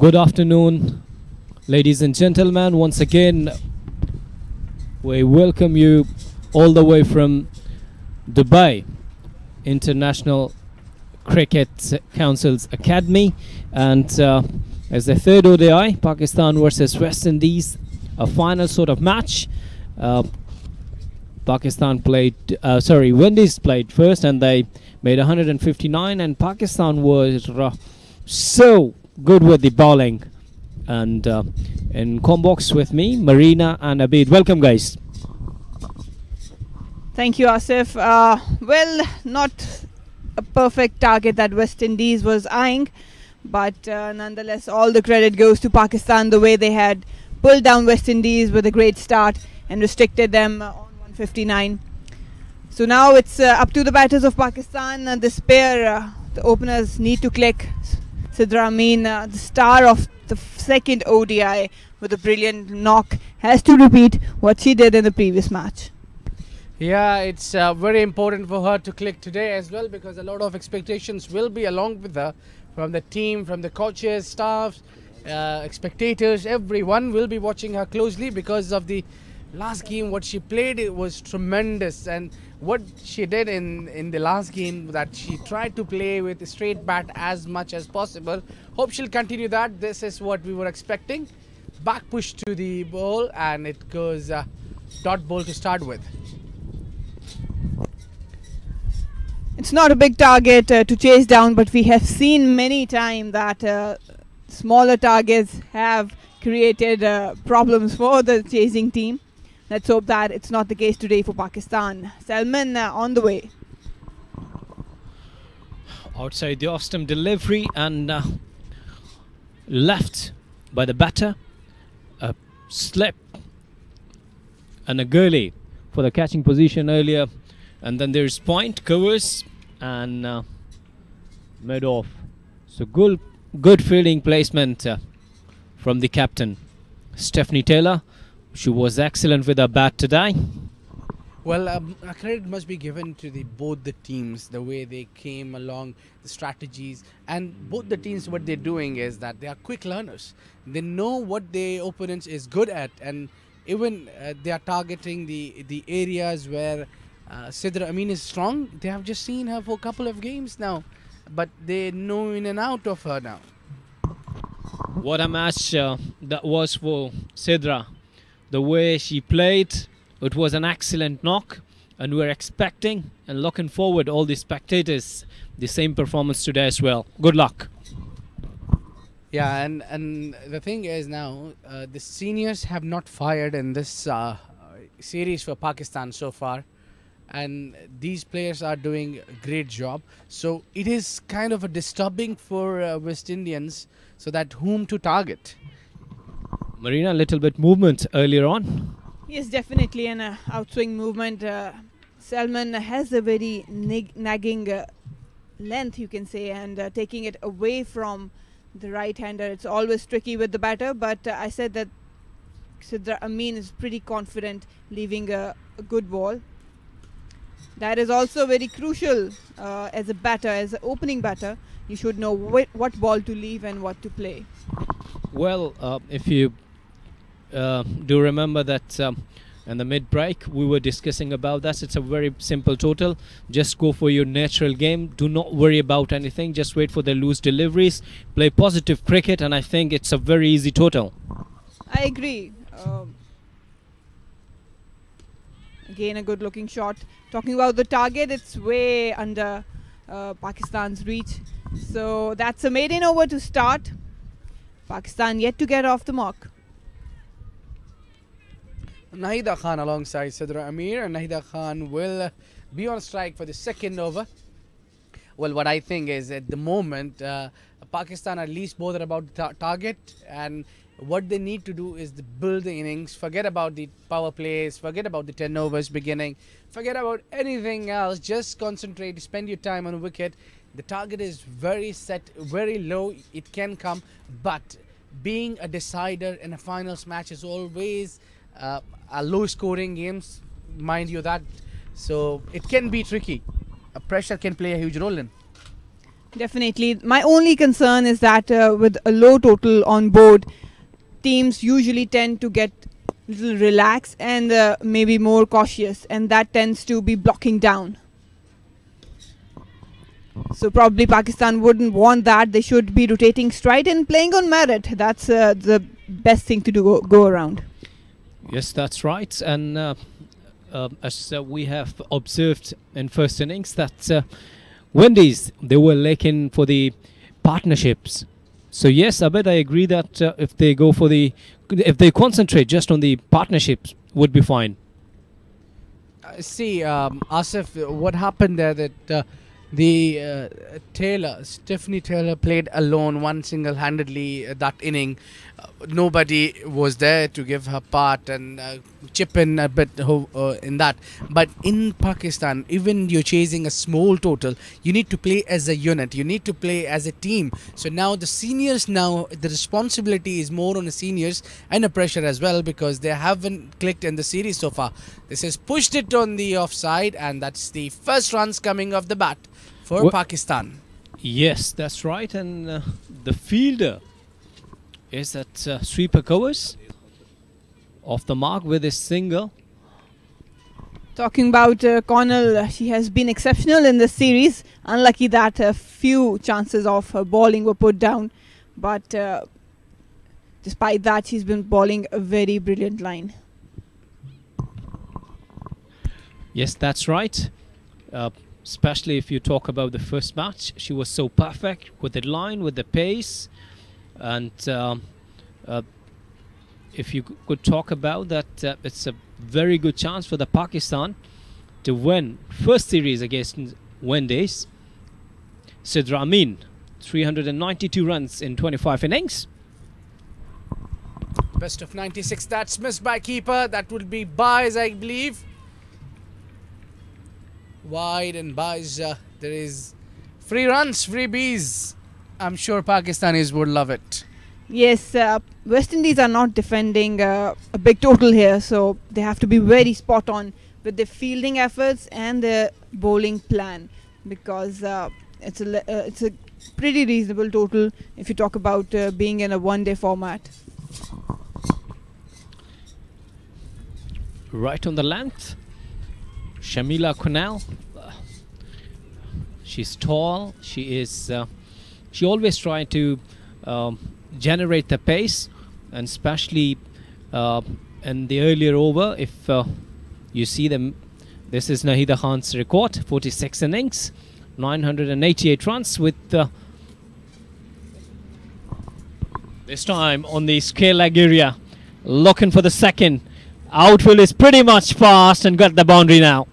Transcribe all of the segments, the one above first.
Good afternoon, ladies and gentlemen. Once again, we welcome you all the way from Dubai International Cricket Council's Academy, and as the third ODI, Pakistan versus West Indies, a final sort of match. Windies played first and they made 159, and Pakistan was so good with the bowling. And in combox with me, Marina and Abid. Welcome, guys. Thank you, Asif. Well, not a perfect target that West Indies was eyeing, but nonetheless, all the credit goes to Pakistan, the way they had pulled down West Indies with a great start and restricted them on 159. So now it's up to the batters of Pakistan. This pair, the openers, need to click. Sidra Amin, the star of the second ODI with a brilliant knock, has to repeat what she did in the previous match. Yeah, it's very important for her to click today as well, because a lot of expectations will be along with her from the team, from the coaches, staff, spectators. Everyone will be watching her closely because of the last game. What she played, it was tremendous, and what she did in the last game, that she tried to play with a straight bat as much as possible. Hope she'll continue that. This is what we were expecting. Back push to the ball, and it goes dot ball to start with. It's not a big target to chase down, but we have seen many times that smaller targets have created problems for the chasing team. Let's hope that it's not the case today for Pakistan. Salman on the way. Outside the off-stump delivery and left by the batter. A slip and a gurley for the catching position earlier. And then there's point, covers and mid off. So good fielding placement from the captain, Stephanie Taylor. She was excellent with her bat today. Well, credit must be given to both the teams, the way they came along, the strategies, and both the teams, what they're doing is that they are quick learners. They know what their opponents is good at, and even they are targeting the areas where Sidra Amin is strong. They have just seen her for a couple of games now, but they know in and out of her now. What a match that was for Sidra. The way she played, it was an excellent knock, and we're expecting and looking forward, all the spectators, the same performance today as well. Good luck. Yeah, and the thing is now, the seniors have not fired in this series for Pakistan so far, and these players are doing a great job. So it is kind of a disturbing for West Indians, so that whom to target. Marina, a little bit movement earlier on. Yes, definitely an outswing movement. Salman has a very nagging length, you can say, and taking it away from the right-hander. It's always tricky with the batter, but I said that Sidra Amin is pretty confident leaving a good ball. That is also very crucial as a batter, as an opening batter. You should know what ball to leave and what to play. Well, if you do remember that in the mid-break we were discussing about that, it's a very simple total. Just go for your natural game. Do not worry about anything. Just wait for the loose deliveries. Play positive cricket, and I think it's a very easy total. I agree. Again, a good-looking shot. Talking about the target, it's way under Pakistan's reach. So that's a maiden over to start. Pakistan yet to get off the mark. Nahida Khan alongside Sidra Amir, and Nahida Khan will be on strike for the second over. Well, what I think is at the moment, Pakistan are least bothered about the target, and what they need to do is to build the innings, forget about the power plays, forget about the 10 overs beginning, forget about anything else, just concentrate, spend your time on a wicket. The target is very set, very low, it can come, but being a decider in a finals match is always a low scoring games, mind you that, so it can be tricky. Pressure can play a huge role in. Definitely. My only concern is that with a low total on board, teams usually tend to get a little relaxed and maybe more cautious, and that tends to be blocking down. So probably Pakistan wouldn't want that. They should be rotating straight and playing on merit. That's the best thing to do go around. Yes, that's right. And as we have observed in first innings, that Windies, they were lacking for the partnerships. So yes, Abed, I agree that if they go for if they concentrate just on the partnerships, would be fine. See, Asif, what happened there that Stephanie Taylor played alone, one single-handedly that inning. Nobody was there to give her part and chip in a bit in that. But in Pakistan, even you're chasing a small total, you need to play as a unit. You need to play as a team. So now the seniors, the responsibility is more on the seniors and the pressure as well, because they haven't clicked in the series so far. This has pushed it on the offside, and that's the first runs coming off the bat for Pakistan. Yes, that's right. And the fielder is that sweeper covers off the mark with his single. Talking about Connell, she has been exceptional in this series. Unlucky that a few chances of her bowling were put down, but despite that, she's been bowling a very brilliant line. Yes, that's right. Especially if you talk about the first match, she was so perfect with the line, with the pace, and if you could talk about that, it's a very good chance for the Pakistan to win first series against Windies. Sidra Amin, 392 runs in 25 innings. Best of 96. That's missed by keeper. That would be buys, I believe. Wide and buys. There is free runs, freebies. I'm sure Pakistanis would love it. Yes, West Indies are not defending a big total here, so they have to be very spot on with their fielding efforts and their bowling plan, because it's a pretty reasonable total if you talk about being in a one-day format. Right on the length, Shamila Kunal. She's tall. She is. She always tries to generate the pace, and especially in the earlier over. If you see them, this is Nahida Khan's record: 46 innings, 988 runs. With this time on the scale leg area, looking for the second. Outfield is pretty much fast and got the boundary now.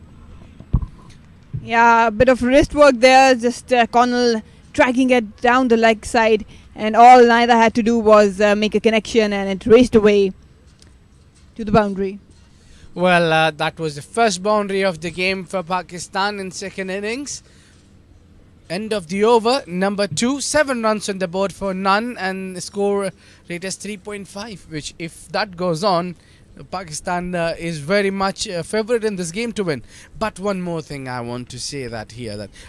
Yeah, a bit of wrist work there, just Connell dragging it down the leg side, and all Naida had to do was make a connection, and it raced away to the boundary. Well, that was the first boundary of the game for Pakistan in second innings. End of the over, number 2, 7 runs on the board for none, and the score rate is 3.5, which if that goes on, Pakistan is very much favourite in this game to win. But one more thing I want to say that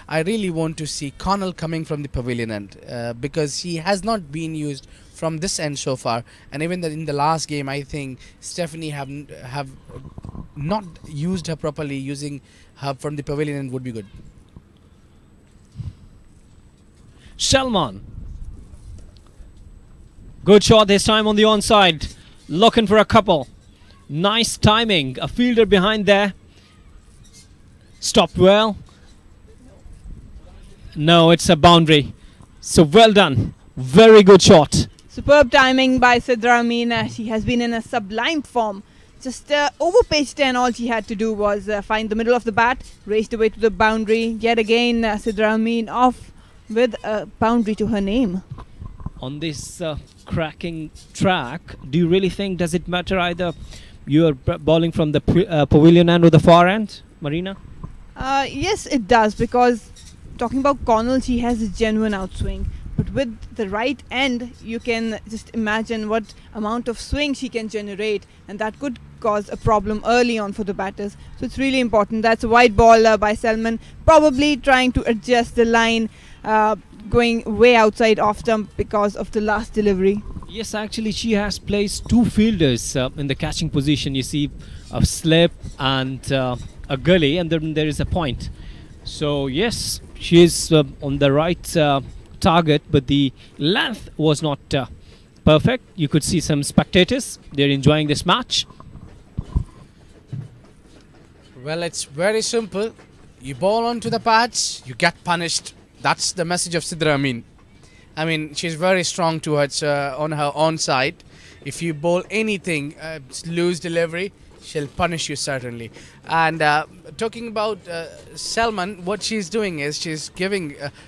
I really want to see Connell coming from the pavilion end, because he has not been used from this end so far, and even in the last game I think Stephanie have not used her properly. Using her from the pavilion end would be good. Salman, good shot this time on the onside, looking for a couple. Nice timing, a fielder behind there. Stopped well. No, it's a boundary. So well done. Very good shot. Superb timing by Sidra Amin. She has been in a sublime form. Just overpitched, and all she had to do was find the middle of the bat, raced away to the boundary. Yet again, Sidra Amin off with a boundary to her name. On this cracking track, do you really think, does it matter either you are bowling from the pavilion end or the far end, Marina? Yes, it does, because talking about Connell, she has a genuine outswing. But with the right end, you can just imagine what amount of swing she can generate, and that could cause a problem early on for the batters. So it's really important. That's a wide ball by Salman, probably trying to adjust the line, going way outside off stump because of the last delivery. Yes, actually, she has placed two fielders in the catching position. You see a slip and a gully, and then there is a point. So, yes, she is on the right target, but the length was not perfect. You could see some spectators. They're enjoying this match. Well, it's very simple. You bowl onto the pads, you get punished. That's the message of Sidra Amin. I mean, she's very strong towards on her own side. If you bowl anything, loose delivery, she'll punish you certainly. And talking about Salman, what she's doing is she's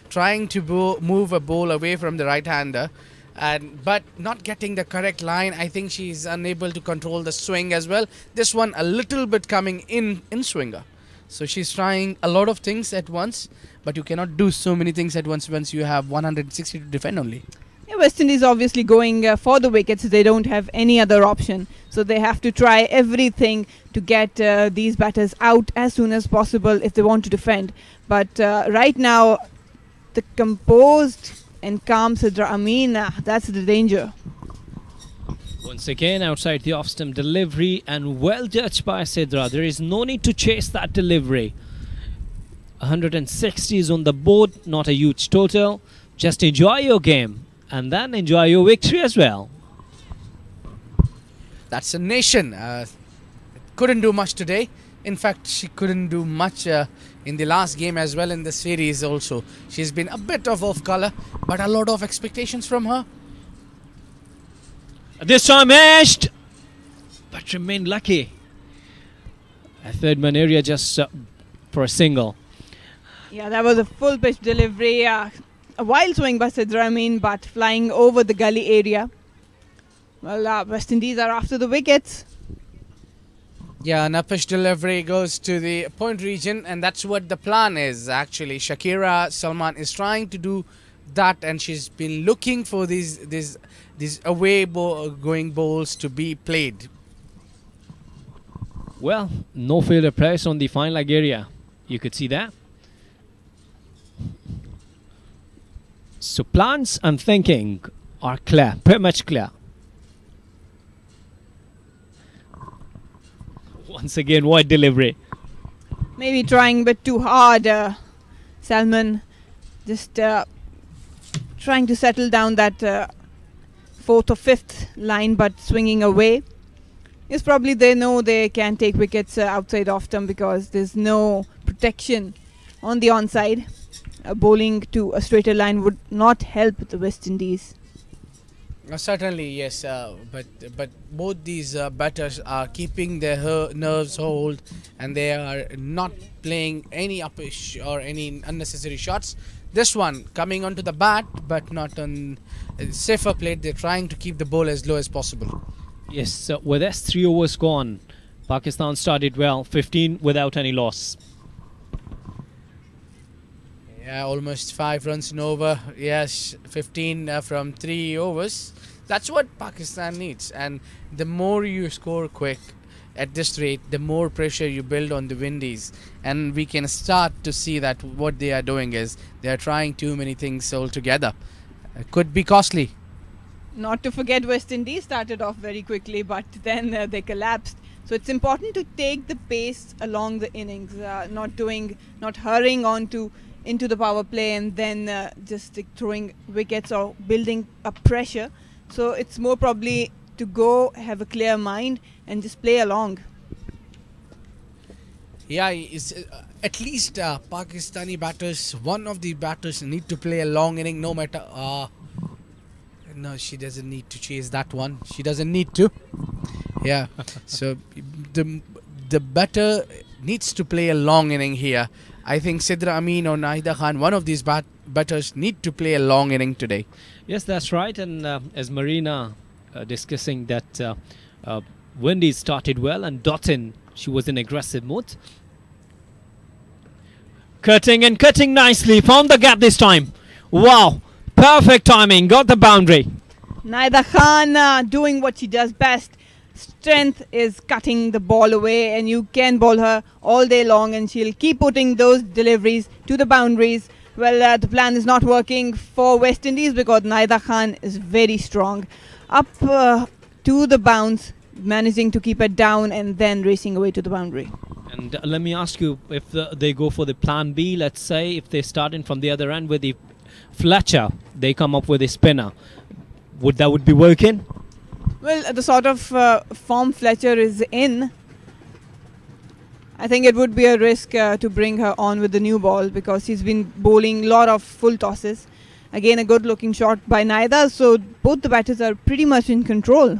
trying to move a ball away from the right-hander, but not getting the correct line. I think she's unable to control the swing as well. This one a little bit coming in swinger. So she's trying a lot of things at once, but you cannot do so many things at once you have 160 to defend only. Yeah, West Indies obviously going for the wickets. They don't have any other option. So they have to try everything to get these batters out as soon as possible if they want to defend. But right now, the composed and calm Sidra Amin, that's the danger. Once again, outside the off-stump delivery, and well judged by Sidra. There is no need to chase that delivery. 160 is on the board, not a huge total. Just enjoy your game and then enjoy your victory as well. That's a nation. Couldn't do much today. In fact, she couldn't do much in the last game as well in the series also. She's been a bit off color, but a lot of expectations from her. This time edged, but remained lucky. A third man area just for a single. Yeah, that was a full pitch delivery. A wild swing by Sidra Amin, but flying over the gully area. Well, West Indies are after the wickets. Yeah, an uppish delivery goes to the point region, and that's what the plan is actually. Shakira Salman is trying to do that, and she's been looking for these away going balls to be played. Well, no fielder press on the fine leg area. You could see that. So plans and thinking are clear, pretty much clear. Once again, wide delivery. Maybe trying a bit too hard, Salman. Just trying to settle down that fourth or fifth line, but swinging away. Yes, probably they know they can take wickets outside off stump because there's no protection on the onside. Bowling to a straighter line would not help the West Indies. Certainly, yes, but both these batters are keeping their nerves hold, and they are not playing any uppish or any unnecessary shots. This one coming onto the bat, but not on safer plate. They're trying to keep the ball as low as possible. Yes, with us 3 overs gone, Pakistan started well, 15 without any loss. Yeah, almost 5 runs in over. Yes, 15 from 3 overs. That's what Pakistan needs. And the more you score quick at this rate, the more pressure you build on the Windies. And we can start to see that what they are doing is they are trying too many things altogether. It could be costly. Not to forget, West Indies started off very quickly, but then they collapsed. So it's important to take the pace along the innings, not hurrying into the power play and then just throwing wickets or building up pressure. So it's more probably to go have a clear mind and just play along. Yeah, at least Pakistani batters, one of the batters need to play a long inning no matter. No, she doesn't need to chase that one. She doesn't need to. Yeah, so the batter needs to play a long inning here. I think Sidra Amin or Nahida Khan, one of these batters need to play a long inning today. Yes, that's right. And as Marina discussing that Windies started well and Dottin, she was in aggressive mode. Cutting and cutting nicely. Found the gap this time. Wow. Perfect timing. Got the boundary. Nahida Khan doing what she does best. Strength is cutting the ball away, and you can bowl her all day long and she'll keep putting those deliveries to the boundaries. Well, the plan is not working for West Indies because Naida Khan is very strong. Up to the bounce, managing to keep it down and then racing away to the boundary. And let me ask you, if they go for the plan B, let's say, if they start in from the other end with the Fletcher, they come up with a spinner, would be working? Well, the sort of form Fletcher is in, I think it would be a risk to bring her on with the new ball because she's been bowling a lot of full tosses. Again, a good looking shot by Naida, so both the batters are pretty much in control.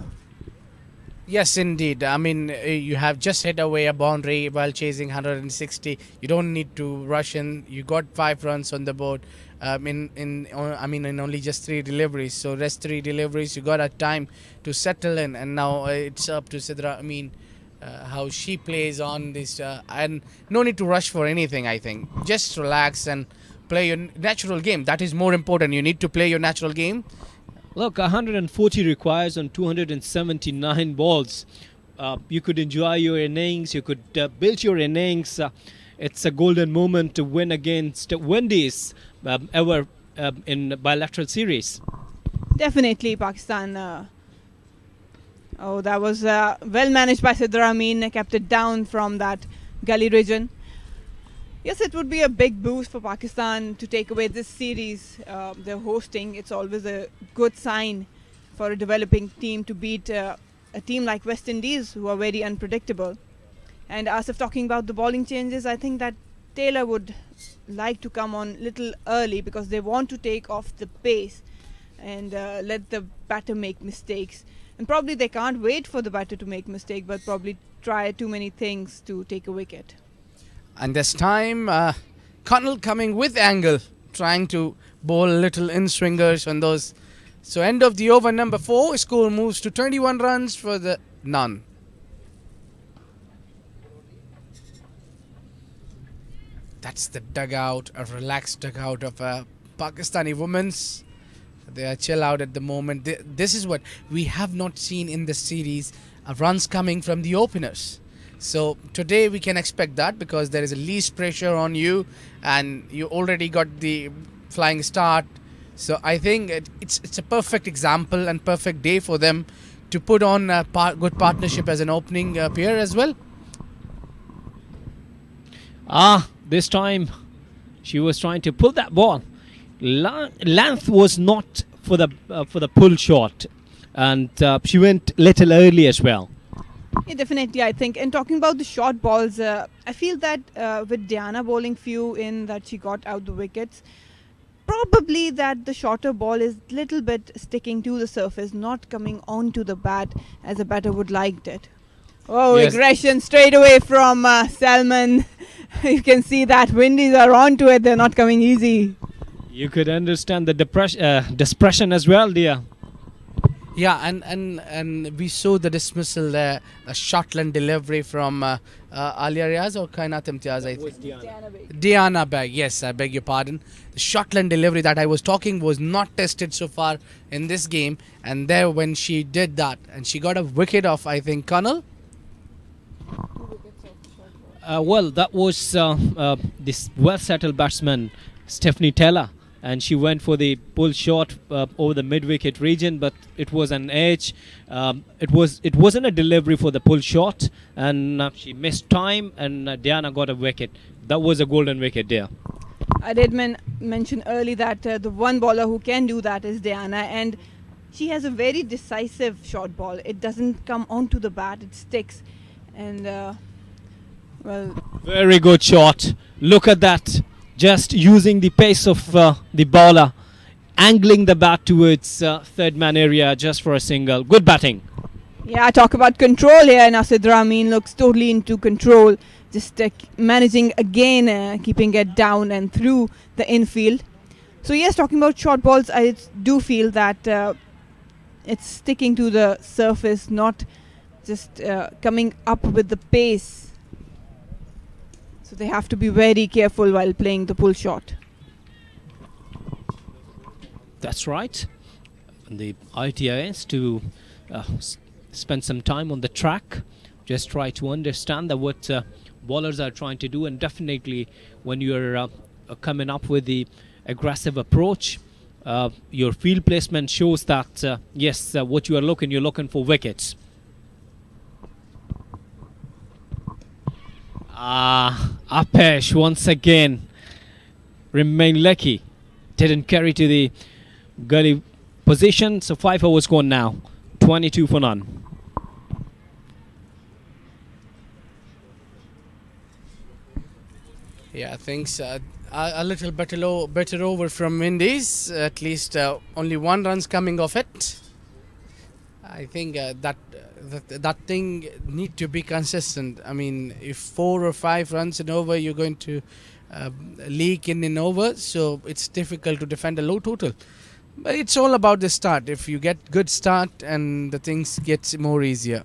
Yes, indeed. I mean, you have just hit away a boundary while chasing 160. You don't need to rush in. You got 5 runs on the board. In only just 3 deliveries. So rest 3 deliveries, you got a time to settle in. And now it's up to Sidra Amin how she plays on this. And no need to rush for anything. I think just relax and play your natural game. That is more important. You need to play your natural game. Look, 140 requires on 279 balls. You could enjoy your innings, you could build your innings. It's a golden moment to win against Windies ever in bilateral series. Definitely, Pakistan. That was well managed by Sidra Amin, kept it down from that gully region. Yes, it would be a big boost for Pakistan to take away this series. They're hosting. It's always a good sign for a developing team to beat a team like West Indies, who are very unpredictable. And as of talking about the bowling changes, I think that Taylor would like to come on a little early because they want to take off the pace and let the batter make mistakes. And probably they can't wait for the batter to make mistake, but probably try too many things to take a wicket. And this time, Connell coming with angle, trying to bowl little in-swingers on those. So end of the over number 4, score moves to 21 runs for the none. That's the dugout, a relaxed dugout of Pakistani women's. They are chill out at the moment. This is what we have not seen in this series, runs coming from the openers. So today we can expect that because there is a least pressure on you and you already got the flying start. So I think it's a perfect example and perfect day for them to put on a good partnership as an opening pair as well. This time she was trying to pull that ball. Length was not for the pull shot, and she went little early as well. Yeah, definitely, I think. And talking about the short balls, I feel that with Diana bowling few in that she got out the wickets, probably that the shorter ball is little bit sticking to the surface, not coming onto the bat as a batter would liked it. Oh, yes. Aggression straight away from Salman. You can see that Windies are onto it. They're not coming easy. You could understand the depression as well, dear. Yeah, and we saw the dismissal there, a Shotland delivery from Alia Riaz or Kainat Imtiaz, I think. Diana Beg, yes, I beg your pardon. The Shotland delivery that I was talking was not tested so far in this game, and there when she did that, and she got a wicket off, I think, Connell. Well, that was this well-settled batsman, Stephanie Taylor. And she went for the pull shot over the mid-wicket region, but it was an edge. It wasn't a delivery for the pull shot, and she missed time, and Diana got a wicket. That was a golden wicket there. I did mention early that the one bowler who can do that is Diana, and she has a very decisive short ball. It doesn't come onto the bat; it sticks, and well. Very good shot. Look at that. Just using the pace of the bowler, angling the bat towards third man area just for a single. Good batting. Yeah, talk about control here. Now Sidra Amin looks totally into control. Just managing again, keeping it down and through the infield. So yes, talking about short balls, I do feel that it's sticking to the surface, not just coming up with the pace. So they have to be very careful while playing the pull shot. That's right. And the idea is to spend some time on the track, just try to understand that what bowlers are trying to do, and definitely when you're coming up with the aggressive approach. Your field placement shows that yes, what you're looking for wickets. Apesh once again remain lucky, didn't carry to the gully position, so 5 overs gone now, 22 for none. Yeah, things a little better over from Windies. At least only 1 run's coming off it. I think that thing need to be consistent. I mean, if 4 or 5 runs in over, you're going to leak in over, so it's difficult to defend a low total. But it's all about the start. If you get good start, and the things gets more easier.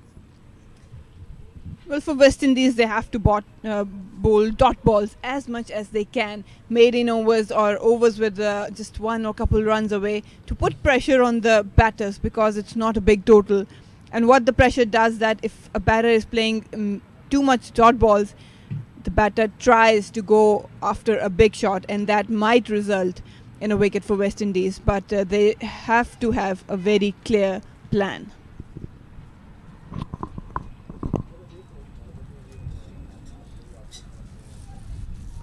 Well, for West Indies, they have to bowl dot balls as much as they can, maiden overs or overs with just 1 or couple runs away, to put pressure on the batters, because it's not a big total. And what the pressure does, that if a batter is playing too much dot balls, the batter tries to go after a big shot, and that might result in a wicket for West Indies. But they have to have a very clear plan.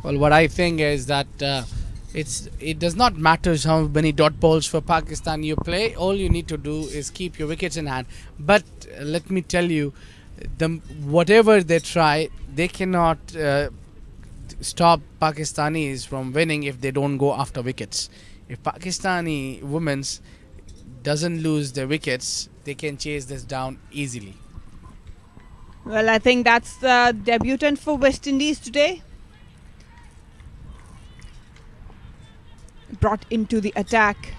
Well, what I think is that it does not matter how many dot balls for Pakistan you play. All you need to do is keep your wickets in hand. But let me tell you, whatever they try, they cannot stop Pakistanis from winning if they don't go after wickets. If Pakistani women's doesn't lose their wickets, they can chase this down easily. Well, I think that's the debutant for West Indies today. Brought into the attack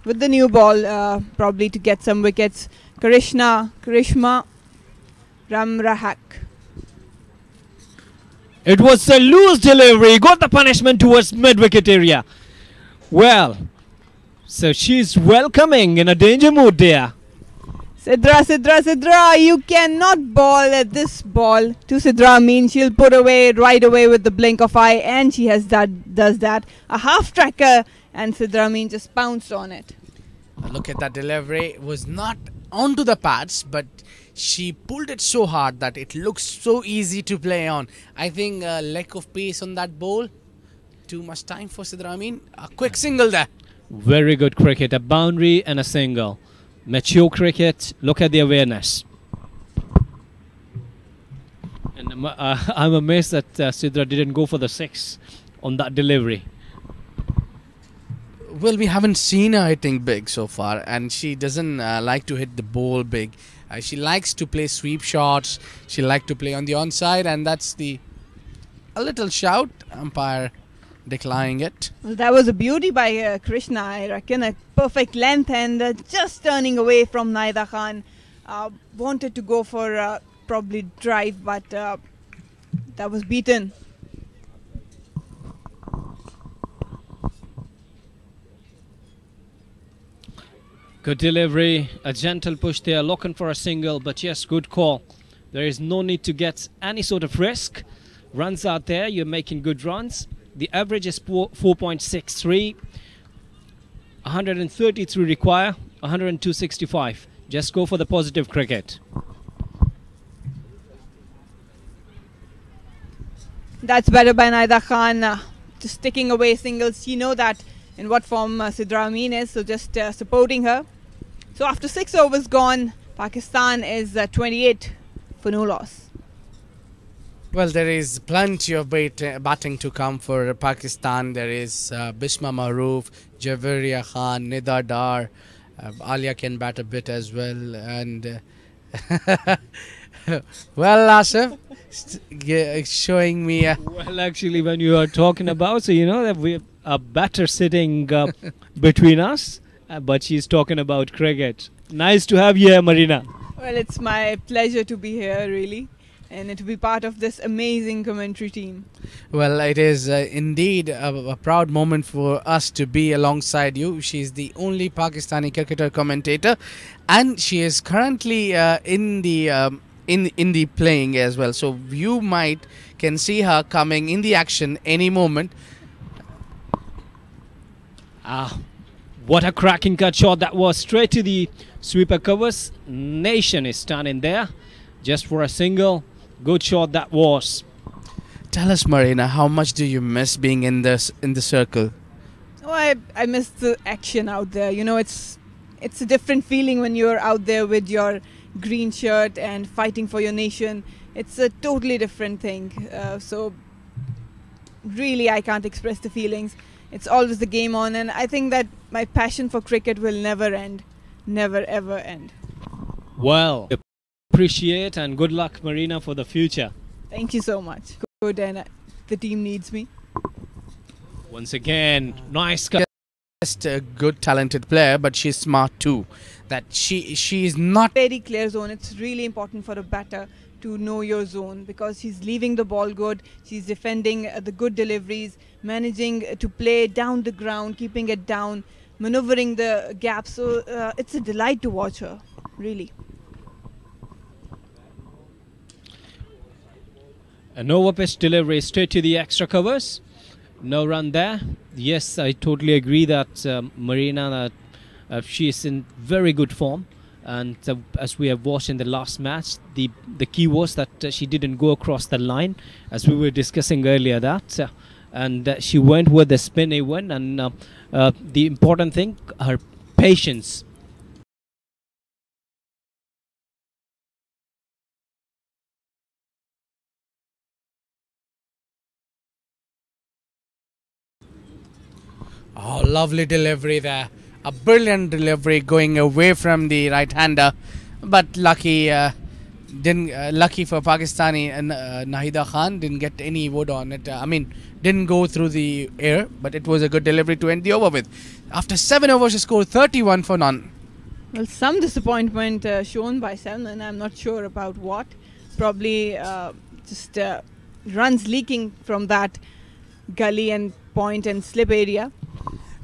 with the new ball, probably to get some wickets. Karishma Ramrahak. It was a loose delivery, got the punishment towards mid-wicket area. Well, so she's welcoming in a danger mood there. Sidra, you cannot ball at this ball to Sidra. Means she'll put away right away with the blink of eye, and she does that. A half tracker, and Sidra mean just pounced on it. Look at that delivery. It was not onto the pads, but she pulled it so hard that it looks so easy to play on. I think lack of pace on that ball. Too much time for Sidra Amin. A quick single there. Very good cricket, a boundary and a single. Mature cricket, look at the awareness. And I'm amazed that Sidra didn't go for the 6 on that delivery. Well, we haven't seen her hitting big so far, and she doesn't like to hit the ball big. She likes to play sweep shots. She likes to play on the onside, and that's a little shout. Umpire declining it. Well, that was a beauty by Krishna. I reckon a perfect length, and just turning away from Naida Khan. Wanted to go for probably drive, but that was beaten. Good delivery, a gentle push there, looking for a single, but yes, good call. There is no need to get any sort of risk. Runs out there, you're making good runs. The average is 4.63. 133 require, 102.65. Just go for the positive cricket. That's better by Naida Khan. Just sticking away singles. You know that in what form Sidra Amin is, so just supporting her. So after 6 overs gone, Pakistan is 28 for no loss. Well, there is plenty of batting to come for Pakistan. There is Bisma Maroof, Javeria Khan, Nida Dar. Alia can bat a bit as well. And well, Asif, showing me. Well, actually, when you are talking about, so you know that we have a batter sitting between us, but she's talking about cricket. Nice to have you here, Marina. Well, it's my pleasure to be here, really, and to be part of this amazing commentary team. Well, it is indeed a proud moment for us to be alongside you. She's the only Pakistani cricketer commentator, and she is currently in the playing as well. So you can see her coming in the action any moment. Ah, what a cracking cut shot that was, straight to the sweeper covers. Nation is standing there just for a single. Good shot that was. Tell us, Marina, how much do you miss being in the circle? Oh, I miss the action out there. You know, it's a different feeling when you're out there with your green shirt and fighting for your nation. It's a totally different thing. So really, I can't express the feelings. It's always the game on, and I think that my passion for cricket will never end. Never ever end. Well, appreciate and good luck, Marina, for the future. Thank you so much. Good, and the team needs me. Once again, nice cut. Just a good, talented player, but she's smart too. That she is not Very clear zone. It's really important for a batter to know your zone, because she's leaving the ball good. She's defending the good deliveries, managing to play down the ground, keeping it down, maneuvering the gaps. So it's a delight to watch her, really. An over pitch delivery straight to the extra covers. No run there. Yes, I totally agree that Marina, she is in very good form. And as we have watched in the last match, the key was that she didn't go across the line, as we were discussing earlier. And she went with the spin even. And the important thing, her patience. Oh, lovely delivery there. A brilliant delivery going away from the right-hander. But lucky for Pakistani, and Nahida Khan didn't get any wood on it. Didn't go through the air, but it was a good delivery to end the over with. After 7 overs, she scored 31 for none. Well, some disappointment shown by Salman. I'm not sure about what. Probably just runs leaking from that gully and point and slip area.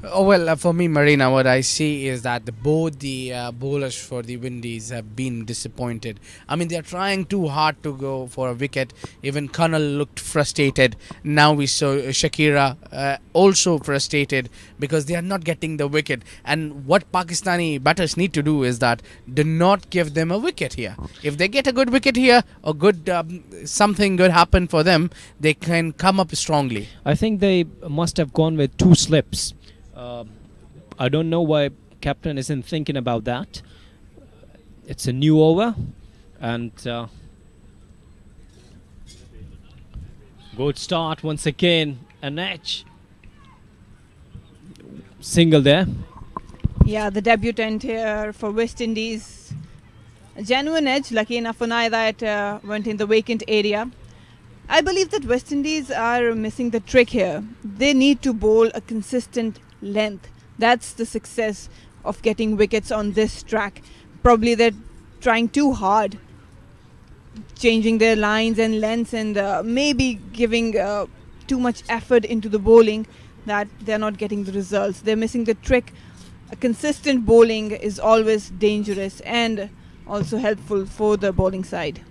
Oh, well, for me, Marina, what I see is that both the bowlers for the Windies have been disappointed. They're trying too hard to go for a wicket. Even Colonel looked frustrated. Now we saw Shakira also frustrated because they are not getting the wicket. And what Pakistani batters need to do is that do not give them a wicket here. If they get a good wicket here, or good something good happen for them, they can come up strongly. I think they must have gone with 2 slips. I don't know why captain isn't thinking about that. It's a new over, and good start once again. An edge, single there. Yeah, the debutant here for West Indies. A genuine edge. Lucky enough for Naida, it went in the vacant area. I believe that West Indies are missing the trick here. They need to bowl a consistent length. That's the success of getting wickets on this track. Probably they're trying too hard, changing their lines and lengths, and maybe giving too much effort into the bowling, that they're not getting the results. They're missing the trick. A consistent bowling is always dangerous and also helpful for the bowling side.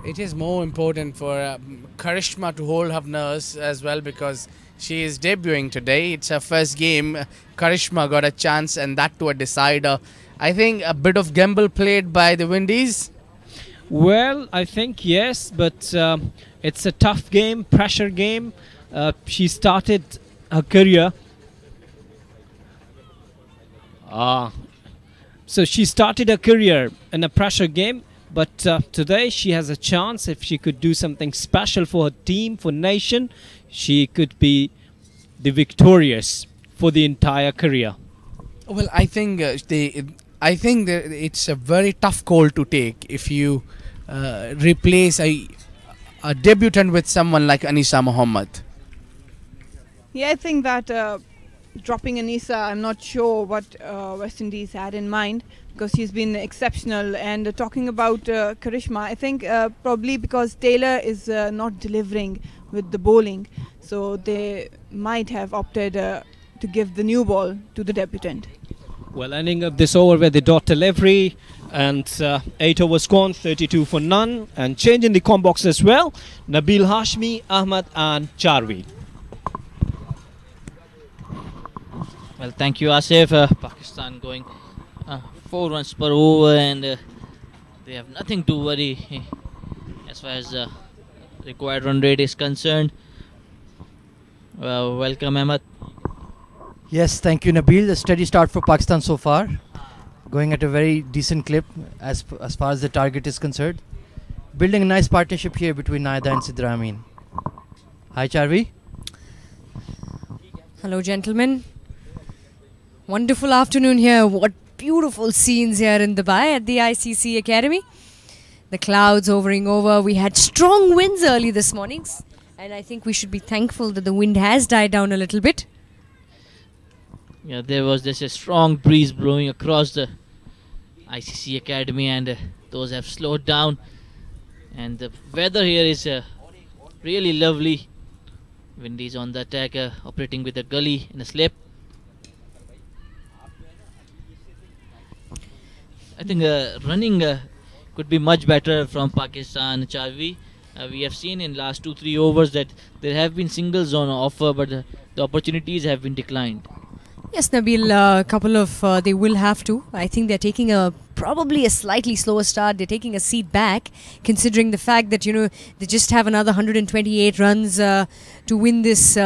It is more important for Karishma to hold her nerves as well, because she is debuting today. It's her first game. Karishma got a chance, and that to a decider. I think a bit of gamble played by the Windies. Well, I think yes, but it's a tough game, pressure game. She started her career. So she started her career in a pressure game, but today she has a chance. If she could do something special for her team, for nation, she could be the victorious for the entire career. Well, I think I think that it's a very tough call to take if you replace a debutant with someone like Anisa Muhammad. Yeah, I think that dropping Anisa, I'm not sure what West Indies had in mind, because she's been exceptional. And talking about Karishma, I think probably because Taylor is not delivering with the bowling, so they might have opted to give the new ball to the debutant. Well, ending up this over with the dot delivery, and 8 overs gone, 32 for none, and changing the com box as well. Nabil Hashmi, Ahmad and Charvi. Well, thank you, Asif. Pakistan going 4 runs per over, and they have nothing to worry as far as required run rate is concerned. Welcome, Ahmed. Yes, thank you, Nabil. A steady start for Pakistan so far, going at a very decent clip as far as the target is concerned. Building a nice partnership here between Naida and Sidra Amin. Hi, Charvi. Hello, gentlemen. Wonderful afternoon here. What beautiful scenes here in Dubai at the ICC Academy. The clouds hovering over. We had strong winds early this morning, and I think we should be thankful that the wind has died down a little bit. Yeah, there was this a strong breeze blowing across the ICC Academy, and those have slowed down. And the weather here is really lovely. Windies on the attack, operating with a gully in a slip. I think running could be much better from Pakistan, Charvi. We have seen in last 2-3 overs that there have been singles on offer, but the opportunities have been declined. Yes, Nabil, a couple of they will have to. I think they're taking probably a slightly slower start. They're taking a seat back, considering the fact that they just have another 128 runs to win this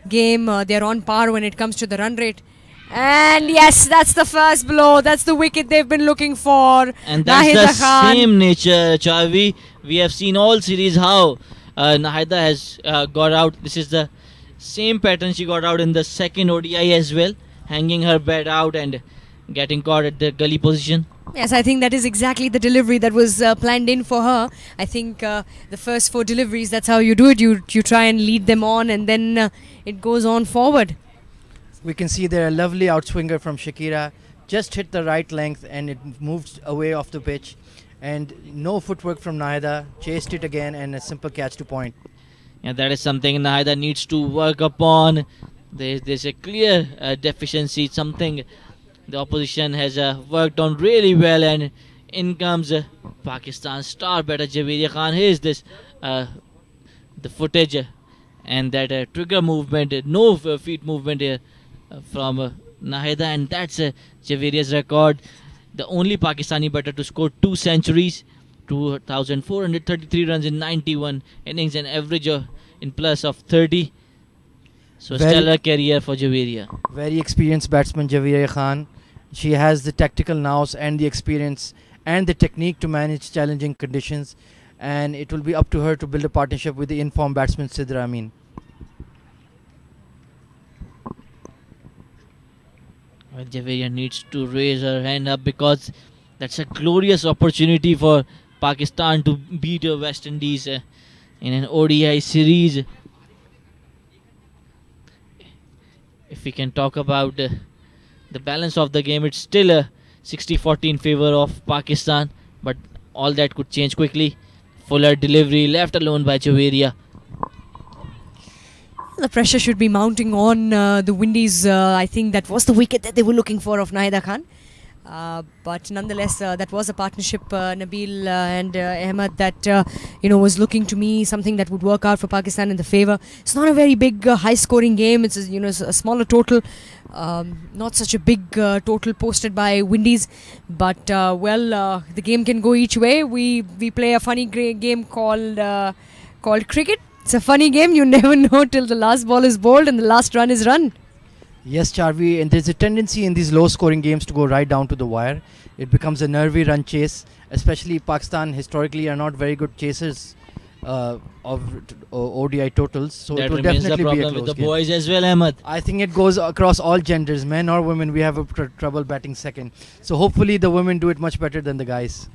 game. They're on par when it comes to the run rate. And yes, that's the first blow. That's the wicket they've been looking for. And that's the same nature, Charvi. We have seen all series how Nahida has got out. This is the same pattern she got out in the second ODI as well, hanging her bat out and getting caught at the gully position. Yes, I think that is exactly the delivery that was planned in for her. I think the first 4 deliveries, that's how you do it. You try and lead them on, and then it goes on forward. We can see there a lovely outswinger from Shakira. Just hit the right length and it moved away off the pitch. And no footwork from Nahida. Chased it again and a simple catch to point. Yeah, that is something Nahida needs to work upon. There's a clear deficiency, something the opposition has worked on really well, and in comes Pakistan star batter Javeria Khan. Here's this the footage and that trigger movement, no feet movement here from Nahida, and that's Javeria's record. The only Pakistani batter to score 2 centuries, 2,433 runs in 91 innings, and average in plus of 30. So stellar career for Javeria. Very experienced batsman Javeria Khan. She has the tactical nous and the experience and the technique to manage challenging conditions, and it will be up to her to build a partnership with the informed batsman Sidra Amin. Well, Javeria needs to raise her hand up, because that's a glorious opportunity for Pakistan to beat West Indies in an ODI series. If we can talk about the balance of the game, it's still a 60-40 in favor of Pakistan, but all that could change quickly. Fuller delivery, left alone by Javeria. The pressure should be mounting on the Windies. I think that was the wicket that they were looking for of Nahida Khan. But nonetheless, that was a partnership, Nabil and Ahmed, that was looking to me something that would work out for Pakistan in the favour. It's not a very big, high-scoring game. It's a smaller total, not such a big total posted by Windies. But the game can go each way. We play a funny game called cricket. It's a funny game. You never know till the last ball is bowled and the last run is run. Yes, Charvi, and there's a tendency in these low-scoring games to go right down to the wire. It becomes a nervy run chase, especially Pakistan historically are not very good chasers of ODI totals. So that it will remains definitely the be a problem close with the game. boys as well, Ahmed. I think it goes across all genders, men or women. We have a trouble batting second. So hopefully the women do it much better than the guys.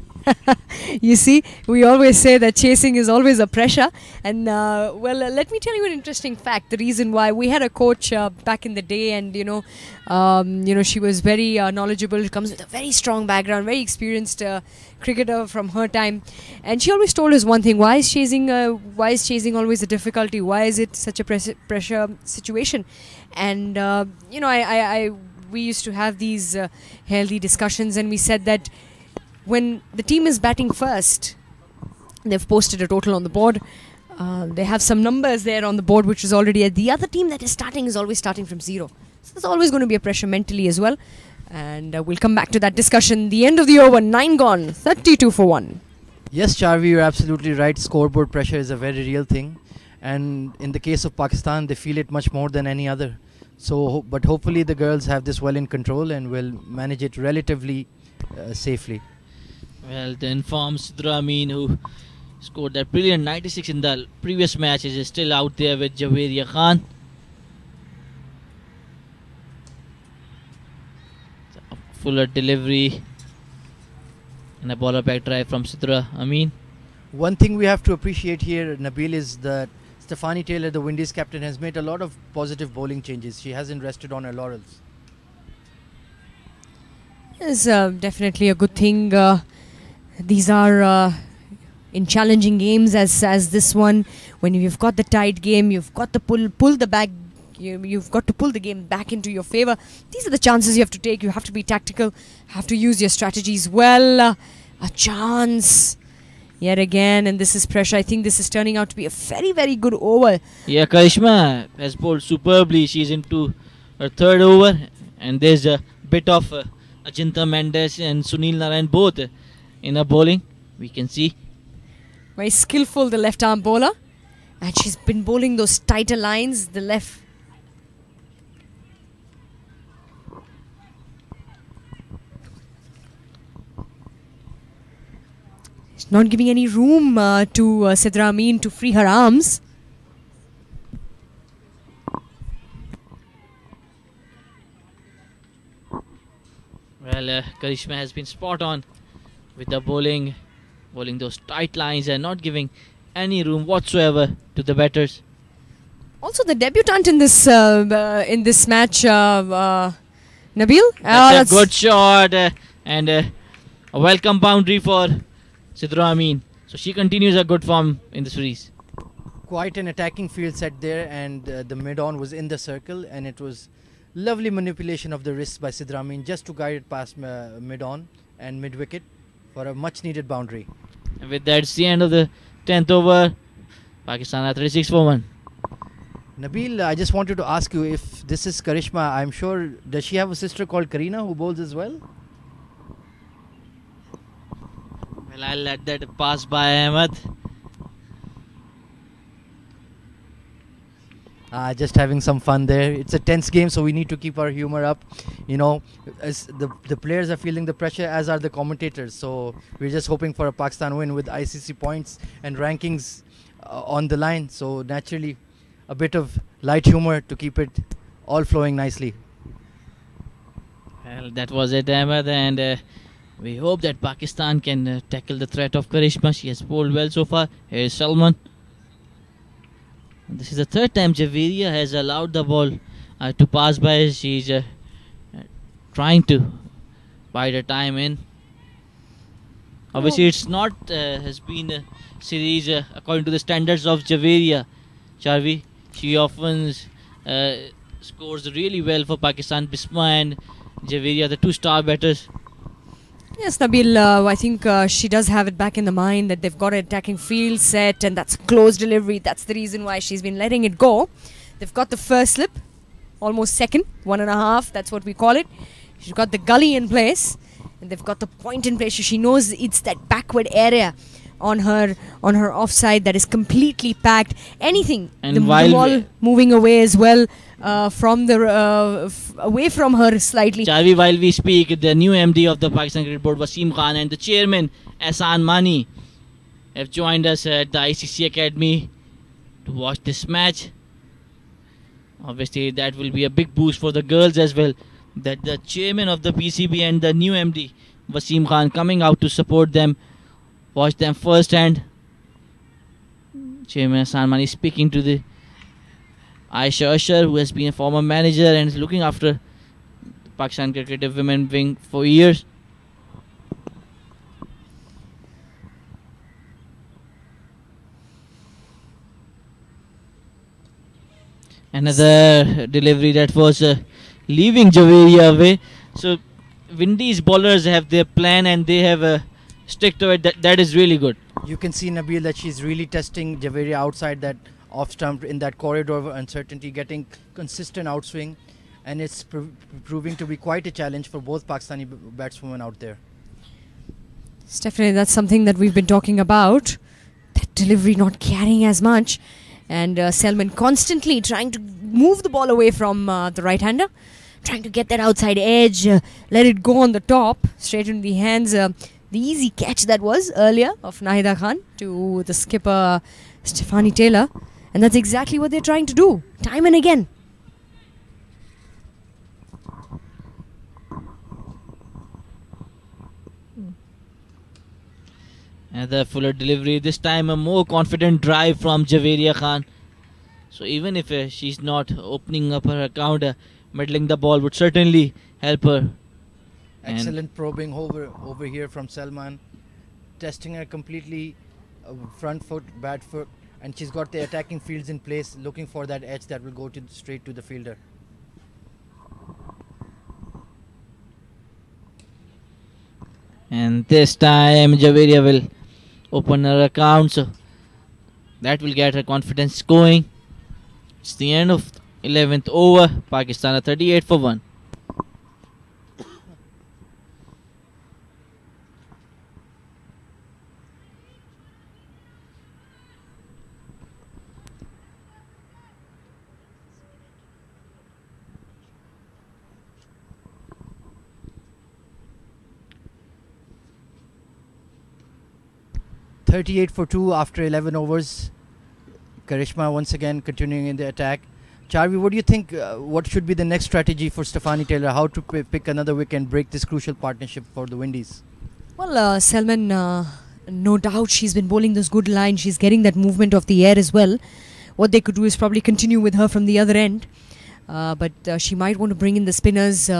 You see, we always say that chasing is always a pressure. And let me tell you an interesting fact. The reason why we had a coach back in the day, and she was very knowledgeable. Comes with a very strong background, very experienced cricketer from her time, and she always told us one thing: why is chasing always a difficulty? Why is it such a pressure situation? And we used to have these healthy discussions, and we said that when the team is batting first, they've posted a total on the board. They have some numbers there on the board which is already at the other team that is starting is always starting from 0. So there's always going to be a pressure mentally as well. And we'll come back to that discussion. The end of the over, 9 gone, 32 for 1. Yes, Charvi, you're absolutely right. Scoreboard pressure is a very real thing. And in the case of Pakistan, they feel it much more than any other. So, but hopefully the girls have this well in control and will manage it relatively safely. Well, the informed Sidra Amin, who scored that brilliant 96 in the previous matches, is still out there with Javeria Khan. Fuller delivery and a baller back drive from Sidra Amin. One thing we have to appreciate here, Nabil, is that Stephanie Taylor, the Windies captain, has made a lot of positive bowling changes. She hasn't rested on her laurels. It's definitely a good thing. These are in challenging games as this one. When you've got the tight game, you've got to pull the back. You've got to pull the game back into your favor. These are the chances you have to take. You have to be tactical, have to use your strategies well. A chance yet again, and this is pressure. I think this is turning out to be a very, very good over. Yeah, Karishma has bowled superbly. She's into her third over, and there's a bit of Ajinta Mendes and Sunil Narayan both in her bowling. We can see. Very skillful, the left arm bowler, and she's been bowling those tighter lines. The left. Not giving any room to Sidra Amin to free her arms. Well, Karishma has been spot on with the bowling those tight lines and not giving any room whatsoever to the batters. Also, the debutant in this match, Nabil. That's a good shot and a welcome boundary for Sidra Amin. So she continues her good form in the series. Quite an attacking field set there, and the mid-on was in the circle, and it was lovely manipulation of the wrists by Sidra Amin just to guide it past mid-on and mid-wicket for a much-needed boundary. And with that, it's the end of the 10th over. Pakistan at 36 for 1. Nabil, I just wanted to ask you, if this is Karishma, I'm sure, does she have a sister called Karina who bowls as well? Well, I'll let that pass by, Ahmed. Just having some fun there. It's a tense game, so we need to keep our humor up. You know, as the players are feeling the pressure, as are the commentators. So we're just hoping for a Pakistan win with ICC points and rankings on the line. So naturally, a bit of light humor to keep it all flowing nicely. Well, that was it, Ahmed, and we hope that Pakistan can tackle the threat of Karishma. She has bowled well so far. Here's Salman. This is the third time Javeria has allowed the ball to pass by. She's trying to bide her time in. Obviously, it's not has been a series according to the standards of Javeria. Charvi, she often scores really well for Pakistan. Bisma and Javeria, the two star batters. Yes, Nabil, I think she does have it back in the mind that they've got an attacking field set, and that's close delivery. That's the reason why she's been letting it go. They've got the first slip, almost second, 1.5, that's what we call it. She's got the gully in place, and they've got the point in place. She knows it's that backward area on her offside that is completely packed. Anything, And the while ball moving away as well from the away from her slightly. Charvi, while we speak, the new MD of the Pakistan Cricket Board, Wasim Khan, and the chairman, Ahsan Mani, have joined us at the ICC Academy to watch this match. Obviously, that will be a big boost for the girls as well. That the chairman of the PCB and the new MD, Wasim Khan, coming out to support them, watch them firsthand. Chairman Ahsan Mani speaking to the Aisha Usher, who has been a former manager and is looking after Pakistan Cricket Women Wing for years. Another delivery that was leaving Javeria away. So Windies bowlers have their plan and they have stick to it. That is really good. You can see, Nabil, that she's really testing Javeria outside that off stump in that corridor of uncertainty, getting consistent outswing. and it's proving to be quite a challenge for both Pakistani batswomen out there. Definitely, that's something that we've been talking about. That delivery not carrying as much, and Selman constantly trying to move the ball away from the right-hander, trying to get that outside edge, let it go on the top, straight into the hands. The easy catch that was earlier of Nahida Khan to the skipper Stefanie Taylor, and that's exactly what they're trying to do, time and again. And the fuller delivery, this time a more confident drive from Javeria Khan. So even if she's not opening up her account, middling the ball would certainly help her. Excellent probing over here from Salman, testing her completely front foot, back foot, and she's got the attacking fields in place, looking for that edge that will go straight to the fielder. And this time Javeria will open her account, so that will get her confidence going. It's the end of 11th over. Pakistan are 38 for 1. .38 for 2 after 11 overs. Karishma once again continuing in the attack. Charvi, what do you think? What should be the next strategy for Stefanie Taylor? How to pick another wicket and break this crucial partnership for the Windies? Well, Selman, no doubt she's been bowling those good lines. She's getting that movement of the air as well. What they could do is probably continue with her from the other end. But she might want to bring in the spinners.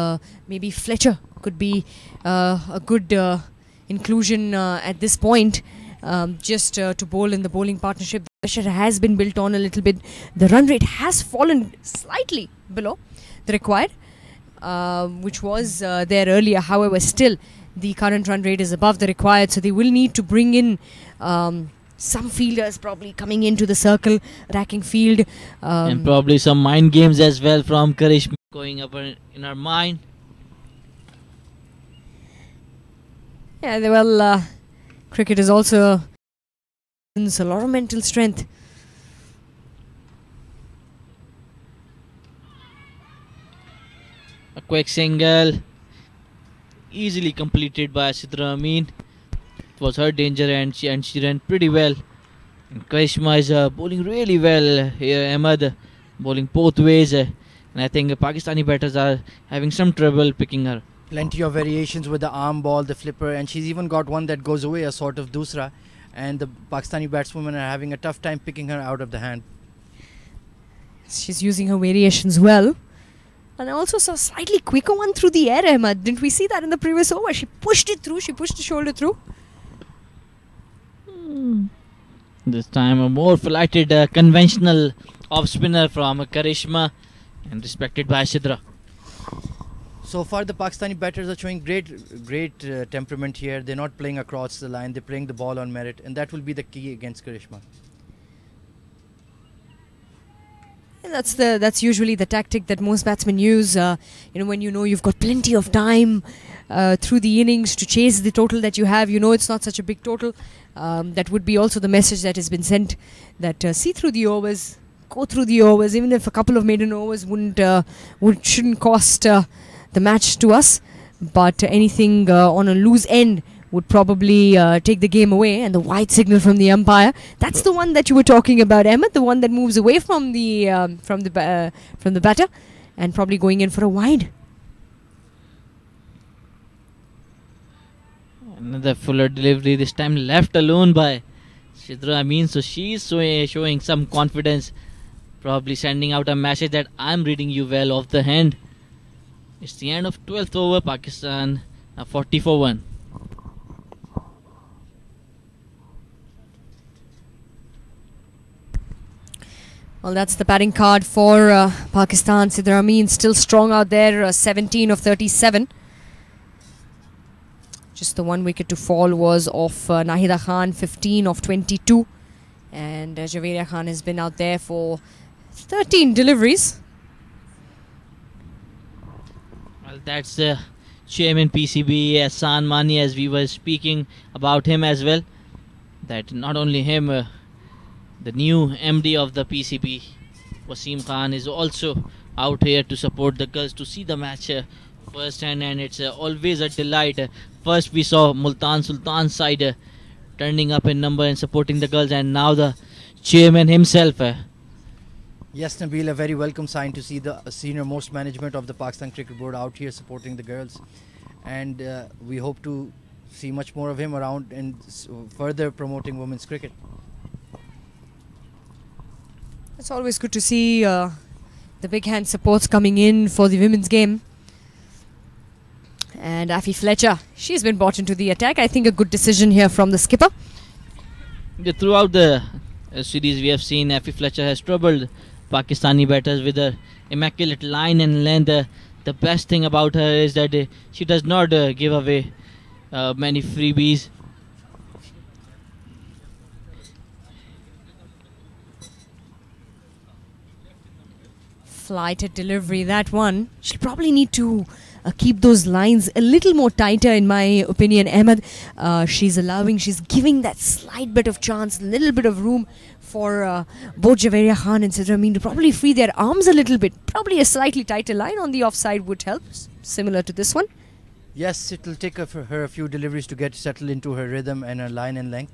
Maybe Fletcher could be a good inclusion at this point. Just to bowl in the bowling partnership. The pressure has been built on a little bit. The run rate has fallen slightly below the required, which was there earlier. However, still the current run rate is above the required, so they will need to bring in some fielders probably coming into the circle, attacking field. And probably some mind games as well from Karishma going up in her mind. Yeah, well... cricket is also a lot of mental strength. A quick single, easily completed by Sidra Amin. It was her danger, and she ran pretty well. And Karishma is bowling really well here. Ahmed bowling both ways, and I think Pakistani batters are having some trouble picking her. Plenty of variations with the arm ball, the flipper, and she's even got one that goes away, a sort of dusra, and the Pakistani batswomen are having a tough time picking her out of the hand. She's using her variations well. And I also saw a slightly quicker one through the air, Ahmed. Didn't we see that in the previous over? She pushed it through, she pushed the shoulder through. This time a more flighted conventional off-spinner from Karishma, and respected by Sidra. So far the Pakistani batters are showing great temperament here. They're not playing across the line, they're playing the ball on merit, and that will be the key against Karishma. Yeah, that's usually the tactic that most batsmen use. When you've got plenty of time through the innings to chase the total that you have, it's not such a big total. That would be also the message that has been sent, that see through the overs, go through the overs, even if a couple of maiden overs shouldn't cost the match to us, but anything on a loose end would probably take the game away. And the wide signal from the umpire, that's the one that you were talking about, Ahmed, the one that moves away from the batter and probably going in for a wide. Another fuller delivery, this time left alone by Sidra Amin, so she's showing some confidence, probably sending out a message that I'm reading you well off the hand. It's the end of 12th over. Pakistan 40 for 1. Well, that's the batting card for Pakistan. Sidra Amin still strong out there, 17 of 37. Just the one wicket to fall was off Nahida Khan, 15 of 22. And Javeria Khan has been out there for 13 deliveries. Well, that's chairman PCB, Ahsan Mani, as we were speaking about him as well. That not only him, the new MD of the PCB, Wasim Khan, is also out here to support the girls, to see the match firsthand, and it's always a delight. First we saw Multan Sultan's side turning up in number and supporting the girls, and now the chairman himself. Yes, Nabil, a very welcome sign to see the senior most management of the Pakistan Cricket Board out here supporting the girls, and we hope to see much more of him around and further promoting women's cricket. It's always good to see the big hand supports coming in for the women's game. And Afi Fletcher, she's been brought into the attack. I think a good decision here from the skipper. Throughout the series, we have seen Afi Fletcher has troubled Pakistani batters with her immaculate line and length. The best thing about her is that she does not give away many freebies. Flighted delivery, that one. She'll probably need to keep those lines a little more tighter, in my opinion. Ahmed, she's giving that slight bit of chance, a little bit of room for both Javeria Khan and Sidra Amin to probably free their arms a little bit. Probably a slightly tighter line on the offside would help, similar to this one. Yes, it will take her a few deliveries to get settled into her rhythm and her line and length,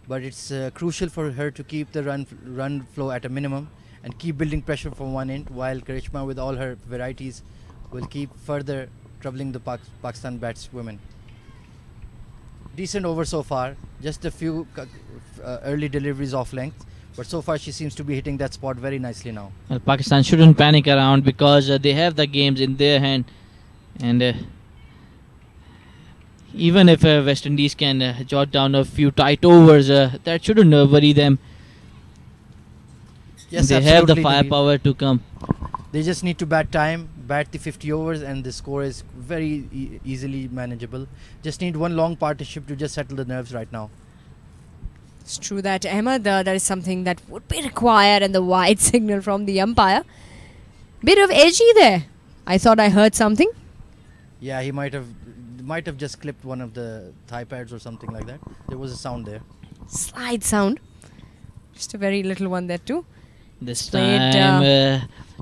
but it's crucial for her to keep the run flow at a minimum and keep building pressure from one end, while Karishma, with all her varieties, will keep further troubling the Pakistan batswomen. Decent over so far, just a few early deliveries off length, but so far she seems to be hitting that spot very nicely now. Well, Pakistan shouldn't panic around because they have the games in their hand, and even if West Indies can jot down a few tight overs, that shouldn't worry them. Yes, they have the firepower to come. They just need to bat the 50 overs, and the score is very easily manageable. Just need one long partnership to just settle the nerves right now. It's true that, Ahmed, that is something that would be required, and the wide signal from the umpire. Bit of edgy there. I thought I heard something. Yeah, he might have just clipped one of the thigh pads or something like that. There was a sound there. Slide sound. Just a very little one there too. This time,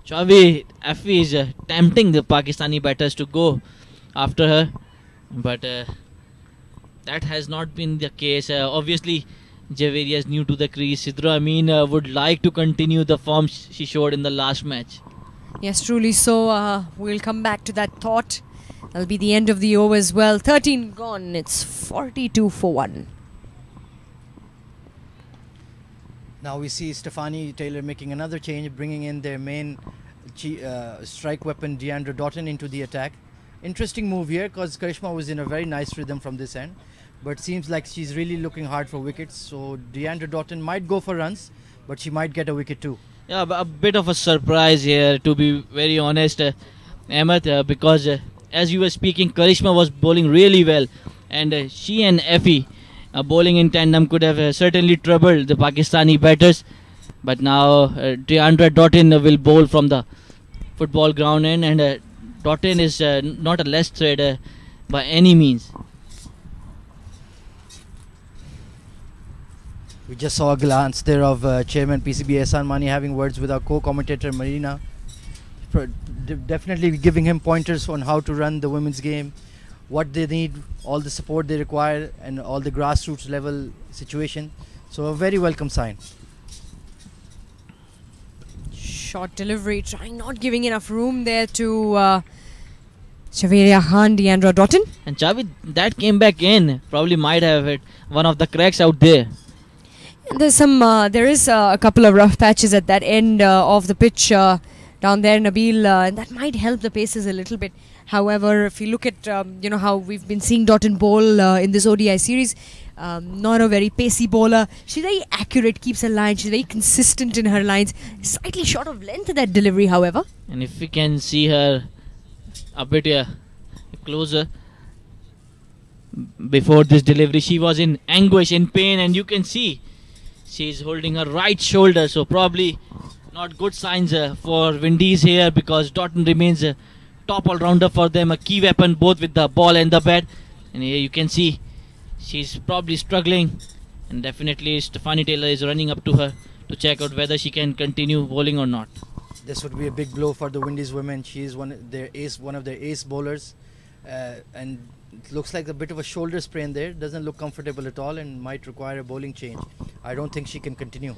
Chavi Afi is tempting the Pakistani batters to go after her, but that has not been the case. Obviously, Javeria is new to the crease. Sidra Amin would like to continue the form she showed in the last match. Yes, truly so. We'll come back to that thought. That'll be the end of the over as well. 13 gone. It's 42 for 1. Now we see Stephanie Taylor making another change, bringing in their main strike weapon, Deandra Doughton, into the attack. Interesting move here, because Karishma was in a very nice rhythm from this end, but seems like she's really looking hard for wickets. So Deandra Doughton might go for runs, but she might get a wicket too. Yeah, a bit of a surprise here, to be very honest, Ahmed, because as you were speaking, Karishma was bowling really well, and she and Effie bowling in tandem could have certainly troubled the Pakistani batters. But now Deandra Doughton will bowl from the football ground end, and Doughton is not a less threat by any means. We just saw a glance there of Chairman PCB Ahsan Mani having words with our co-commentator Marina. Definitely giving him pointers on how to run the women's game, what they need, all the support they require, and all the grassroots level situation. So a very welcome sign. Short delivery, trying not giving enough room there to Javeria Khan, Deandra Doughton. And Javed, that came back in, probably might have hit one of the cracks out there. There's there is a couple of rough patches at that end of the pitch down there, Nabil, and that might help the paces a little bit. However, if you look at how we've been seeing Doughton bowl in this ODI series, not a very pacey bowler. She's very accurate, keeps her line. She's very consistent in her lines. Slightly short of length that delivery, however. And if we can see her a bit closer, before this delivery, she was in anguish, in pain, and you can see she's holding her right shoulder. So probably not good signs for Windies here, because Doughton remains top all-rounder for them, a key weapon both with the ball and the bat. And here you can see she's probably struggling, and definitely Stefani Taylor is running up to her to check out whether she can continue bowling or not. This would be a big blow for the Windies women. She is one of their ace bowlers, and it looks like a bit of a shoulder sprain there. Doesn't look comfortable at all and might require a bowling change. I don't think she can continue.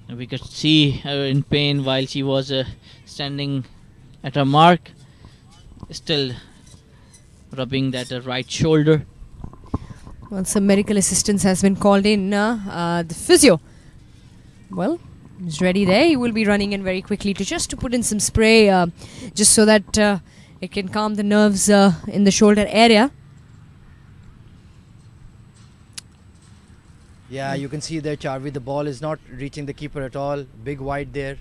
And we could see her in pain while she was standing at her mark, still rubbing that right shoulder. Well, some medical assistance has been called in. The physio, well, is ready there. He will be running in very quickly to put in some spray, just so that it can calm the nerves in the shoulder area. Yeah, you can see there, Charvi, the ball is not reaching the keeper at all. Big wide there.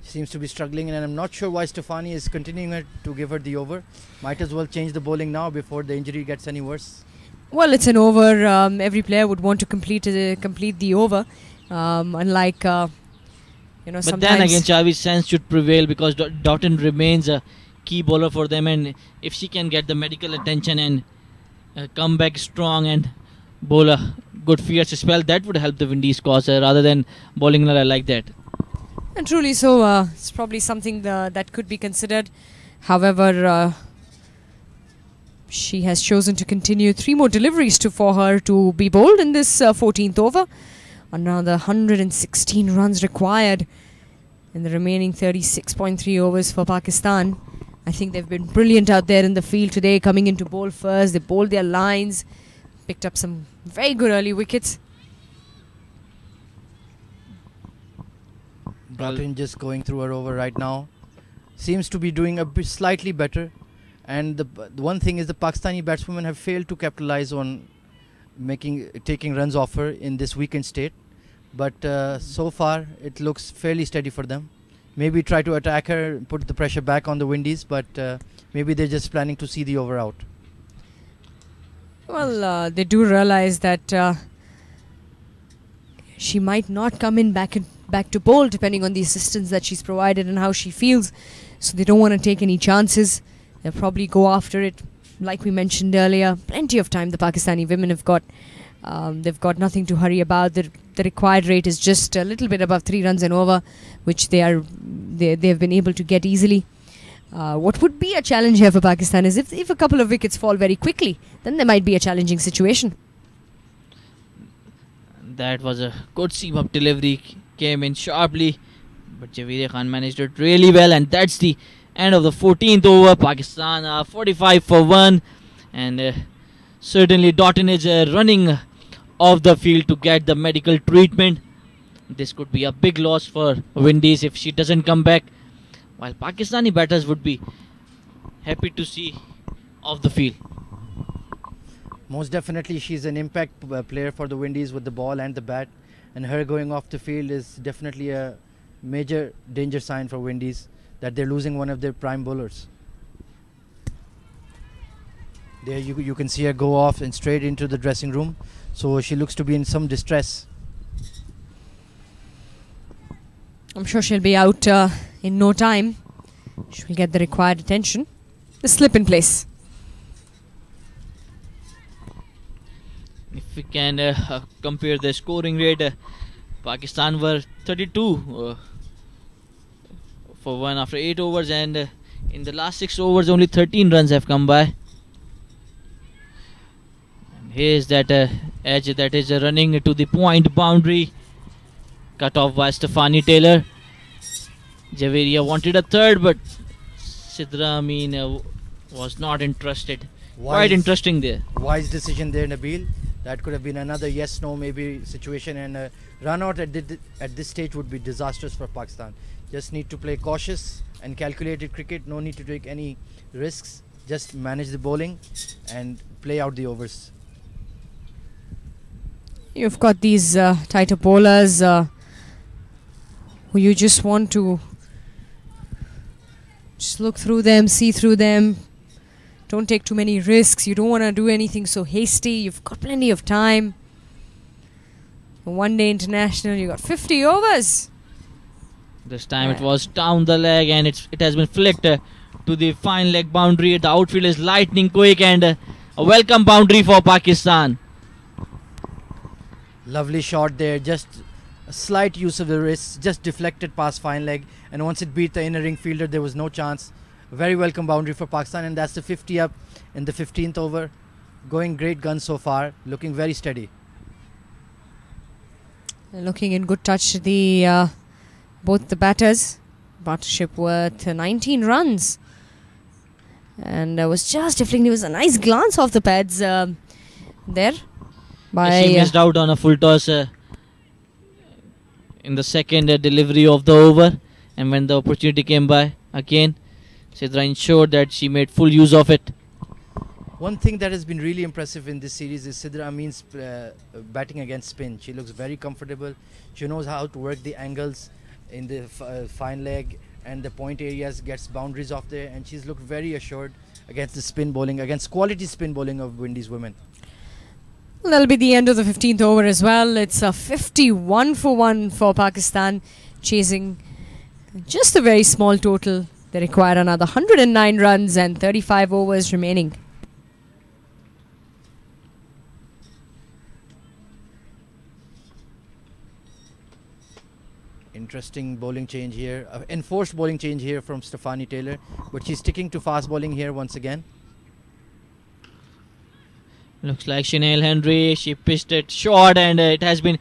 Seems to be struggling, and I'm not sure why Stefani is continuing to give her the over. Might as well change the bowling now before the injury gets any worse. Well, it's an over. Every player would want to complete the over. Unlike, But sometimes. then again, Chavi's sense should prevail because Doughton remains a key bowler for them, and if she can get the medical attention and come back strong and bowl a good fierce spell, that would help the Windies cause rather than bowling like that. And truly so, it's probably something that could be considered. However, she has chosen to continue 3 more deliveries for her to be bowled in this 14th over. Another 116 runs required in the remaining 36.3 overs for Pakistan. I think they've been brilliant out there in the field today, coming into bowl first. They bowled their lines, picked up some very good early wickets. Doughton just going through her over right now. Seems to be doing a bit slightly better. And the one thing is the Pakistani batswomen have failed to capitalize on taking runs off her in this weakened state. But so far it looks fairly steady for them. Maybe try to attack her, put the pressure back on the Windies, but maybe they're just planning to see the over out. Well, they do realize that she might not come in back to bowl, depending on the assistance that she's provided and how she feels. So they don't want to take any chances. They'll probably go after it. Like we mentioned earlier, plenty of time the Pakistani women have got. They've got nothing to hurry about. The required rate is just a little bit above 3 runs and over, which they have been able to get easily. What would be a challenge here for Pakistan is if a couple of wickets fall very quickly, then there might be a challenging situation. That was a good seam-up delivery, came in sharply, but Javeed Khan managed it really well, and that's the end of the 14th over. Pakistan 45 for 1, and certainly Doughton is running off the field to get the medical treatment. This could be a big loss for Windies if she doesn't come back, while Pakistani batters would be happy to see off the field. Most definitely she's an impact player for the Windies with the ball and the bat, and her going off the field is definitely a major danger sign for Windies, that they're losing one of their prime bowlers. There you can see her go off and straight into the dressing room, so she looks to be in some distress. I'm sure she'll be out in no time. She'll get the required attention. The slip in place. If we can compare the scoring rate, Pakistan were 32 for 1 after 8 overs, and in the last 6 overs only 13 runs have come by. And here's that edge that is running to the point boundary, cut off by Stefani Taylor. Javeria wanted a third, but Sidra was not interested. Quite interesting there. Wise decision there, Nabil. That could have been another yes-no maybe situation, and a run out at this stage would be disastrous for Pakistan. Just need to play cautious and calculated cricket. No need to take any risks. Just manage the bowling and play out the overs. You've got these tighter bowlers who you just want to just look through them, see through them. Don't take too many risks. You don't want to do anything so hasty. You've got plenty of time. For one-day international, you got 50 overs. This time it was down the leg, and it has been flicked to the fine leg boundary. The outfield is lightning quick and a welcome boundary for Pakistan. Lovely shot there, just a slight use of the wrist, just deflected past fine leg, and once it beat the inner ring fielder, there was no chance. Very welcome boundary for Pakistan, and that's the 50 up in the 15th over. Going great guns so far, looking very steady. Looking in good touch, the both the batters. Partnership worth 19 runs. And was just deflecting. It was a nice glance off the pads there. She missed out on a full toss in the second delivery of the over, and when the opportunity came by again, Sidra ensured that she made full use of it. One thing that has been really impressive in this series is Sidra Amin's batting against spin. She looks very comfortable. She knows how to work the angles in the fine leg and the point areas, gets boundaries off there, and she's looked very assured against the spin bowling, against quality spin bowling of Windies women. Well, that'll be the end of the 15th over as well. It's a 51 for 1 for Pakistan, chasing just a very small total. They require another 109 runs and 35 overs remaining. Interesting bowling change here, enforced bowling change here from Stefani Taylor, but she's sticking to fast bowling here once again. Looks like Chanel Henry, she pitched it short and it has been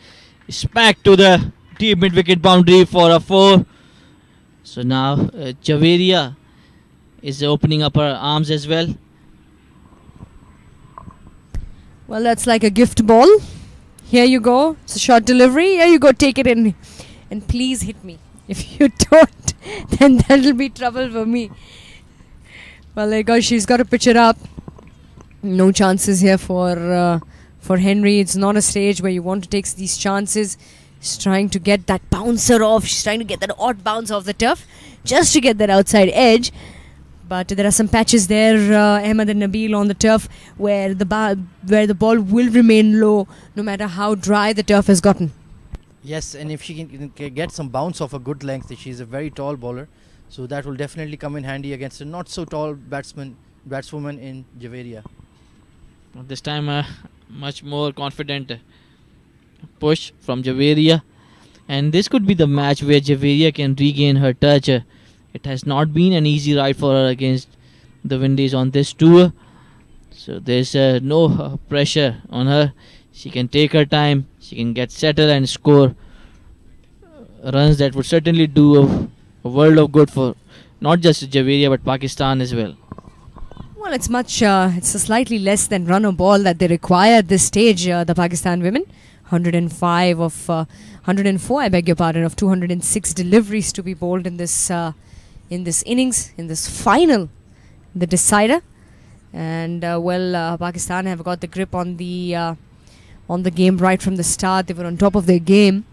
smacked to the deep mid-wicket boundary for a 4. So now Javeria is opening up her arms as well. Well, that's like a gift ball. Here you go. It's a short delivery. Here you go. Take it in. And please hit me. If you don't, then that'll be trouble for me. Well, there you go. She's got to pitch it up. No chances here for Henry. It's not a stage where you want to take these chances. She's trying to get that bouncer off. She's trying to get that odd bounce off the turf just to get that outside edge. But there are some patches there, Ahmed and Nabil, on the turf where the ball will remain low no matter how dry the turf has gotten. Yes, and if she can get some bounce off a good length, she's a very tall bowler, so that will definitely come in handy against a not so tall batswoman in Javeria. This time a much more confident push from Javeria, and this could be the match where Javeria can regain her touch. It has not been an easy ride for her against the Windies on this tour, so there's no pressure on her. She can take her time, she can get settled and score runs that would certainly do a world of good for not just Javeria but Pakistan as well. Well, it's a slightly less than run or ball that they require at this stage, the Pakistan women. 104, I beg your pardon, of 206 deliveries to be bowled in this innings, in this final, the decider. And Pakistan have got the grip on the game right from the start. They were on top of their game.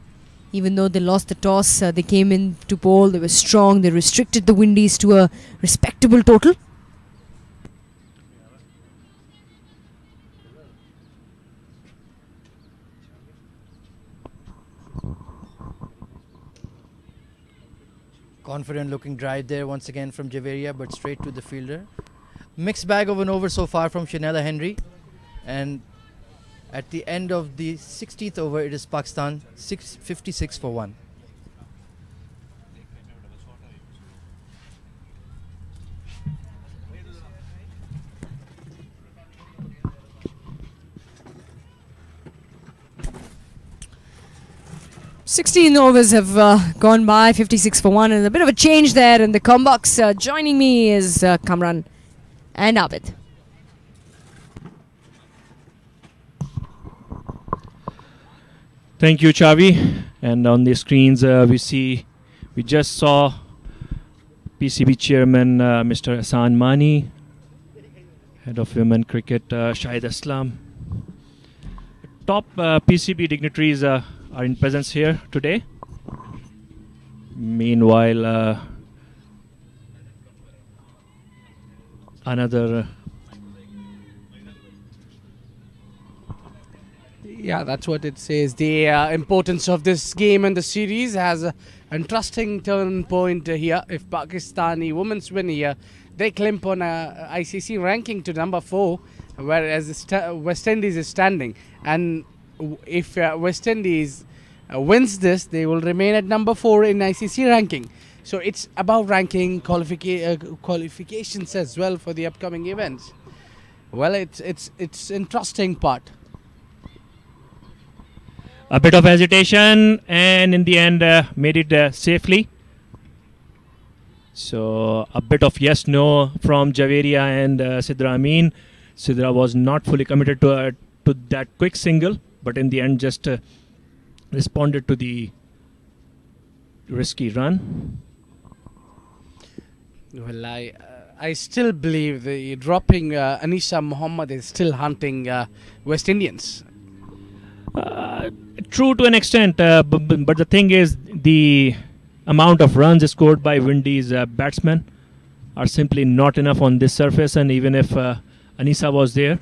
Even though they lost the toss, they came in to bowl. They were strong. They restricted the Windies to a respectable total. Confident looking drive there once again from Javeria, but straight to the fielder. Mixed bag of an over so far from Shanella Henry, and at the end of the 16th over, it is Pakistan 56 for 1. Sixteen overs have gone by, 56 for 1, and a bit of a change there in the combox. Joining me is Kamran and Abid. Thank you, Chavi. And on the screens, we just saw PCB chairman Mr. Ahsan Mani, head of women cricket Shahid Aslam. Top PCB dignitaries are in presence here today. Meanwhile, another. Yeah, that's what it says. The importance of this game and the series has an interesting turn point here. If Pakistani women's win here, they climb on a ICC ranking to number 4, whereas West Indies is standing. And if West Indies wins this, they will remain at number 4 in ICC ranking. So it's about ranking qualifications as well for the upcoming events. Well, it's interesting part. A bit of hesitation, and in the end made it safely. So a bit of yes/no from Javeria and Sidra Amin. Sidra was not fully committed to that quick single, but in the end just responded to the risky run. Well, I still believe the dropping Anisa Muhammad is still hunting West Indians. True to an extent, but the thing is, the amount of runs scored by Windies batsmen are simply not enough on this surface, and even if Anisa was there,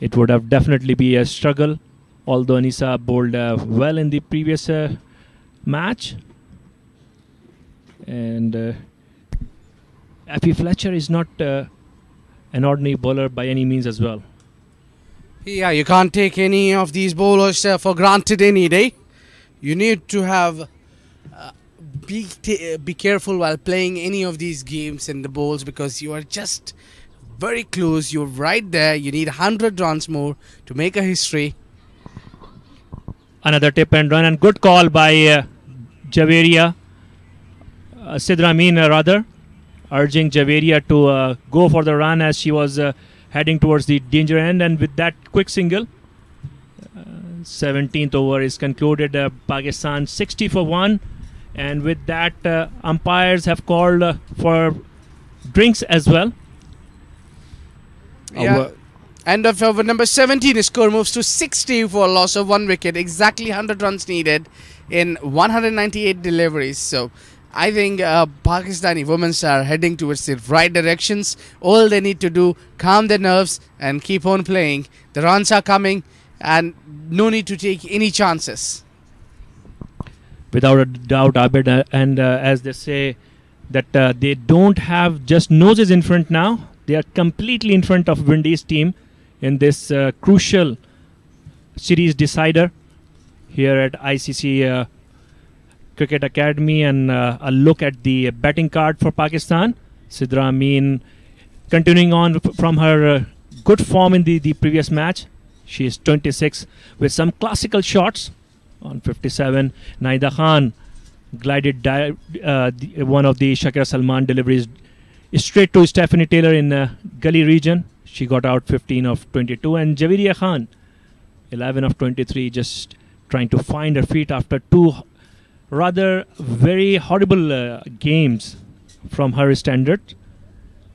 it would have definitely be a struggle. Although Anisa bowled well in the previous match, and Effie Fletcher is not an ordinary bowler by any means as well. Yeah, you can't take any of these bowlers for granted any day. You need to have be careful while playing any of these games in the bowls, because you are just very close. You're right there. You need 100 runs more to make a history. Another tip and run, and good call by Javeria, Sidra Amin rather, urging Javeria to go for the run as she was heading towards the danger end. And with that quick single, 17th over is concluded. Pakistan 60 for 1, and with that umpires have called for drinks as well. Yeah. End of over number 17, score moves to 60 for a loss of 1 wicket. Exactly 100 runs needed in 198 deliveries. So I think Pakistani women are heading towards the right directions. All they need to do, calm their nerves and keep on playing. The runs are coming and no need to take any chances. Without a doubt, Abid, and as they say that they don't have just noses in front now. They are completely in front of Windies team in this crucial series decider here at ICC Cricket Academy. And a look at the batting card for Pakistan. Sidra Amin continuing on from her good form in the previous match. She is 26 with some classical shots on 57. Naida Khan glided one of the Shakira Salman deliveries straight to Stephanie Taylor in Gully region. She got out 15 of 22, and Javeria Khan 11 of 23, just trying to find her feet after two rather very horrible games from her standard.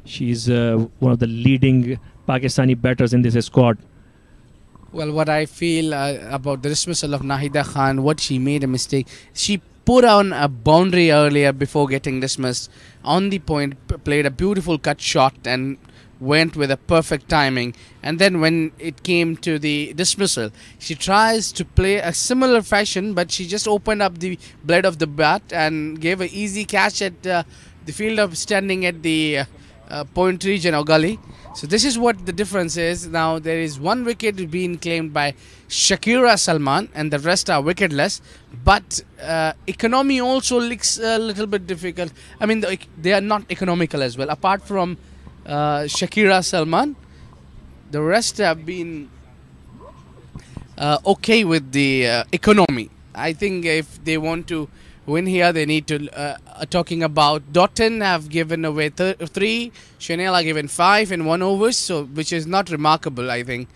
She's one of the leading Pakistani batters in this squad. Well, what I feel about the dismissal of Nahida Khan, what she made a mistake. She put on a boundary earlier before getting dismissed. On the point, played a beautiful cut shot and went with a perfect timing. And then when it came to the dismissal, she tries to play a similar fashion, but she just opened up the blade of the bat and gave an easy catch at the fielder standing at the point region or gully. So this is what the difference is. Now there is 1 wicket being claimed by Shakira Salman and the rest are wicketless. But economy also looks a little bit difficult. I mean, they are not economical as well. Apart from Shakira Salman, the rest have been okay with the economy. I think if they want to win here, they need to talking about Dotton have given away 3, Chanel are given 5 in 1 overs, so which is not remarkable. I think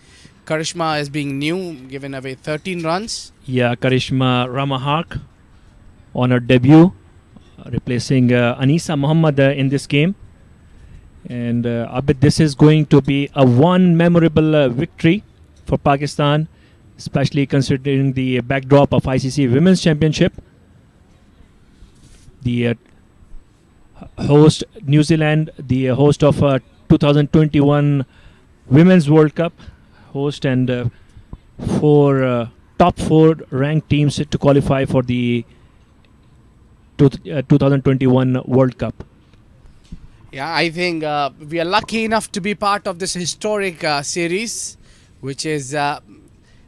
Karishma is being new, given away 13 runs. Yeah, Karishma Ramahak on her debut, replacing Anisa Muhammad in this game. And Abid, this is going to be a one memorable victory for Pakistan, especially considering the backdrop of ICC Women's Championship. The host New Zealand, the host of 2021 Women's World Cup, host, and top 4 ranked teams to qualify for the 2021 World Cup. Yeah, I think we are lucky enough to be part of this historic series, which is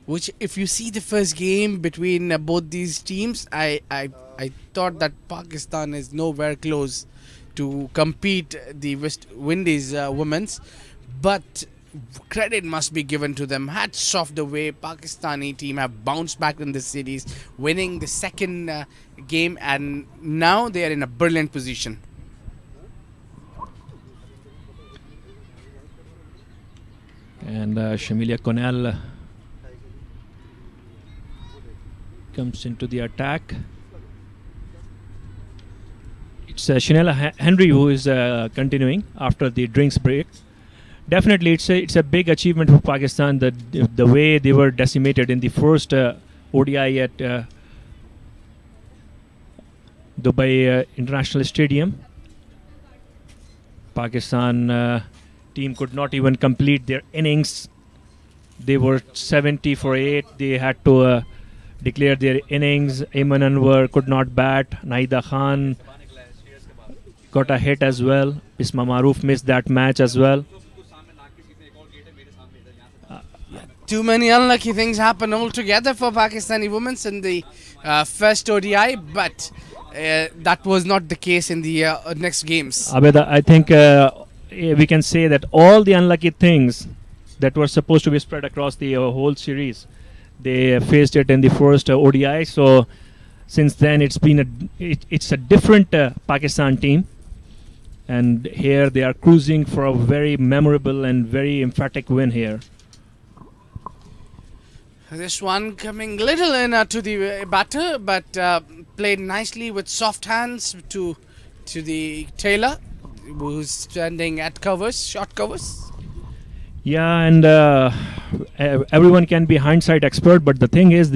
which, if you see the first game between both these teams, I thought that Pakistan is nowhere close to compete the West Windies women's, but credit must be given to them. Hats off the way Pakistani team have bounced back in this series, winning the second game, and now they are in a brilliant position. And Shamilia Connell comes into the attack. It's Shanella Henry who is continuing after the drinks break. Definitely, it's a big achievement for Pakistan, the way they were decimated in the first ODI at Dubai International Stadium. Pakistan team could not even complete their innings. They were 70 for 8. They had to declare their innings. Ayman Anwar could not bat. Nahida Khan got a hit as well. Isma Maroof missed that match as well. Too many unlucky things happened altogether for Pakistani women in the first ODI, but that was not the case in the next games. Abeda, I think we can say that all the unlucky things that were supposed to be spread across the whole series, they faced it in the first ODI. So since then, it's a different Pakistan team, and here they are cruising for a very memorable and very emphatic win here. This one coming little in to the batter, but played nicely with soft hands to the Taylor, who's standing at covers, short covers. Yeah, and everyone can be hindsight expert, but the thing is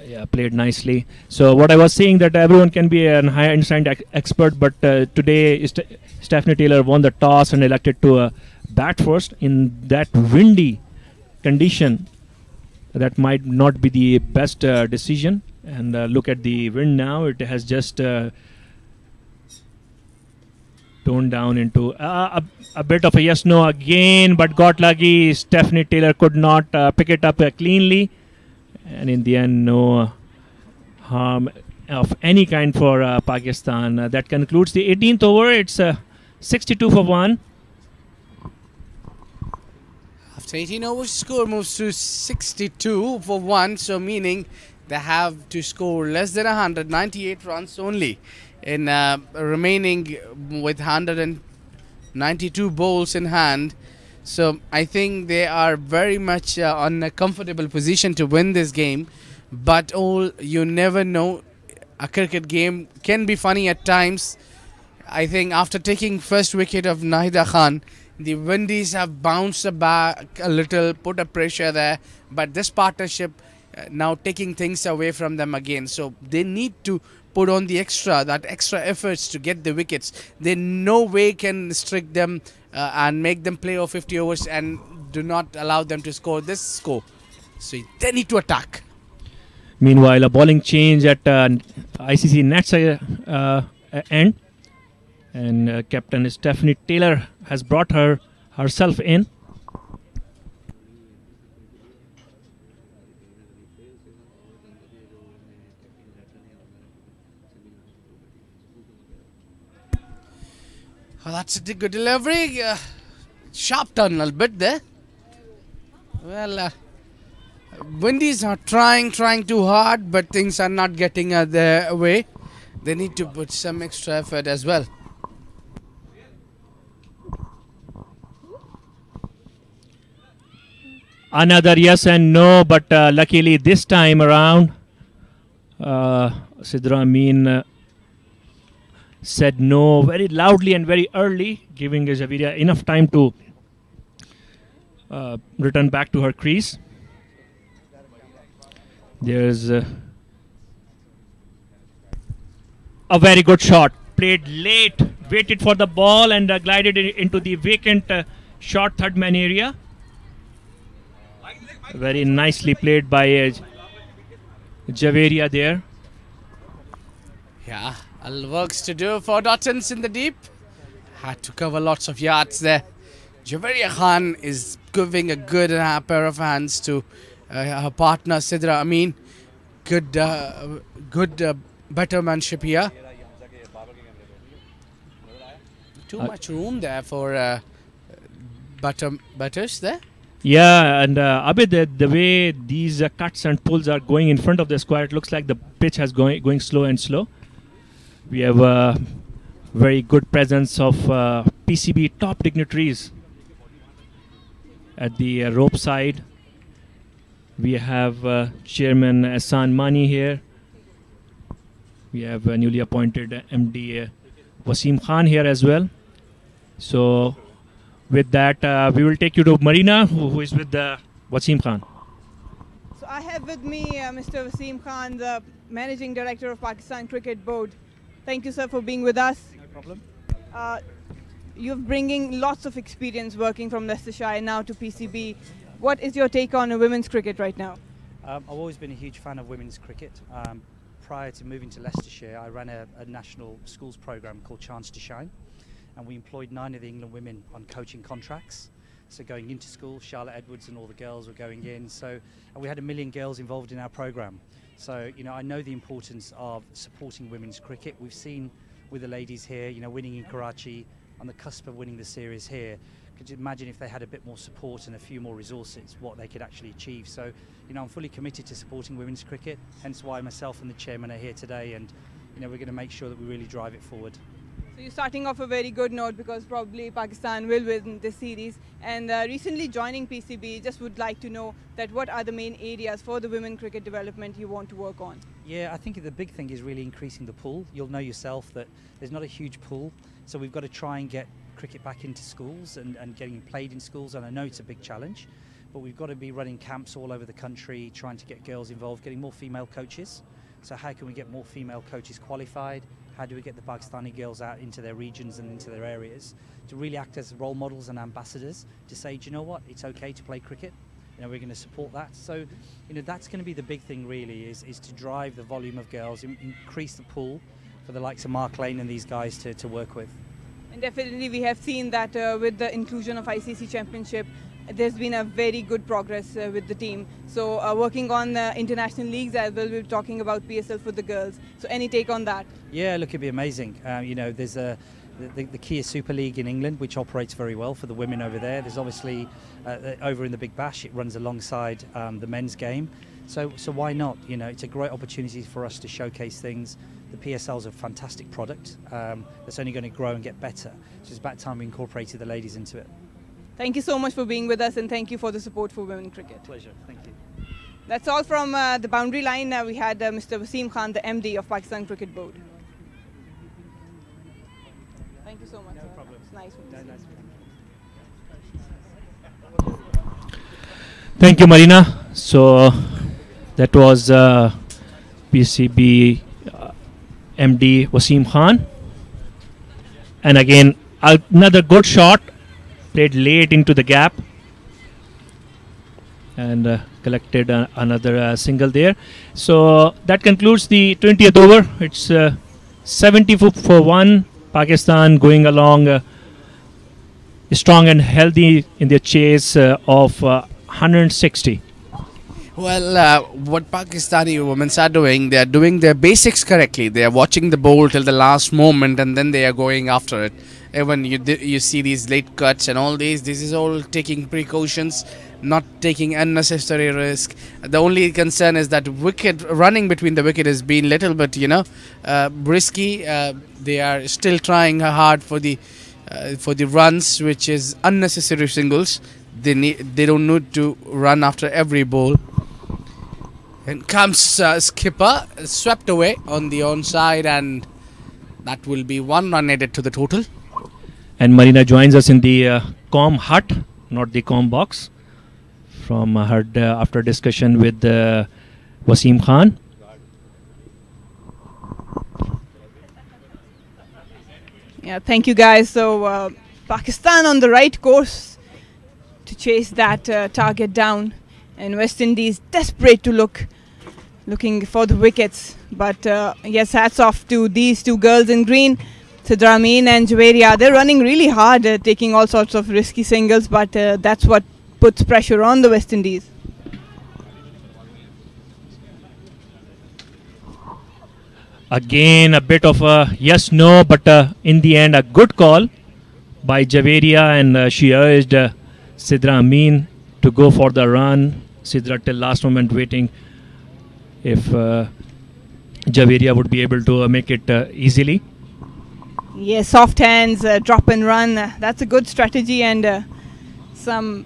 yeah, played nicely. So what I was saying, that everyone can be an hindsight expert, but today Stephanie Taylor won the toss and elected to bat first in that windy condition. That might not be the best decision. And look at the wind now; it has just toned down into a bit of a yes/no again, but got lucky. Stephanie Taylor could not pick it up cleanly. And in the end, no harm of any kind for Pakistan. That concludes the 18th over. It's 62 for 1. After 18 overs, score moves to 62 for 1. So meaning they have to score less than 198 runs only in remaining with 192 balls in hand. So I think they are very much on a comfortable position to win this game. But you never know. A cricket game can be funny at times. I think after taking first wicket of Nahida Khan, the Windies have bounced back a little, put a pressure there. But this partnership now taking things away from them again. So they need to put on the extra efforts to get the wickets. They no way can restrict them and make them play over 50 overs and do not allow them to score this score. So they need to attack. Meanwhile, a bowling change at ICC nets end, and Captain Stephanie Taylor has brought herself in. Well, that's a good delivery. Sharp turn a little bit there. Well, Windies are trying too hard, but things are not getting their way. They need to put some extra effort as well. Another yes and no, but luckily this time around, Sidra Amin said no very loudly and very early, giving Javeria enough time to return back to her crease. There's a very good shot. Played late, waited for the ball and glided into the vacant short third man area. Very nicely played by Javeria there. Yeah, works to do for Dottons in the deep. Had to cover lots of yards there. Javeria Khan is giving a good pair of hands to her partner Sidra Amin. Good bettermanship here. Too much room there for batters there. Yeah, and Abid, the way these cuts and pulls are going in front of the square, it looks like the pitch has going slow and slow. We have a very good presence of PCB top dignitaries at the rope side. We have Chairman Ahsan Mani here. We have newly appointed MD Wasim Khan here as well. So with that, we will take you to Marina, who is with Wasim Khan. So I have with me Mr. Wasim Khan, the Managing Director of Pakistan Cricket Board. Thank you, sir, for being with us. No problem. You're bringing lots of experience working from Leicestershire now to PCB. What is your take on women's cricket right now? I've always been a huge fan of women's cricket. Prior to moving to Leicestershire, I ran a national schools programme called Chance to Shine, and we employed 9 of the England women on coaching contracts. So going into school, Charlotte Edwards and all the girls were going in. So and we had 1 million girls involved in our programme. So I know the importance of supporting women's cricket. We've seen with the ladies here, winning in Karachi, on the cusp of winning the series here. Could you imagine if they had a bit more support and a few more resources, what they could actually achieve? So, I'm fully committed to supporting women's cricket, hence why myself and the chairman are here today, and we're going to make sure that we really drive it forward. So you're starting off a very good note, because probably Pakistan will win this series. And recently joining PCB, just would like to know that what are the main areas for the women cricket development you want to work on? Yeah, I think the big thing is really increasing the pool. You'll know yourself that there's not a huge pool, so we've got to try and get cricket back into schools and getting played in schools, and I know it's a big challenge, but we've got to be running camps all over the country, trying to get girls involved, getting more female coaches. So how can we get more female coaches qualified? How do we get the Pakistani girls out into their regions and into their areas to really act as role models and ambassadors to say, do you know what, it's okay to play cricket? We're going to support that. So, that's going to be the big thing really, is to drive the volume of girls, increase the pool for the likes of Mark Lane and these guys to work with. And definitely we have seen that with the inclusion of ICC Championship, there's been a very good progress with the team. So working on international leagues as well, we're talking about PSL for the girls. So any take on that? Yeah, look, it'd be amazing. There's the Kia Super League in England, which operates very well for the women over there. There's obviously over in the Big Bash, it runs alongside the men's game. So why not? It's a great opportunity for us to showcase things. The PSL is a fantastic product that's only going to grow and get better. So it's about time we incorporated the ladies into it. Thank you so much for being with us, and thank you for the support for women cricket. Pleasure, thank you. That's all from the boundary line. We had Mr. Wasim Khan, the MD of Pakistan Cricket Board. Thank you so much. No problem. It's nice. Thank you, Marina. So that was PCB MD Wasim Khan. And again, another good shot, played late into the gap, and collected another single there. So that concludes the 20th over. It's 70 for 1. Pakistan going along strong and healthy in their chase of 160. Well, what Pakistani women are doing, they are doing their basics correctly. They are watching the ball till the last moment, and then they are going after it. Even you see these late cuts and all these, this is all taking precautions, not taking unnecessary risk. The only concern is that wicket running between the wicket has been little bit, risky. They are still trying hard for the runs, which is unnecessary singles. They don't need to run after every ball. And comes skipper, swept away on the onside, and that will be 1 run added to the total. And Marina joins us in the comm hut, not the comm box, from her after discussion with Wasim Khan. Yeah, thank you guys. So Pakistan on the right course to chase that target down, and West Indies desperate to look looking for the wickets. But yes, hats off to these two girls in green, Sidra Amin and Javeria. They're running really hard, taking all sorts of risky singles, but that's what puts pressure on the West Indies. Again, a bit of a yes-no, but in the end, a good call by Javeria, and she urged Sidra Amin to go for the run. Sidra till last moment waiting if Javeria would be able to make it easily. Yes, soft hands, drop and run. That's a good strategy, and some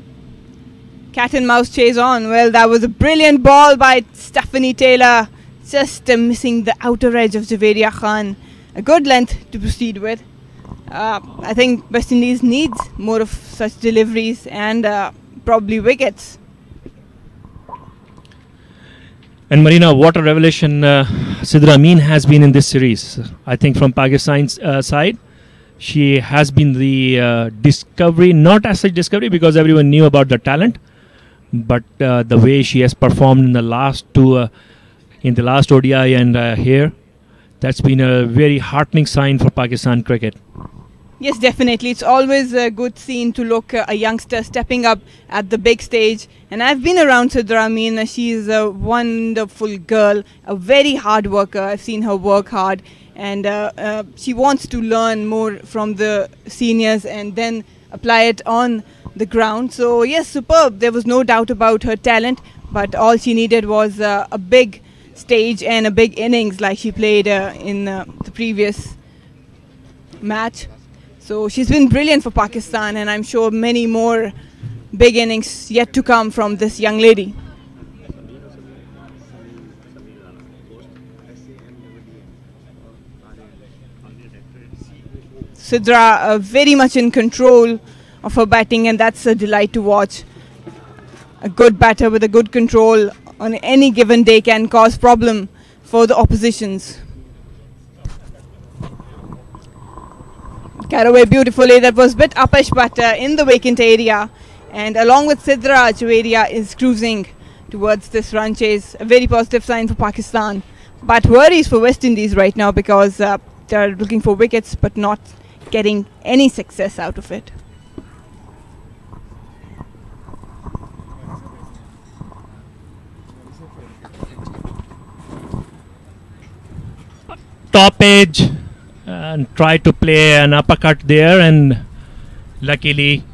cat and mouse chase on. Well, that was a brilliant ball by Stephanie Taylor. Just missing the outer edge of Javeria Khan. A good length to proceed with. I think West Indies needs more of such deliveries and probably wickets. And Marina, what a revelation Sidra Amin has been in this series. I think from Pakistan's side, she has been the discovery, not as such discovery because everyone knew about the talent, but the way she has performed in the last two, in the last ODI and here, that's been a very heartening sign for Pakistan cricket. Yes, definitely. It's always a good scene to look a youngster stepping up at the big stage. And I've been around Sidra Amin. She's a wonderful girl, a very hard worker. I've seen her work hard. And she wants to learn more from the seniors and then apply it on the ground. So, yes, superb. There was no doubt about her talent. But all she needed was a big stage and a big innings like she played in the previous match. So she's been brilliant for Pakistan, and I'm sure many more big innings yet to come from this young lady. Sidra very much in control of her batting, and that's a delight to watch. A good batter with a good control on any given day can cause problem for the oppositions. Carried away beautifully. That was a bit uppish, but in the vacant area. And along with Sidra, Javeria is cruising towards this run chase. A very positive sign for Pakistan. But worries for West Indies right now because they're looking for wickets but not getting any success out of it. Top edge. And tried to play an uppercut there, and luckily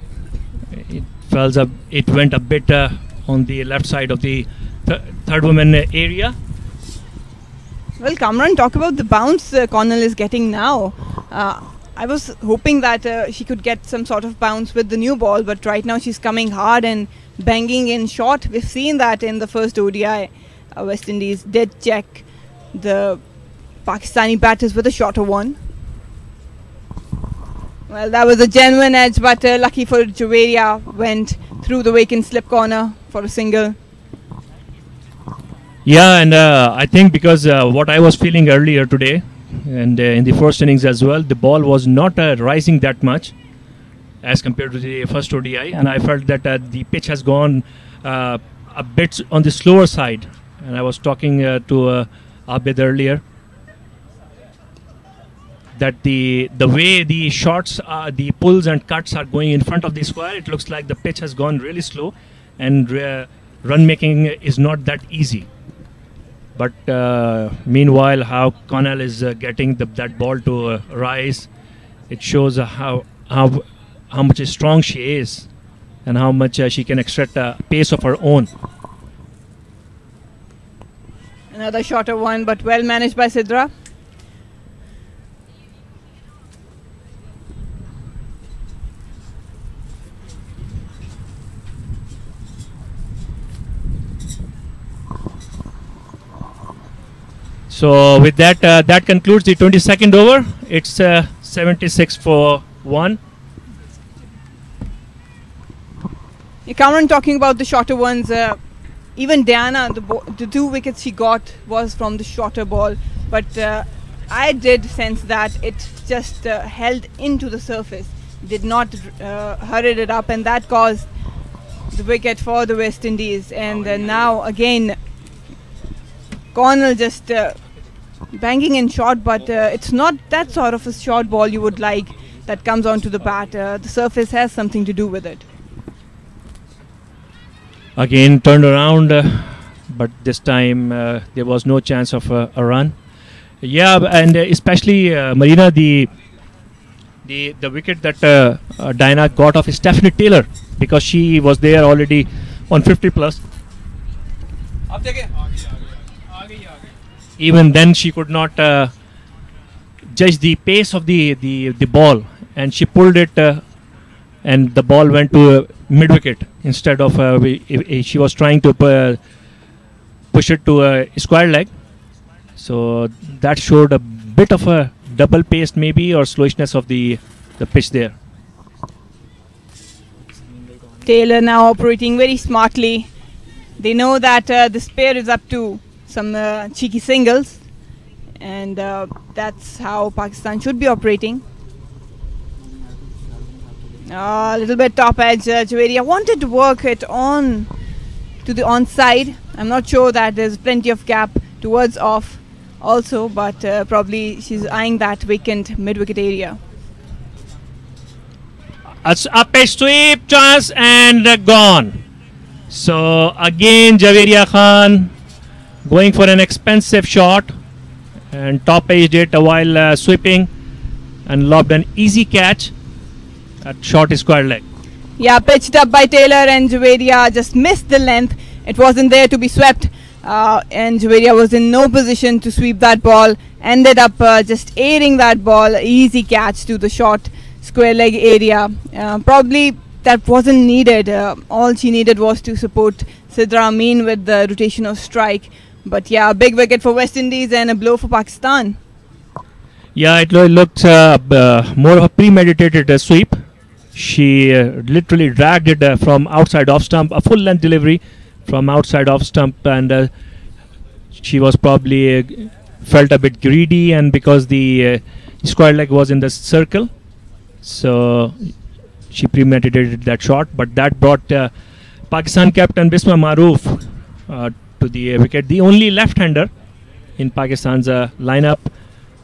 it went a bit on the left side of the third woman area. Well, Kamran, talk about the bounce Connell is getting now. I was hoping that she could get some sort of bounce with the new ball, but right now she's coming hard and banging in short. We've seen that in the first ODI. West Indies did check the Pakistani batters with a shorter one. Well, that was a genuine edge, but lucky for Javeria, went through the vacant slip corner for a single. Yeah, and I think because what I was feeling earlier today, and in the first innings as well, the ball was not rising that much as compared to the first ODI, and I felt that the pitch has gone a bit on the slower side. And I was talking to Abid earlier, that the way the shots, the pulls and cuts are going in front of the square, it looks like the pitch has gone really slow, and run making is not that easy. But meanwhile, how Connell is getting that ball to rise, it shows how much strong she is, and how much she can extract a pace of her own. Another shorter one, but well managed by Sidra. So with that, that concludes the 22nd over. It's 76 for 1. Cameron, talking about the shorter ones, even Diana, the 2 wickets she got was from the shorter ball, but I did sense that it just held into the surface, did not hurried it up, and that caused the wicket for the West Indies. And now again Cornell just banging in shot, but it's not that sort of a short ball you would like that comes onto the bat. The surface has something to do with it. Again turned around, but this time there was no chance of a run. Yeah, and especially Marina, the wicket that Diana got off Stephanie Taylor, because she was there already on 50 plus. Even then she could not judge the pace of the ball, and she pulled it and the ball went to mid wicket instead of she was trying to push it to a square leg. So that showed a bit of a double pace maybe, or slowishness of the pitch there. Taylor now operating very smartly. They know that this pair is up to some cheeky singles, and that's how Pakistan should be operating. A little bit top edge. Javeria wanted to work it on to the onside. I'm not sure that there's plenty of gap towards off also, but probably she's eyeing that vacant mid-wicket area. It's up a sweep chance and gone. So again Javeria Khan going for an expensive shot and top edged it while sweeping and lobbed an easy catch at short square leg. Yeah, pitched up by Taylor, and Javeria just missed the length. It wasn't there to be swept, and Javeria was in no position to sweep that ball. Ended up just airing that ball. Easy catch to the short square leg area. Probably that wasn't needed. All she needed was to support Sidra Amin with the rotational strike. But yeah, a big wicket for West Indies and a blow for Pakistan. Yeah, it looked more of a premeditated sweep. She literally dragged it from outside off stump, a full length delivery from outside off stump, and she was probably felt a bit greedy, and because the square leg was in the circle, so she premeditated that shot. But that brought Pakistan captain Bisma Maroof to the wicket, the only left-hander in Pakistan's lineup.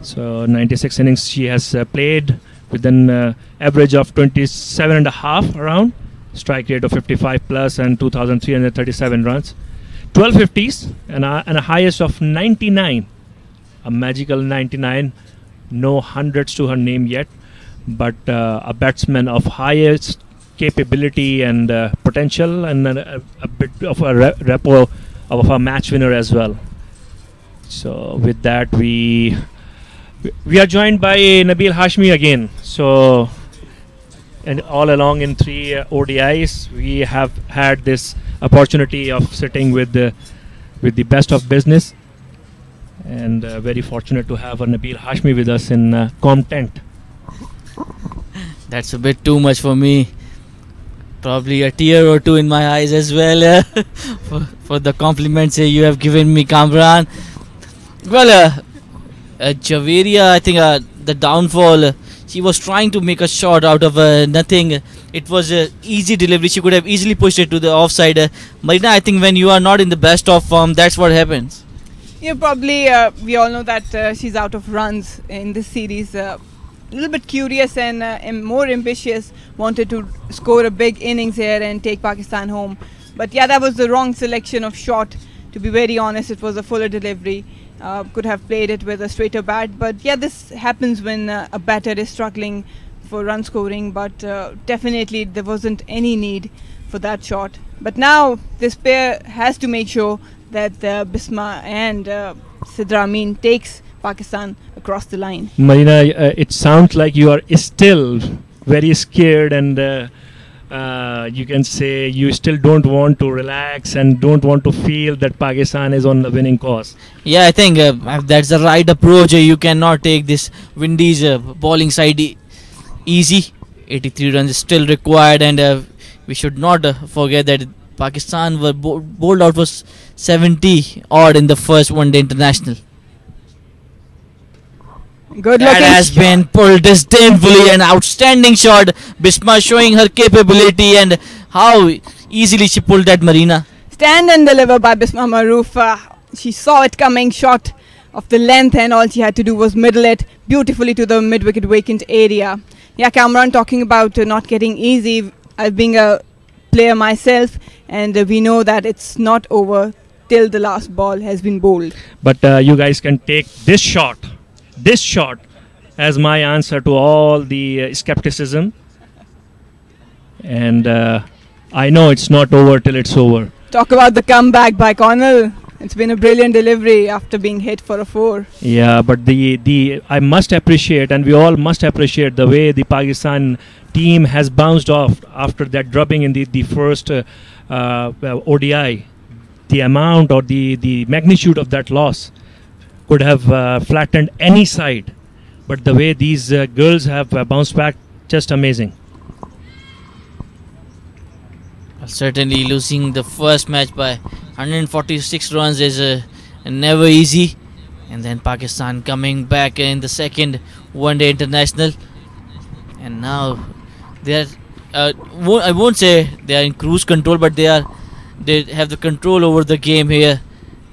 So 96 innings she has played with an average of 27.5 around, strike rate of 55 plus, and 2,337 runs, 12 50s, and a highest of 99, a magical 99. No hundreds to her name yet, but a batsman of highest capability and potential, and a bit of a repo of a match winner as well. So with that, we are joined by Nabil Hashmi again. So, and all along in 3 ODIs, we have had this opportunity of sitting with the best of business, and very fortunate to have Nabil Hashmi with us in content. That's a bit too much for me. Probably a tear or two in my eyes as well for the compliments you have given me, Kamran. Well, Javeria, I think the downfall, she was trying to make a shot out of nothing. It was an easy delivery. She could have easily pushed it to the offside. Marina, I think when you are not in the best of form, that's what happens. Yeah, probably we all know that she's out of runs in this series. A little bit curious and more ambitious, wanted to score a big innings here and take Pakistan home. But yeah, that was the wrong selection of shot. To be very honest, it was a fuller delivery. Could have played it with a straighter bat, but yeah, this happens when a batter is struggling for run scoring. But definitely there wasn't any need for that shot. But now this pair has to make sure that Bisma and Sidra Amin takes Pakistan across the line. Marina, it sounds like you are still very scared, and you can say you still don't want to relax and don't want to feel that Pakistan is on the winning course. Yeah, I think that's the right approach. You cannot take this Windies bowling side easy. 83 runs is still required, and we should not forget that Pakistan were bowled out for 70 odd in the first one-day international. Good that has been pulled disdainfully. An outstanding shot. Bisma showing her capability and how easily she pulled that, Marina. Stand and deliver by Bisma Maroof. she saw it coming, shot of the length, and all she had to do was middle it beautifully to the mid-wicket vacant area. Yeah, Kamran, talking about not getting easy. Being a player myself, and we know that it's not over till the last ball has been bowled. But you guys can take this shot as my answer to all the skepticism. And I know it's not over till it's over. Talk about the comeback by Connell. It's been a brilliant delivery after being hit for a 4. Yeah, but the I must appreciate, and we all must appreciate, the way the Pakistan team has bounced off after that drubbing in the first ODI. The amount or the magnitude of that loss could have flattened any side, but the way these girls have bounced back, just amazing. Certainly losing the first match by 146 runs is never easy, and then Pakistan coming back in the second one-day international, and now they are I won't say they are in cruise control, but they have the control over the game here,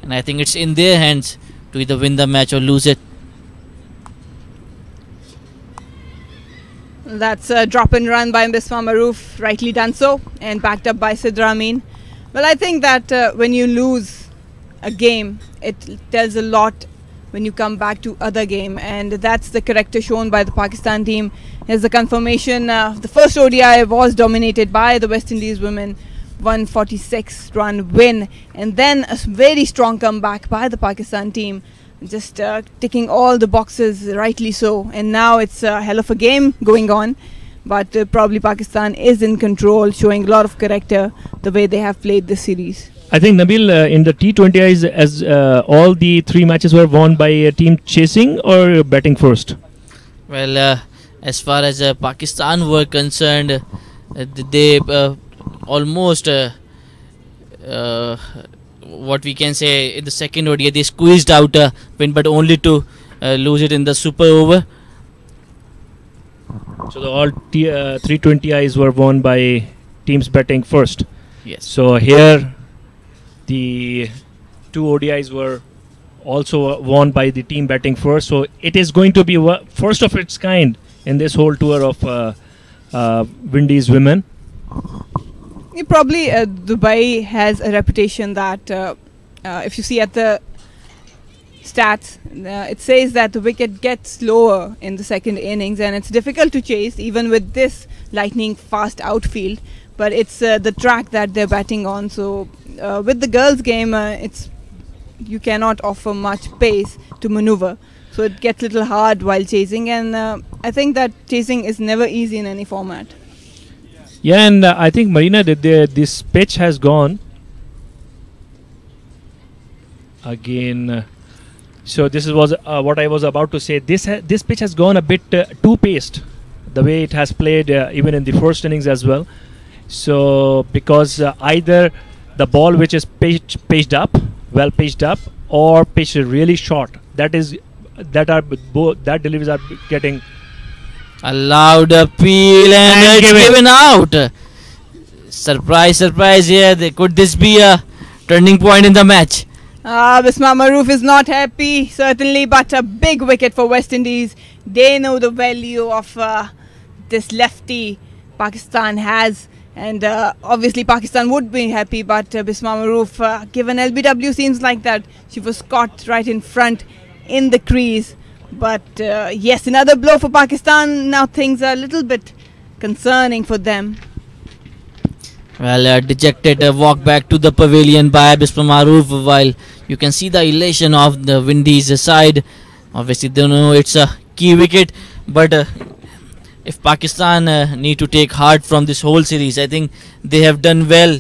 and I think it's in their hands to either win the match or lose it. That's a drop and run by Bisma Maroof, rightly done so, and backed up by Sidra Amin. Well, I think that when you lose a game, it tells a lot when you come back to other game, and that's the character shown by the Pakistan team. Here's the confirmation. The first ODI was dominated by the West Indies women, 146 run win, and then a very strong comeback by the Pakistan team, just ticking all the boxes, rightly so. And now it's a hell of a game going on, but probably Pakistan is in control, showing a lot of character the way they have played this series. I think, Nabil, in the T20Is, as all the 3 matches were won by a team chasing or batting first? Well, as far as Pakistan were concerned, they almost what we can say, in the second ODI they squeezed out a win, but only to lose it in the super over. So all 320Is were won by teams batting first. Yes. So here the 2 ODIs were also won by the team batting first. So it is going to be first of its kind in this whole tour of Windies women. Probably Dubai has a reputation that if you see at the stats, it says that the wicket gets slower in the second innings, and it's difficult to chase even with this lightning fast outfield. But it's the track that they're batting on. So with the girls' game, you cannot offer much pace to maneuver. So it gets a little hard while chasing, and I think that chasing is never easy in any format. Yeah, and I think, Marina, that this pitch has gone again. So this was what I was about to say. This pitch has gone a bit too paced, the way it has played even in the first innings as well. So because either the ball which is pitched up, well pitched up, or pitched really short, that deliveries are getting a loud appeal, and it's given out. Surprise, surprise here. Could this be a turning point in the match? Bisma Maroof is not happy, certainly, but a big wicket for West Indies. They know the value of this lefty Pakistan has, and obviously Pakistan would be happy, but Bisma Maroof, given LBW, seems like that she was caught right in front in the crease. But yes, another blow for Pakistan. Now things are a little bit concerning for them. Well, dejected walk back to the pavilion by Bisma Maroof, while you can see the elation of the Windies side. Obviously, they know it's a key wicket, but if Pakistan need to take heart from this whole series, I think they have done well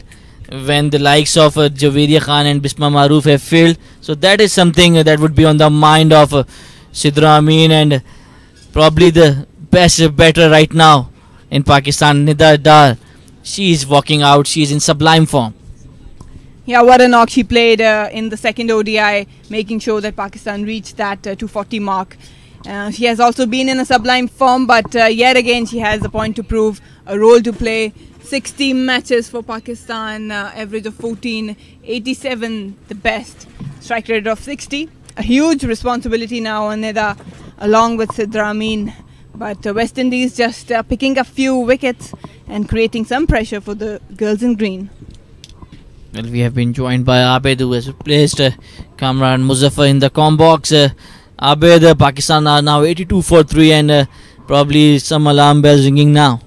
when the likes of Javeria Khan and Bisma Maroof have failed. So that is something that would be on the mind of Sidra Amin, and probably the best batter right now in Pakistan, Nida Dar. She is walking out. She is in sublime form. Yeah, what a knock she played in the second ODI, making sure that Pakistan reached that 240 mark. She has also been in a sublime form, but yet again she has a point to prove, a role to play. 60 matches for Pakistan, average of 14, 87 the best. strike rate of 60. A huge responsibility now on Nida along with Sidra Amin. But West Indies just picking a few wickets and creating some pressure for the girls in green. Well, we have been joined by Abed, who has replaced Kamran Muzaffar in the com box. Abed, Pakistan are now 82 for 3 and probably some alarm bells ringing now.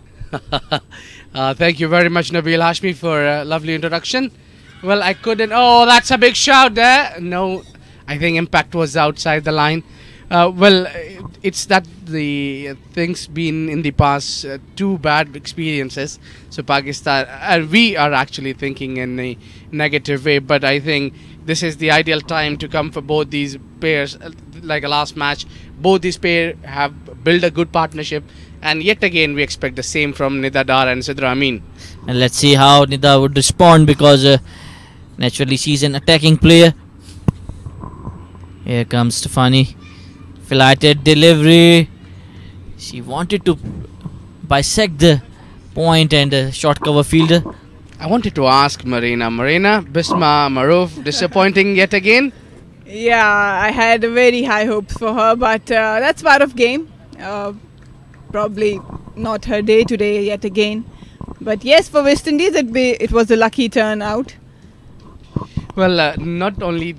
Thank you very much, Nabil Hashmi, for a lovely introduction. Well, I couldn't... Oh, that's a big shout there. No, I think impact was outside the line. Well, it's that the things been in the past two bad experiences. So Pakistan, and we are actually thinking in a negative way, but I think this is the ideal time to come for both these pairs. Like a last match, both these pairs have built a good partnership, and yet again we expect the same from Nida Dar and Sidra Amin. And let's see how Nida would respond, because naturally she's an attacking player. Here comes Stefani. Flighted delivery. She wanted to bisect the point and short cover fielder. I wanted to ask Marina, Bisma Maroof, disappointing yet again? Yeah, I had very high hopes for her, but that's part of game. Probably not her day today yet again. But yes, for West Indies, it was a lucky turnout. Well, not only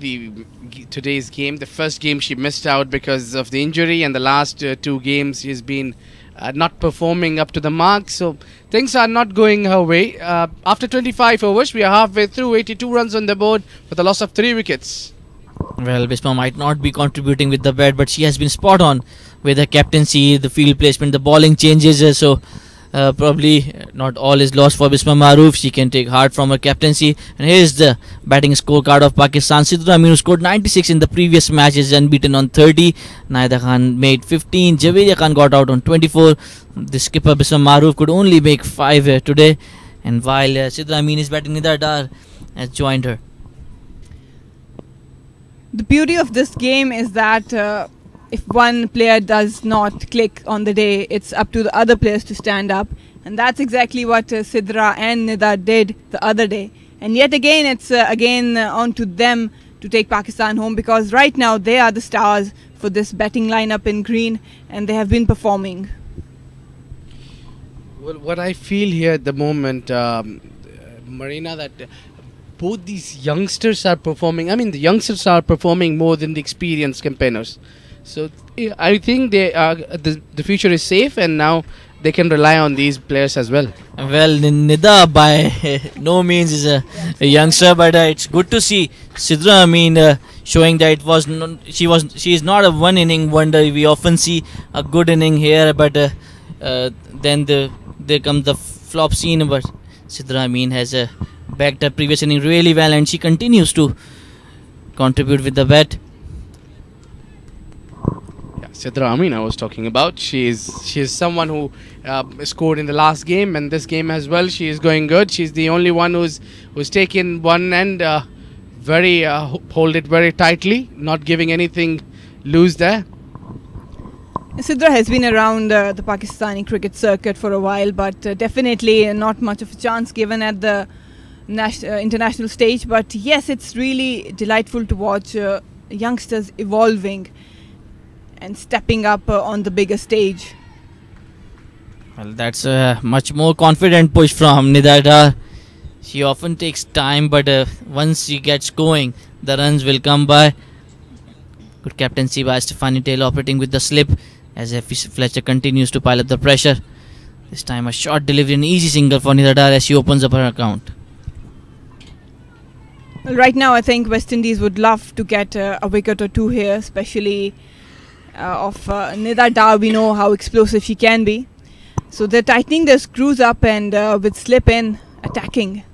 today's game, the first game she missed out because of the injury, and the last two games she's been not performing up to the mark. So things are not going her way. After 25 overs, we are halfway through, 82 runs on the board with a loss of 3 wickets. Well, Bisma might not be contributing with the bat, but she has been spot on with the captaincy, the field placement, the bowling changes. So probably not all is lost for Bisma Maroof. She can take heart from her captaincy. And here's the batting scorecard of Pakistan. Sidra Amin, who scored 96 in the previous match, is unbeaten on 30. Naida Khan made 15. Javeria Khan got out on 24. The skipper Bisma Maroof could only make 5 today. And while Sidra Amin is batting, Nida Dar has joined her. The beauty of this game is that if one player does not click on the day, it's up to the other players to stand up. And that's exactly what Sidra and Nida did the other day. And yet again, it's on to them to take Pakistan home, because right now they are the stars for this batting lineup in green, and they have been performing. Well, what I feel here at the moment, Marina, that both these youngsters are performing. I mean, the youngsters are performing more than the experienced campaigners. So I think they are, the future is safe, and now they can rely on these players as well. Well, Nida by no means is a youngster, but it's good to see Sidra Amin showing that she is not a one inning wonder. We often see a good inning here, but then there comes the flop scene. But Sidra Amin has backed her previous inning really well, and she continues to contribute with the bat. Sidra Amin I was talking about. She is someone who scored in the last game and this game as well. She is going good. She's the only one who's taken one end hold it very tightly, not giving anything loose there. Sidra has been around the Pakistani cricket circuit for a while, but definitely not much of a chance given at the international stage. But yes, it's really delightful to watch youngsters evolving and stepping up on the bigger stage. Well, that's a much more confident push from Nida Dar. She often takes time, but once she gets going, the runs will come by. Good captaincy by Stefani Taylor, operating with the slip as Fletcher continues to pile up the pressure. This time a short delivery, an easy single for Nida Dar as she opens up her account. Well, right now I think West Indies would love to get a wicket or two here, especially of Nida Dar. We know how explosive she can be. So they're tightening their screws up and with slip in, attacking.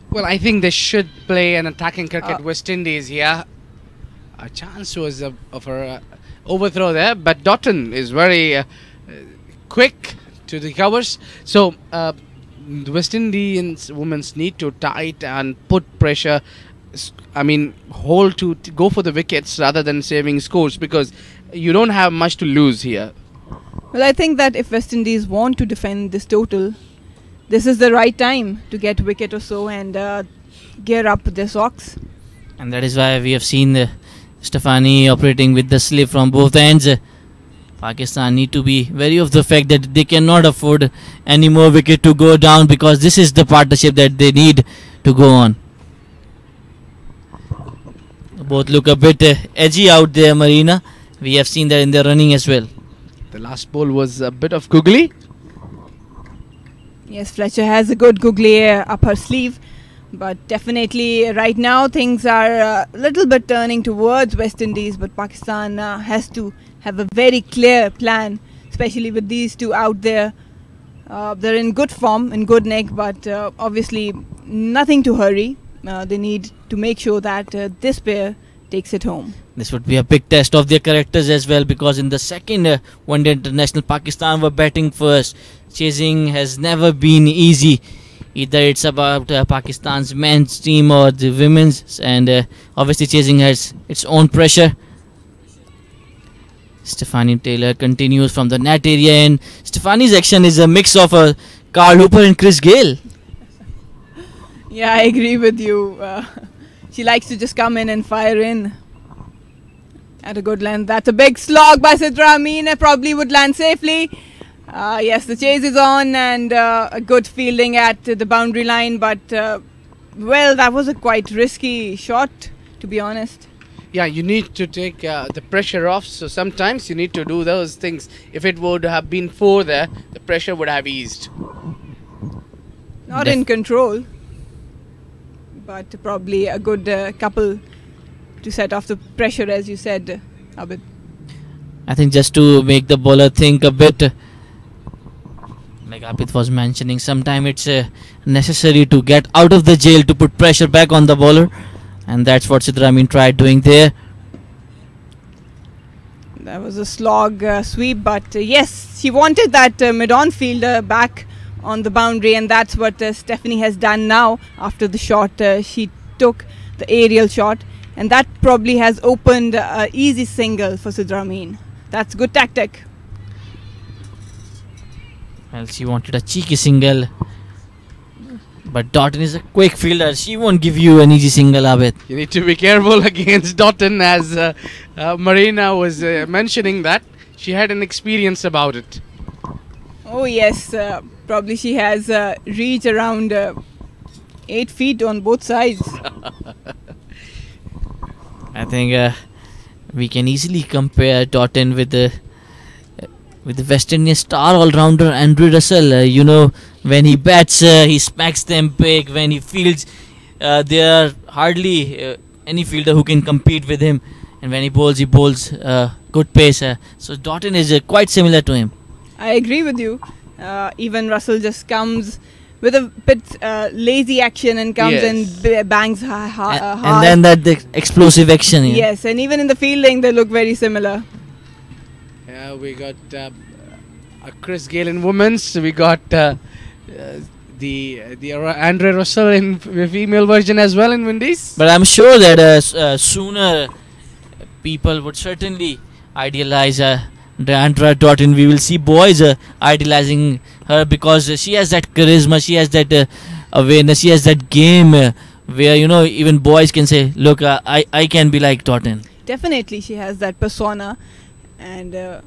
Well, I think they should play an attacking cricket West Indies here. A chance was of her overthrow there, but Doughton is very quick to the covers. So the West Indians women need to tight and put pressure. I mean, to go for the wickets rather than saving scores, because you don't have much to lose here. Well, I think that if West Indies want to defend this total, this is the right time to get a wicket or so and gear up their socks. And that is why we have seen Stefani operating with the slip from both ends. Pakistan need to be wary of the fact that they cannot afford any more wicket to go down, because this is the partnership that they need to go on. Both look a bit edgy out there, Marina. We have seen that in their running as well. The last ball was a bit of googly. Yes, Fletcher has a good googly up her sleeve. But definitely right now things are a little bit turning towards West Indies. But Pakistan has to have a very clear plan, especially with these two out there. They're in good form, in good nick, but obviously nothing to hurry. They need to make sure that this pair takes it home. This would be a big test of their characters as well, because in the second one-day international, Pakistan were batting first. Chasing has never been easy. Either it's about Pakistan's men's team or the women's, and obviously chasing has its own pressure. Stefani Taylor continues from the net area, and Stefani's action is a mix of Carl Hooper and Chris Gayle. Yeah, I agree with you. She likes to just come in and fire in at a good length. That's a big slog by Sidra Amin. Probably would land safely. Yes, the chase is on, and a good fielding at the boundary line. But, well, that was a quite risky shot, to be honest. Yeah, you need to take the pressure off. So sometimes you need to do those things. If it would have been 4 there, the pressure would have eased. Not in control, but probably a good couple to set off the pressure, as you said, Abid. I think just to make the bowler think a bit, like Abid was mentioning, sometimes it's necessary to get out of the jail to put pressure back on the bowler, and that's what Sidra Amin tried doing there. That was a slog sweep, but yes, she wanted that mid-on fielder back on the boundary, and that's what Stephanie has done now after the shot. She took the aerial shot, and that probably has opened an easy single for Sidra Amin. That's good tactic. Well, she wanted a cheeky single, but Doughton is a quick fielder. She won't give you an easy single, Abid. You need to be careful against Doughton, as Marina was mentioning that. She had an experience about it. Oh yes, probably she has reach around 8 feet on both sides. I think we can easily compare Doughton with the West Indian star all-rounder Andre Russell. You know, when he bats, he smacks them big. When he fields, there are hardly any fielder who can compete with him. And when he bowls good pace. So Doughton is quite similar to him. I agree with you. Even Russell just comes with a bit lazy action and comes and bangs hard. And then the explosive action. Yeah. Yes, and even in the fielding, they look very similar. Yeah, we got a Chris Gayle in women's. We got the Andre Russell in female version as well in Windies. But I'm sure that sooner people would certainly idealize Andra Doughton. We will see boys idealizing her, because she has that charisma, she has that awareness, she has that game where, you know, even boys can say, look, I can be like Doughton. Definitely she has that persona, and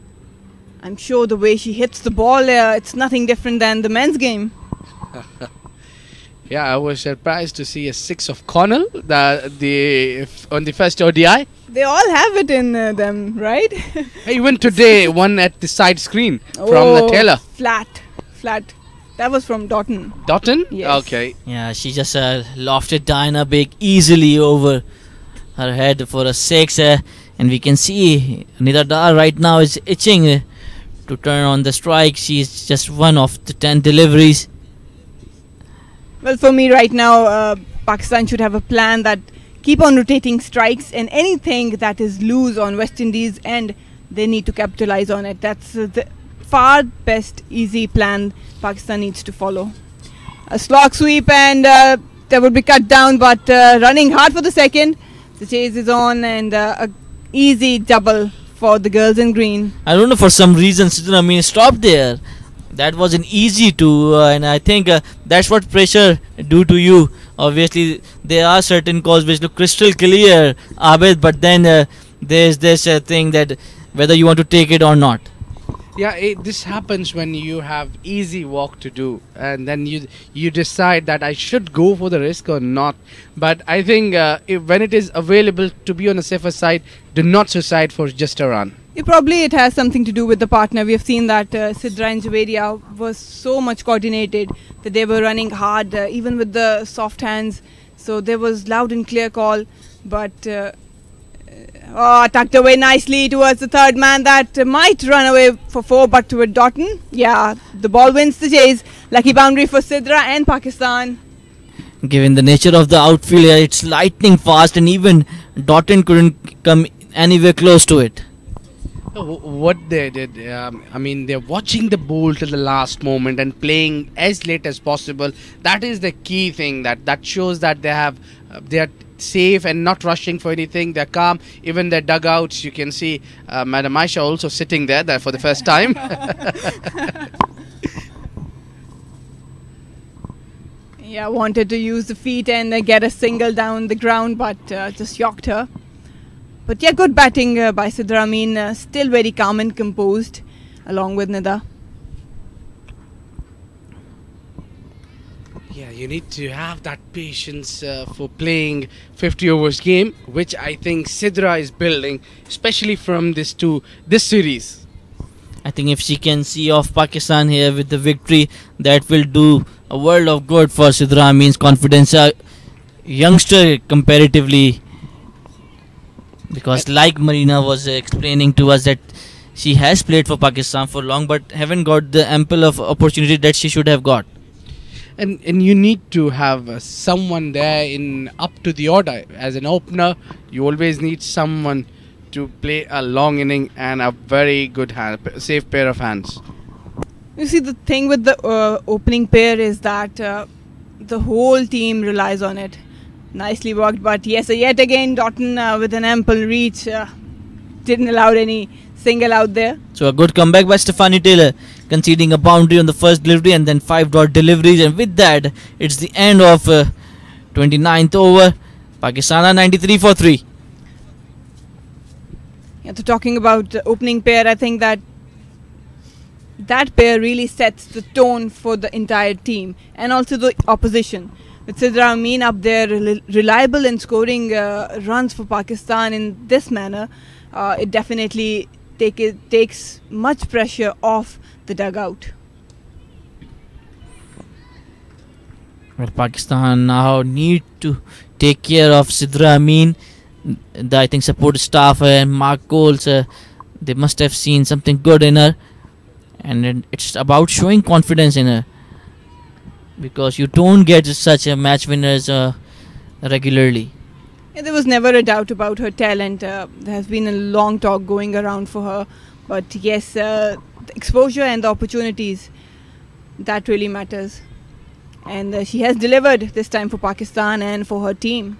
I'm sure the way she hits the ball, it's nothing different than the men's game. Yeah, I was surprised to see a 6 of Connell on the first ODI. They all have it in them, right? Even today, one at the side screen from the Taylor. Flat. That was from Doughton. Doughton? Yes. Okay. Yeah, she just lofted Diana Big easily over her head for a 6. And we can see Nida Dar right now is itching to turn on the strike. She's just one of the 10 deliveries. Well, for me right now, Pakistan should have a plan that keep on rotating strikes, and anything that is loose on West Indies end, they need to capitalize on it. That's the far best easy plan Pakistan needs to follow. A slog sweep, and that would be cut down, but running hard for the second. The chase is on, and a easy double for the girls in green. I don't know, for some reason Sidra Amin stopped there. That wasn't easy to, and I think that's what pressure do to you. Obviously, there are certain calls which look crystal clear, Abid, but then there's this thing that whether you want to take it or not. Yeah, this happens when you have easy work to do, and then you decide that I should go for the risk or not. But I think when it is available to be on the safer side, do not suicide for just a run. Probably it has something to do with the partner. We have seen that Sidra and Javeria was so much coordinated that they were running hard, even with the soft hands. So there was loud and clear call, but tucked away nicely towards the third man that might run away for 4, but with Doughton, yeah, the ball wins the chase. Lucky boundary for Sidra and Pakistan. Given the nature of the outfield, it's lightning fast, and even Doughton couldn't come anywhere close to it. What they did, I mean, they're watching the ball till the last moment and playing as late as possible. That is the key thing. That shows that they are safe and not rushing for anything. They're calm. Even their dugouts, you can see Madam Aisha also sitting there for the first time. Yeah, wanted to use the feet and get a single down the ground, but just yocked her. But yeah, good batting by Sidra Amin, still very calm and composed, along with Nida. Yeah, you need to have that patience for playing 50 overs game, which I think Sidra is building, especially from this series. I think if she can see off Pakistan here with the victory, that will do a world of good for Sidra Amin's confidence. Youngster comparatively, because like Marina was explaining to us that she has played for Pakistan for long but haven't got the ample of opportunity that she should have got. And you need to have someone there in up to the order. As an opener, you always need someone to play a long inning and a very good safe pair of hands. You see, the thing with the opening pair is that the whole team relies on it. Nicely worked, but yes, yet again Doughton with an ample reach didn't allow any single out there. So a good comeback by Stephanie Taylor, conceding a boundary on the first delivery and then 5 dot deliveries, and with that it's the end of 29th over. Pakistan are 93 for 3. Yeah, so talking about opening pair, I think that pair really sets the tone for the entire team and also the opposition. With Sidra Amin up there, reliable in scoring runs for Pakistan in this manner, it definitely takes much pressure off the dugout. Well, Pakistan now need to take care of Sidra Amin. I think support staff and Mark Coles, they must have seen something good in her, and it's about showing confidence in her, because you don't get such a match winners regularly. Yeah, there was never a doubt about her talent. There has been a long talk going around for her, but yes, the exposure and the opportunities, that really matters, and she has delivered this time for Pakistan and for her team.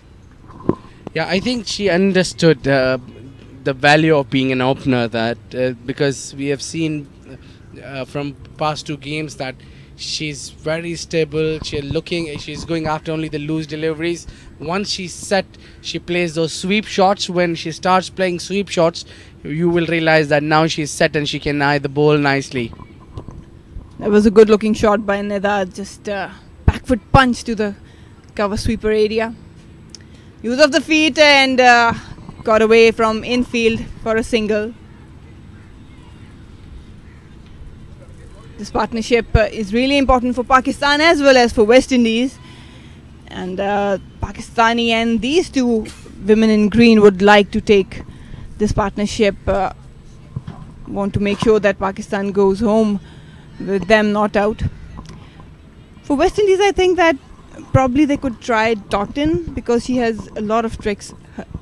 Yeah, I think she understood the value of being an opener, that because we have seen from past 2 games that she's very stable. She's going after only the loose deliveries. Once she's set, she plays those sweep shots. When she starts playing sweep shots, you will realize that now she's set and she can eye the ball nicely. That was a good looking shot by Nida, just back foot punch to the cover sweeper area. Use of the feet and got away from infield for a single. This partnership is really important for Pakistan as well as for West Indies, and Pakistani and these 2 women in green would like to take this partnership, want to make sure that Pakistan goes home with them not out. For West Indies, I think that probably they could try Doughton, because she has a lot of tricks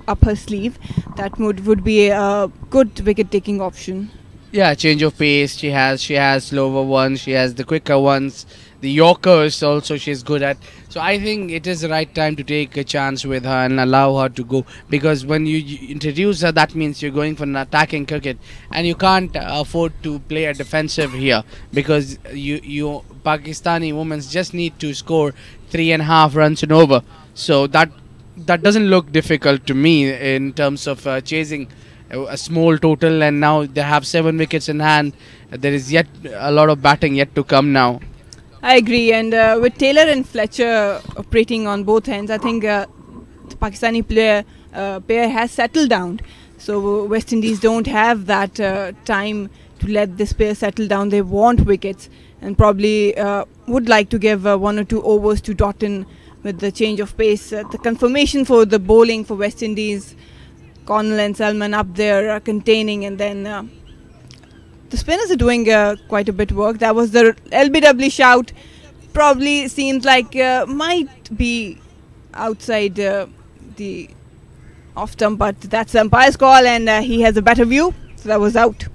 up her sleeve. That would be a good wicket taking option. Yeah, change of pace. She has slower ones. She has the quicker ones. The Yorkers also she's good at. So I think it is the right time to take a chance with her and allow her to go, because when you introduce her, that means you're going for an attacking cricket, and you can't afford to play a defensive here, because you Pakistani women just need to score 3.5 runs and over. So that doesn't look difficult to me in terms of chasing a small total, and now they have 7 wickets in hand. There is yet a lot of batting yet to come now. I agree, and with Taylor and Fletcher operating on both ends, I think the Pakistani pair has settled down. So West Indies don't have that time to let this pair settle down. They want wickets, and probably would like to give 1 or 2 overs to Doughton with the change of pace. The confirmation for the bowling for West Indies, Connell and Salman up there containing, and then the spinners are doing quite a bit work. That was the LBW shout. Probably seems like might be outside the off stump, but that's the umpire's call, and he has a better view, so that was out.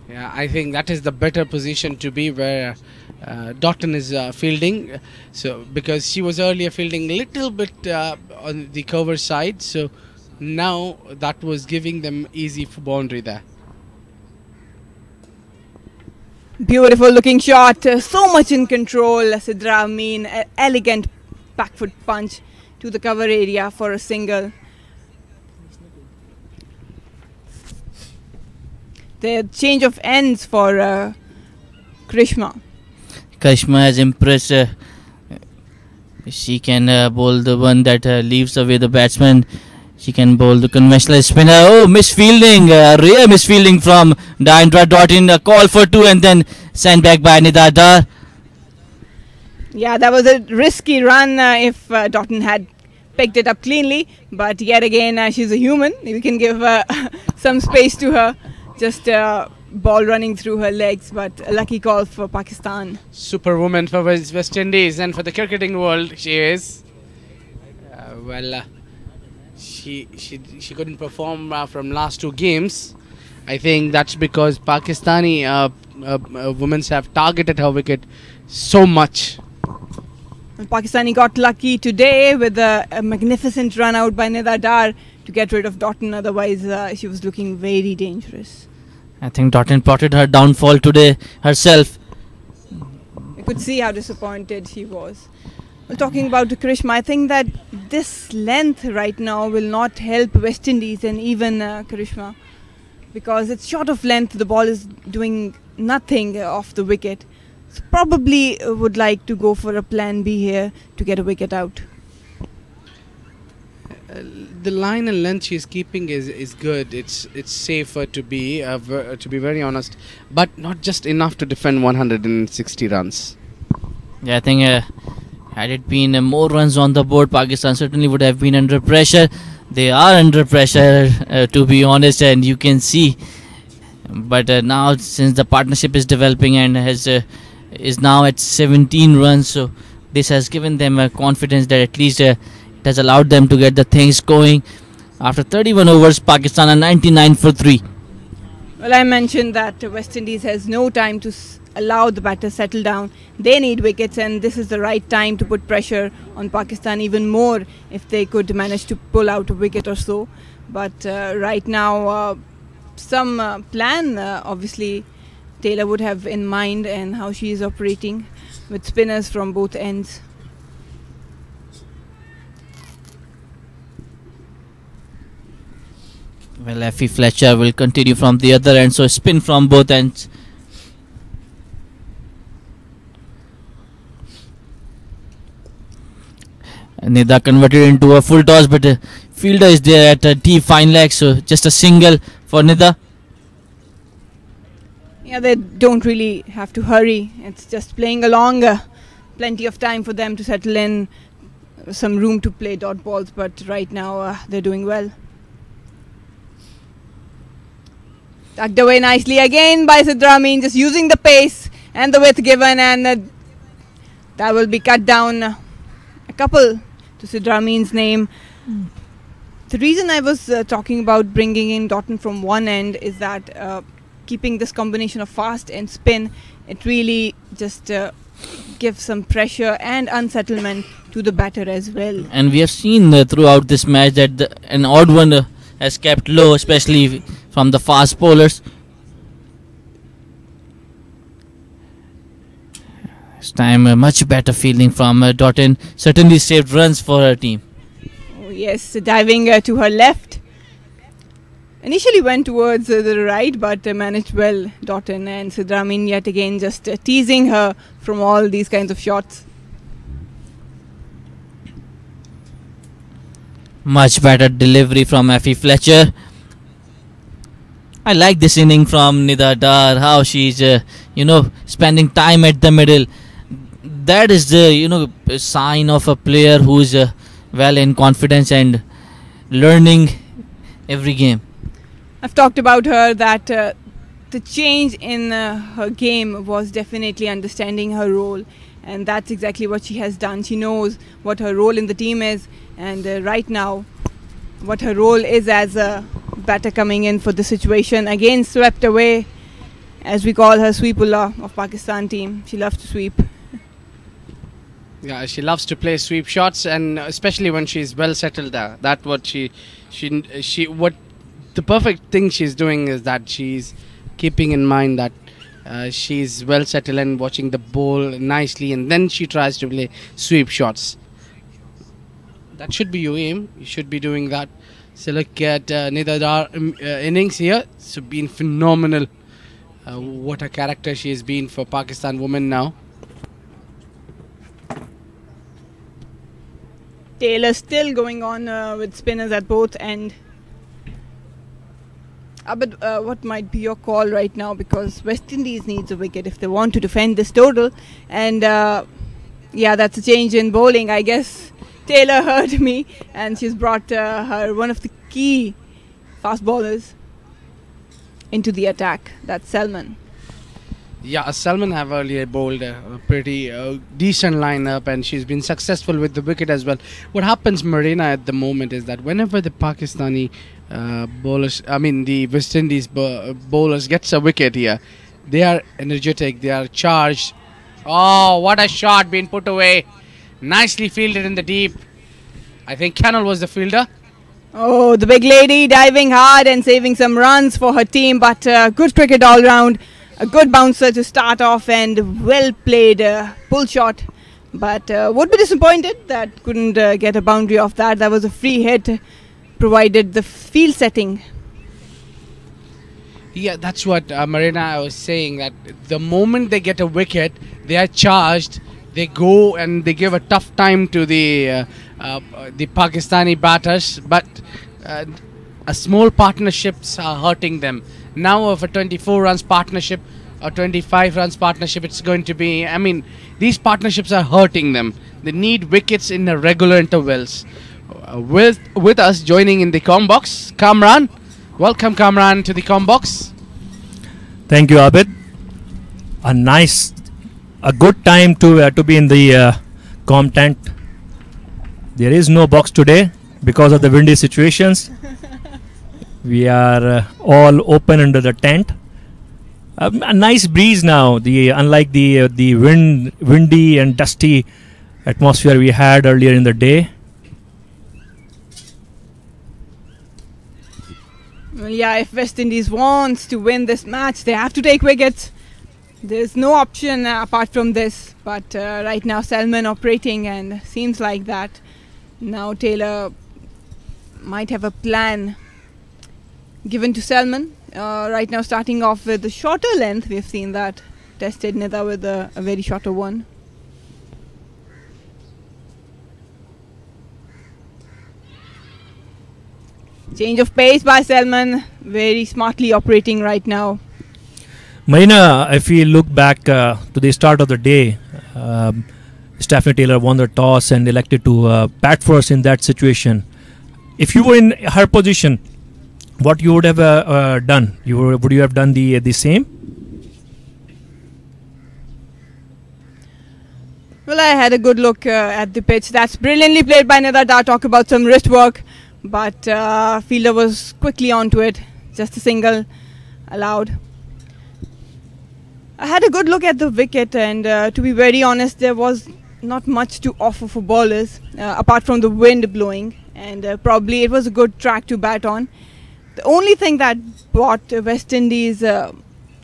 Yeah, I think that is the better position to be, where Doughton is fielding. So because she was earlier fielding a little bit on the cover side, so now that was giving them easy for boundary there. Beautiful looking shot, so much in control. Sidra Amin, elegant back foot punch to the cover area for a single. The change of ends for Krishma. Krishma has impressed. She can bowl the one that leaves away the batsman. She can bowl the conventional spinner. Oh, misfielding, rare misfielding from Diandra Doughton. A call for 2 and then sent back by Nida Dar. Yeah, that was a risky run if Doughton had picked it up cleanly. But yet again, she's a human. We can give some space to her. Just ball running through her legs, but a lucky call for Pakistan. Superwoman for West Indies, and for the cricketing world, she is. She couldn't perform from last 2 games. I think that's because Pakistani women have targeted her wicket so much. And Pakistani got lucky today with a magnificent run out by Nida Dar to get rid of Doughton. Otherwise, she was looking very dangerous. I think Doughton plotted her downfall today herself. You could see how disappointed she was. Well, talking about Krishma, I think that this length right now will not help West Indies and even Krishma, because it's short of length. The ball is doing nothing off the wicket. So probably would like to go for a plan B here to get a wicket out. The line and length she's keeping is good. It's safer to be very honest, but not just enough to defend 160 runs. Yeah, I think had it been more runs on the board, Pakistan certainly would have been under pressure. They are under pressure, to be honest, and you can see. But now, since the partnership is developing and is now at 17 runs, so this has given them confidence that at least it has allowed them to get the things going. After 31 overs, Pakistan are 99 for 3. Well, I mentioned that West Indies has no time to allow the batter settle down. They need wickets, and this is the right time to put pressure on Pakistan even more if they could manage to pull out a wicket or so. But right now, some plan obviously Taylor would have in mind, and how she is operating with spinners from both ends. Well, Effie Fletcher will continue from the other end, so spin from both ends. Nida converted into a full toss, but fielder is there at a deep fine leg, so just a single for Nida. Yeah, they don't really have to hurry. It's just playing along. Plenty of time for them to settle in. Some room to play dot balls, but right now they're doing well. Tucked away nicely again by Sidra Amin, just using the pace and the width given, and that will be cut down a couple to Sidra Amin's name. The reason I was talking about bringing in Doughton from one end is that keeping this combination of fast and spin, it really just gives some pressure and unsettlement to the batter as well. And we have seen throughout this match that an odd one has kept low, especially from the fast bowlers. This time a much better fielding from Doughton, certainly saved runs for her team. Oh, yes, diving to her left. Initially went towards the right, but managed well, Doughton, and Sidramin yet again just teasing her from all these kinds of shots. Much better delivery from Effie Fletcher. I like this inning from Nida Dar, how she's, spending time at the middle. That is the, sign of a player who's well in confidence and learning every game. I've talked about her that the change in her game was definitely understanding her role, and that's exactly what she has done. She knows what her role in the team is, and right now what her role is as a batter coming in for the situation. Again swept away, as we call her Sweepullah of Pakistan team. She loves to sweep. Yeah, she loves to play sweep shots, and especially when she's well settled there. That's what what the perfect thing she's doing is that she's keeping in mind that she's well settled and watching the ball nicely, and then she tries to play sweep shots. That should be your aim. You should be doing that. So look at Nida Dar innings here. It's been phenomenal. What a character she has been for Pakistan women now. Taylor still going on with spinners at both end. But what might be your call right now, because West Indies needs a wicket if they want to defend this total, and yeah, that's a change in bowling. I guess Taylor heard me, and she's brought her one of the key fast bowlers into the attack. That's Salman. Yeah, Salman have earlier bowled a pretty decent lineup, and she's been successful with the wicket as well. What happens, Marina, at the moment is that whenever the Pakistani the West Indies bowlers gets a wicket here, they are energetic, they are charged. Oh, what a shot being put away. Nicely fielded in the deep. I think Cannell was the fielder. Oh, the big lady diving hard and saving some runs for her team, but good cricket all round. A good bouncer to start off, and well played pull shot, but would be disappointed that couldn't get a boundary off that. That was a free hit, provided the field setting. Yeah, that's what Marina was saying, that the moment they get a wicket, they are charged. They go and they give a tough time to the Pakistani batters, but a small partnerships are hurting them. Now of a 24 runs partnership or 25 runs partnership, it's going to be, these partnerships are hurting them. They need wickets in the regular intervals. With us joining in the com-box, Kamran. Welcome, Kamran, to the com-box. Thank you, Abid. A good time to be in the com tent. There is no box today because of the windy situations. We are all open under the tent. A nice breeze now. Unlike the windy and dusty atmosphere we had earlier in the day. Well, yeah, if West Indies wants to win this match, they have to take wickets. There's no option apart from this. But right now, Salman operating, and seems like that. Now Taylor might have a plan given to Salman. Right now, starting off with the shorter length. We've seen that. Tested Nida with a very shorter one. Change of pace by Salman. Very smartly operating right now. Marina, if we look back to the start of the day, Stephanie Taylor won the toss and elected to bat first in that situation. If you were in her position, what you would have done? Would you have done the same? Well, I had a good look at the pitch. That's brilliantly played by Nida Dar. Talk about some wrist work. but fielder was quickly onto it. Just a single allowed. I had a good look at the wicket, and to be very honest, there was not much to offer for bowlers apart from the wind blowing, and probably it was a good track to bat on. The only thing that brought West Indies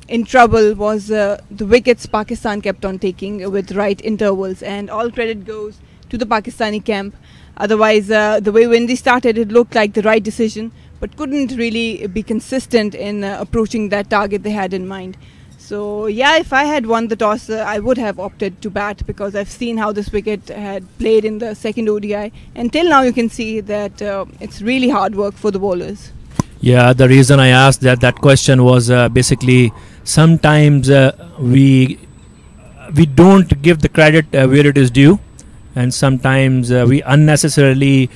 in trouble was the wickets Pakistan kept on taking with right intervals, and all credit goes to the Pakistani camp. Otherwise, the way Windies started, it looked like the right decision, but couldn't really be consistent in approaching that target they had in mind. So yeah, if I had won the toss, I would have opted to bat, because I've seen how this wicket had played in the second ODI, and till now you can see that it's really hard work for the bowlers. Yeah, the reason I asked that question was basically sometimes we don't give the credit where it is due, and sometimes we unnecessarily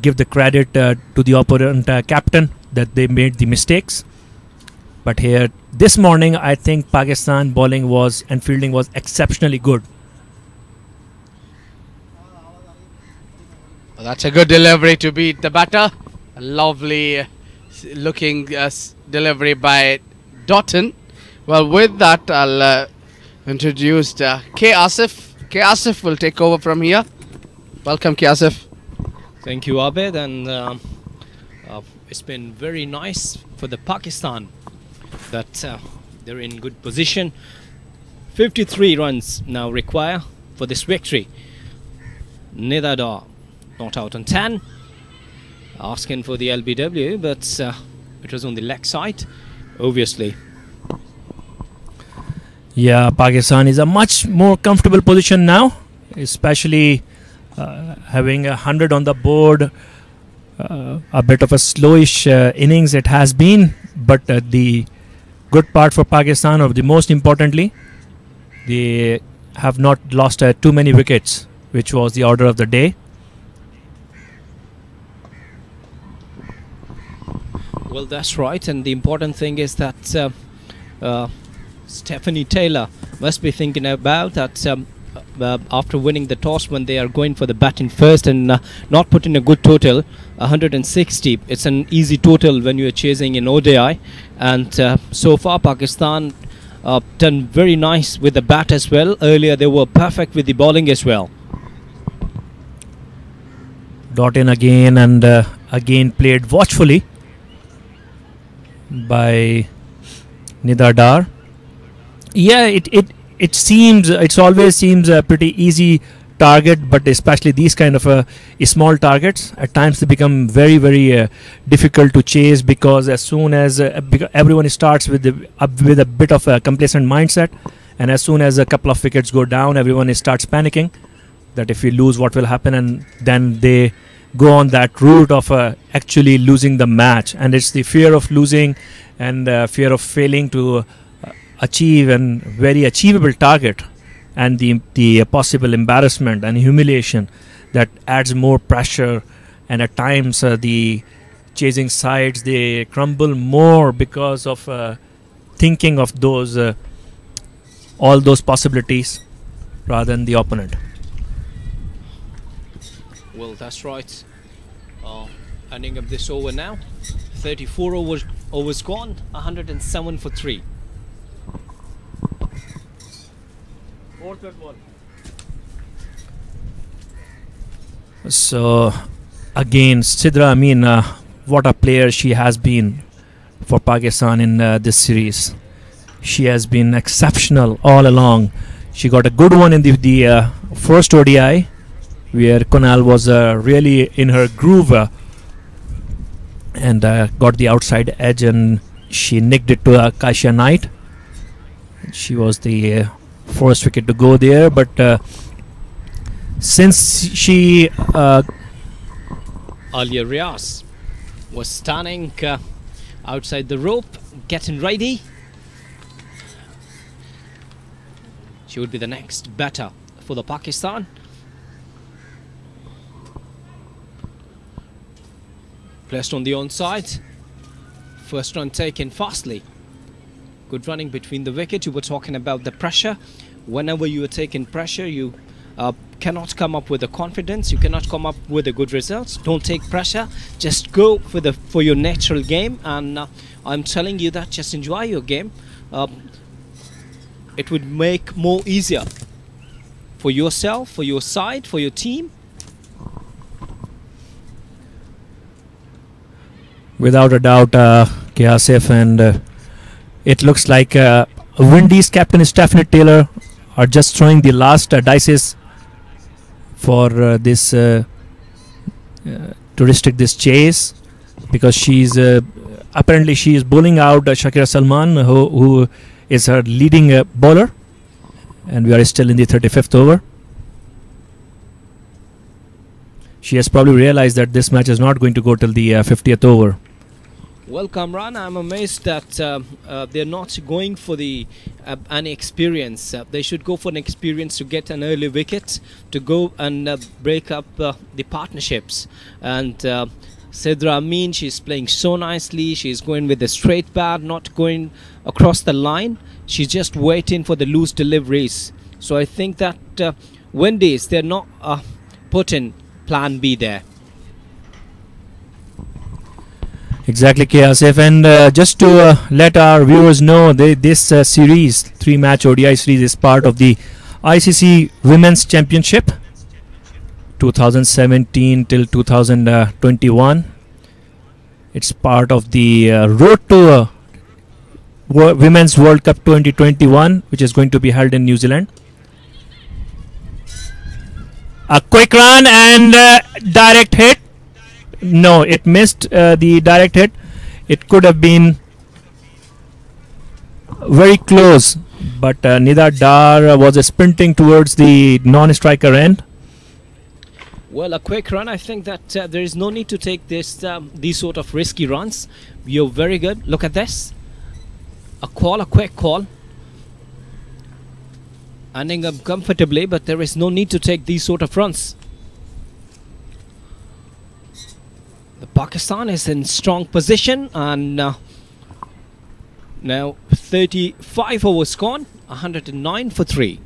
give the credit to the opponent captain that they made the mistakes. But here this morning, I think Pakistan bowling was and fielding was exceptionally good. Well, that's a good delivery to beat the batter. A lovely looking delivery by Doughton. Well, with that, I'll introduce K. Asif. K. Asif will take over from here. Welcome, K. Asif. Thank you, Abed, and it's been very nice for the Pakistan that they're in good position. 53 runs now require for this victory. Nida Dar not out on 10, asking for the LBW, but it was on the leg side, obviously. Yeah, Pakistan is a much more comfortable position now, especially having 100 on the board. A bit of a slowish innings it has been, but the good part for Pakistan, or the most importantly, they have not lost too many wickets, which was the order of the day. Well, that's right, and the important thing is that Stephanie Taylor must be thinking about that after winning the toss, when they are going for the batting first and not putting a good total, 160. It's an easy total when you are chasing in ODI, and so far Pakistan done very nice with the bat as well. Earlier they were perfect with the bowling as well. Dot in again, and again played watchfully by Nida Dar. Yeah, it always seems a pretty easy target, but especially these kind of small targets, at times they become very, very difficult to chase, because as soon as everyone starts with a bit of a complacent mindset, and as soon as a couple of wickets go down, everyone starts panicking that if we lose, what will happen, and then they go on that route of actually losing the match, and it's the fear of losing and fear of failing to achieve a very achievable target, and the possible embarrassment and humiliation that adds more pressure, and at times the chasing sides, they crumble more because of thinking of those all those possibilities rather than the opponent. Well, that's right. Ending of this over now, 34 overs gone, 107 for 3. So again, Sidra Amin, what a player she has been for Pakistan in this series. She has been exceptional all along. She got a good one in the first ODI, where Kunal was really in her groove and got the outside edge, and she nicked it to Kaisha Knight. She was the first wicket to go there, but since she Alia Riaz was standing outside the rope, getting ready. She would be the next batter for the Pakistan. Placed on the onside. First run taken fastly. Good running between the wicket. You were talking about the pressure. Whenever you are taking pressure, you cannot come up with the confidence, you cannot come up with the good results, don't take pressure, just go for your natural game, and I'm telling you that just enjoy your game. It would make more easier for yourself, for your side, for your team. Without a doubt, Asif, and it looks like Windies captain Stephanie Taylor are just throwing the last dices for this to restrict this chase, because she's apparently she is bowling out Shakira Salman, who is her leading bowler, and we are still in the 35th over. She has probably realized that this match is not going to go till the 50th over. Well, Kamran, I'm amazed that they're not going for an experience. They should go for an experience to get an early wicket, to go and break up the partnerships. And Sidra Amin, she's playing so nicely. She's going with a straight bat, not going across the line. She's just waiting for the loose deliveries. So I think that Windies, they're not putting plan B there. Exactly, Asif, and just to let our viewers know, this series, 3-match ODI series, is part of the ICC Women's Championship 2017 till 2021. It's part of the Road to Women's World Cup 2021, which is going to be held in New Zealand. A quick run and direct hit. No, it missed the direct hit. It could have been very close, but Nida Dar was sprinting towards the non-striker end. Well, a quick run. I think that there is no need to take these sort of risky runs. You're very good. Look at this. A quick call. Ending up comfortably, but there is no need to take these sort of runs. Pakistan is in strong position, and now 35 overs gone, 109 for 3.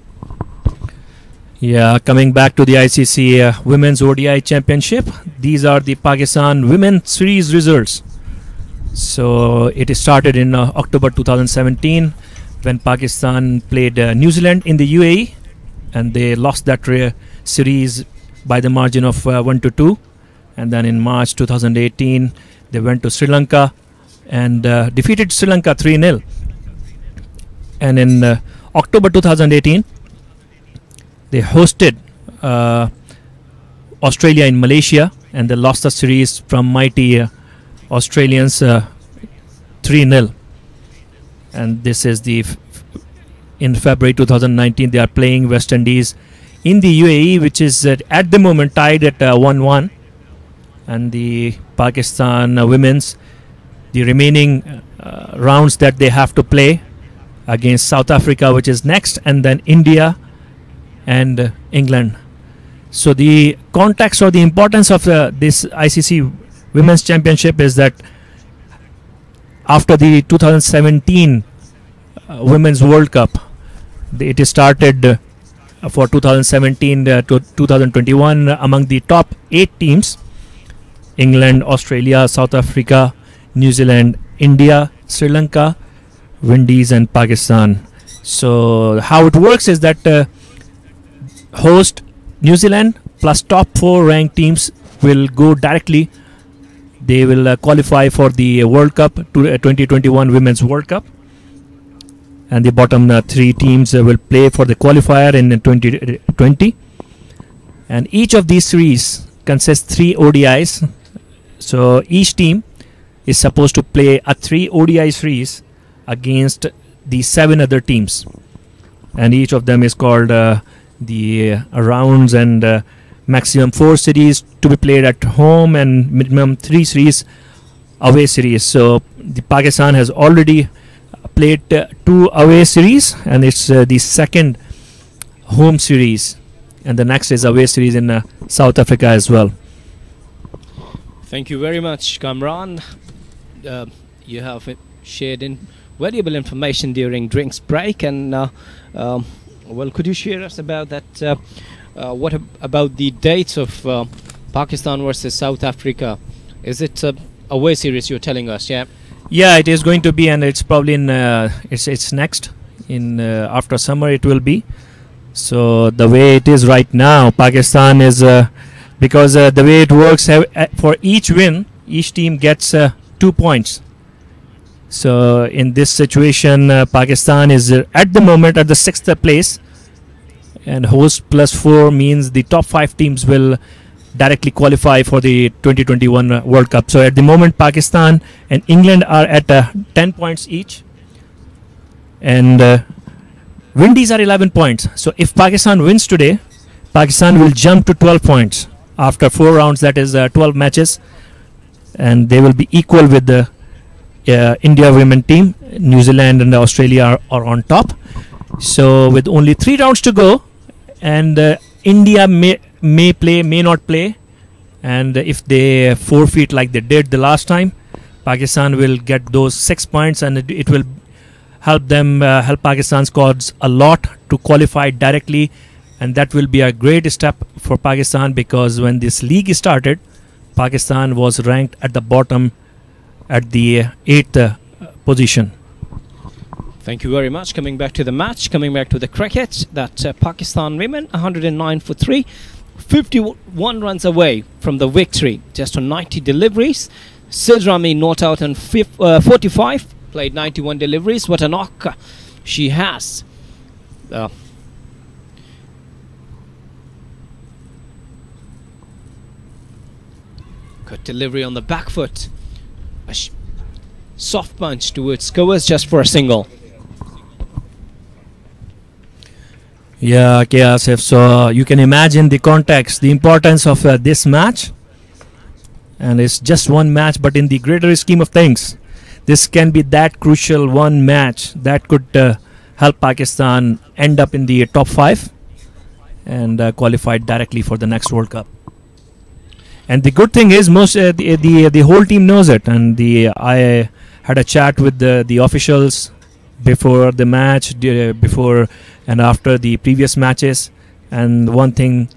Yeah, coming back to the ICC Women's ODI Championship, these are the Pakistan Women's Series results. So it started in October 2017 when Pakistan played New Zealand in the UAE, and they lost that series by the margin of 1-2. And then in March 2018, they went to Sri Lanka and defeated Sri Lanka 3-0. And in October 2018, they hosted Australia in Malaysia, and they lost the series from mighty Australians 3-0. And this is in February 2019, they are playing West Indies in the UAE, which is at the moment tied at 1-1. And the Pakistan women's, the remaining rounds that they have to play against South Africa, which is next, and then India and England. So the context or the importance of this ICC Women's Championship is that after the 2017 Women's World Cup, it started for 2017 to 2021 among the top 8 teams: England, Australia, South Africa, New Zealand, India, Sri Lanka, Windies and Pakistan. So how it works is that host New Zealand plus top 4 ranked teams will go directly. They will qualify for the World Cup, 2021 Women's World Cup. And the bottom 3 teams will play for the qualifier in 2020. And each of these series consists 3 ODIs. So each team is supposed to play a 3 ODI series against the 7 other teams, and each of them is called the rounds, and maximum 4 series to be played at home and minimum 3 series away series. So the Pakistan has already played 2 away series, and it's the second home series, and the next is away series in South Africa as well. Thank you very much, Kamran. You have shared valuable information during drinks break, and well, could you share us about that what about the dates of Pakistan versus South Africa? Is it a away series you're telling us? Yeah. Yeah, it is going to be, and it's probably in it's next in after summer it will be. So the way it is right now, Pakistan is because the way it works, for each win, each team gets 2 points. So in this situation, Pakistan is at the moment at the 6th place, and host +4 means the top 5 teams will directly qualify for the 2021 World Cup. So at the moment, Pakistan and England are at 10 points each, and Windies are 11 points. So if Pakistan wins today, Pakistan will jump to 12 points after 4 rounds, that is 12 matches, and they will be equal with the India women team. New Zealand and Australia are on top. So with only 3 rounds to go, and India may play, may not play, and if they forfeit like they did the last time, Pakistan will get those 6 points, and it will help them help Pakistan's squads a lot to qualify directly, and that will be a great step for Pakistan, because when this league started, Pakistan was ranked at the bottom at the 8th position. Thank you very much. Coming back to the match, coming back to the cricket, that Pakistan women 109 for 3, 51 runs away from the victory, just on 90 deliveries. Sid Rami not out on 45, played 91 deliveries. What a knock she has. Good delivery on the back foot. A soft punch towards covers just for a single. Yeah, okay, Asif. So you can imagine the context, the importance of this match. And it's just one match, but in the greater scheme of things, this can be that crucial one match that could help Pakistan end up in the top 5 and qualify directly for the next World Cup. And the good thing is, most the whole team knows it. And I had a chat with the officials before the match, before and after the previous matches, and one thing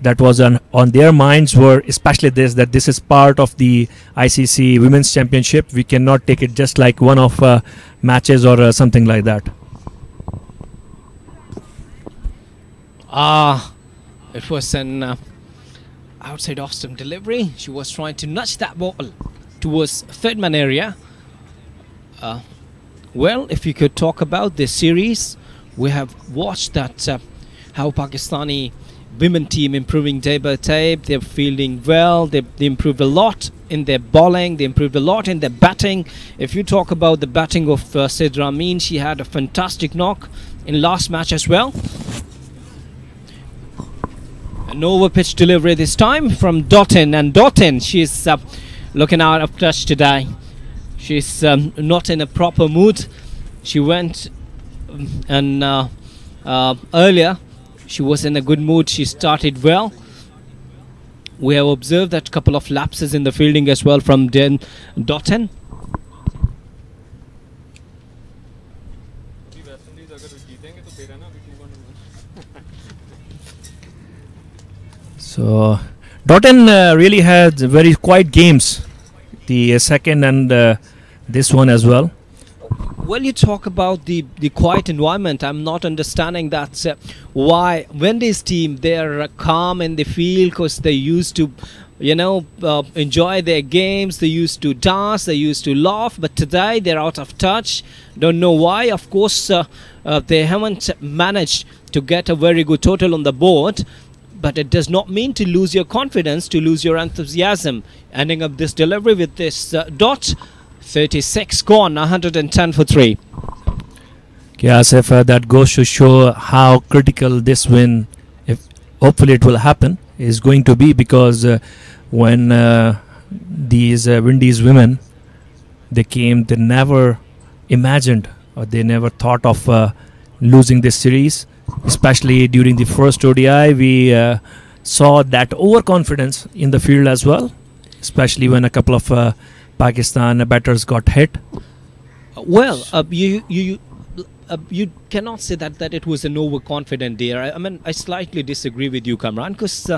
that was on their minds were especially that this is part of the ICC Women's Championship. We cannot take it just like one-off matches or something like that. It was an outside off-stump delivery. She was trying to nudge that ball towards third man area. Well, if you could talk about this series, we have watched that how Pakistani women team improving day by day. They're fielding well. They improved a lot in their bowling. They improved a lot in their batting. If you talk about the batting of Sid Ramin, she had a fantastic knock in last match as well. An over pitch delivery this time from Doughton, and Doughton, she's looking out of touch today. She's not in a proper mood. She went and earlier she was in a good mood. She started well. We have observed that couple of lapses in the fielding as well from Doughton. So Doughton really had very quiet games, the second and this one as well. Well, you talk about the quiet environment. I'm not understanding that why Windies team, they're calm in the field because they used to, enjoy their games. They used to dance. They used to laugh. But today they're out of touch. Don't know why. Of course, they haven't managed to get a very good total on the board. But it does not mean to lose your confidence, to lose your enthusiasm. Ending up this delivery with this dot. 36 gone, 110 for 3. Yes, if that goes to show how critical this win, if hopefully it will happen, is going to be, because when these Windies women, they came, they never imagined or they never thought of losing this series. Especially during the first ODI, we saw that overconfidence in the field as well, especially when a couple of Pakistan batters got hit. Well, you you cannot say that it was an overconfident day. I mean, I slightly disagree with you, Kamran, because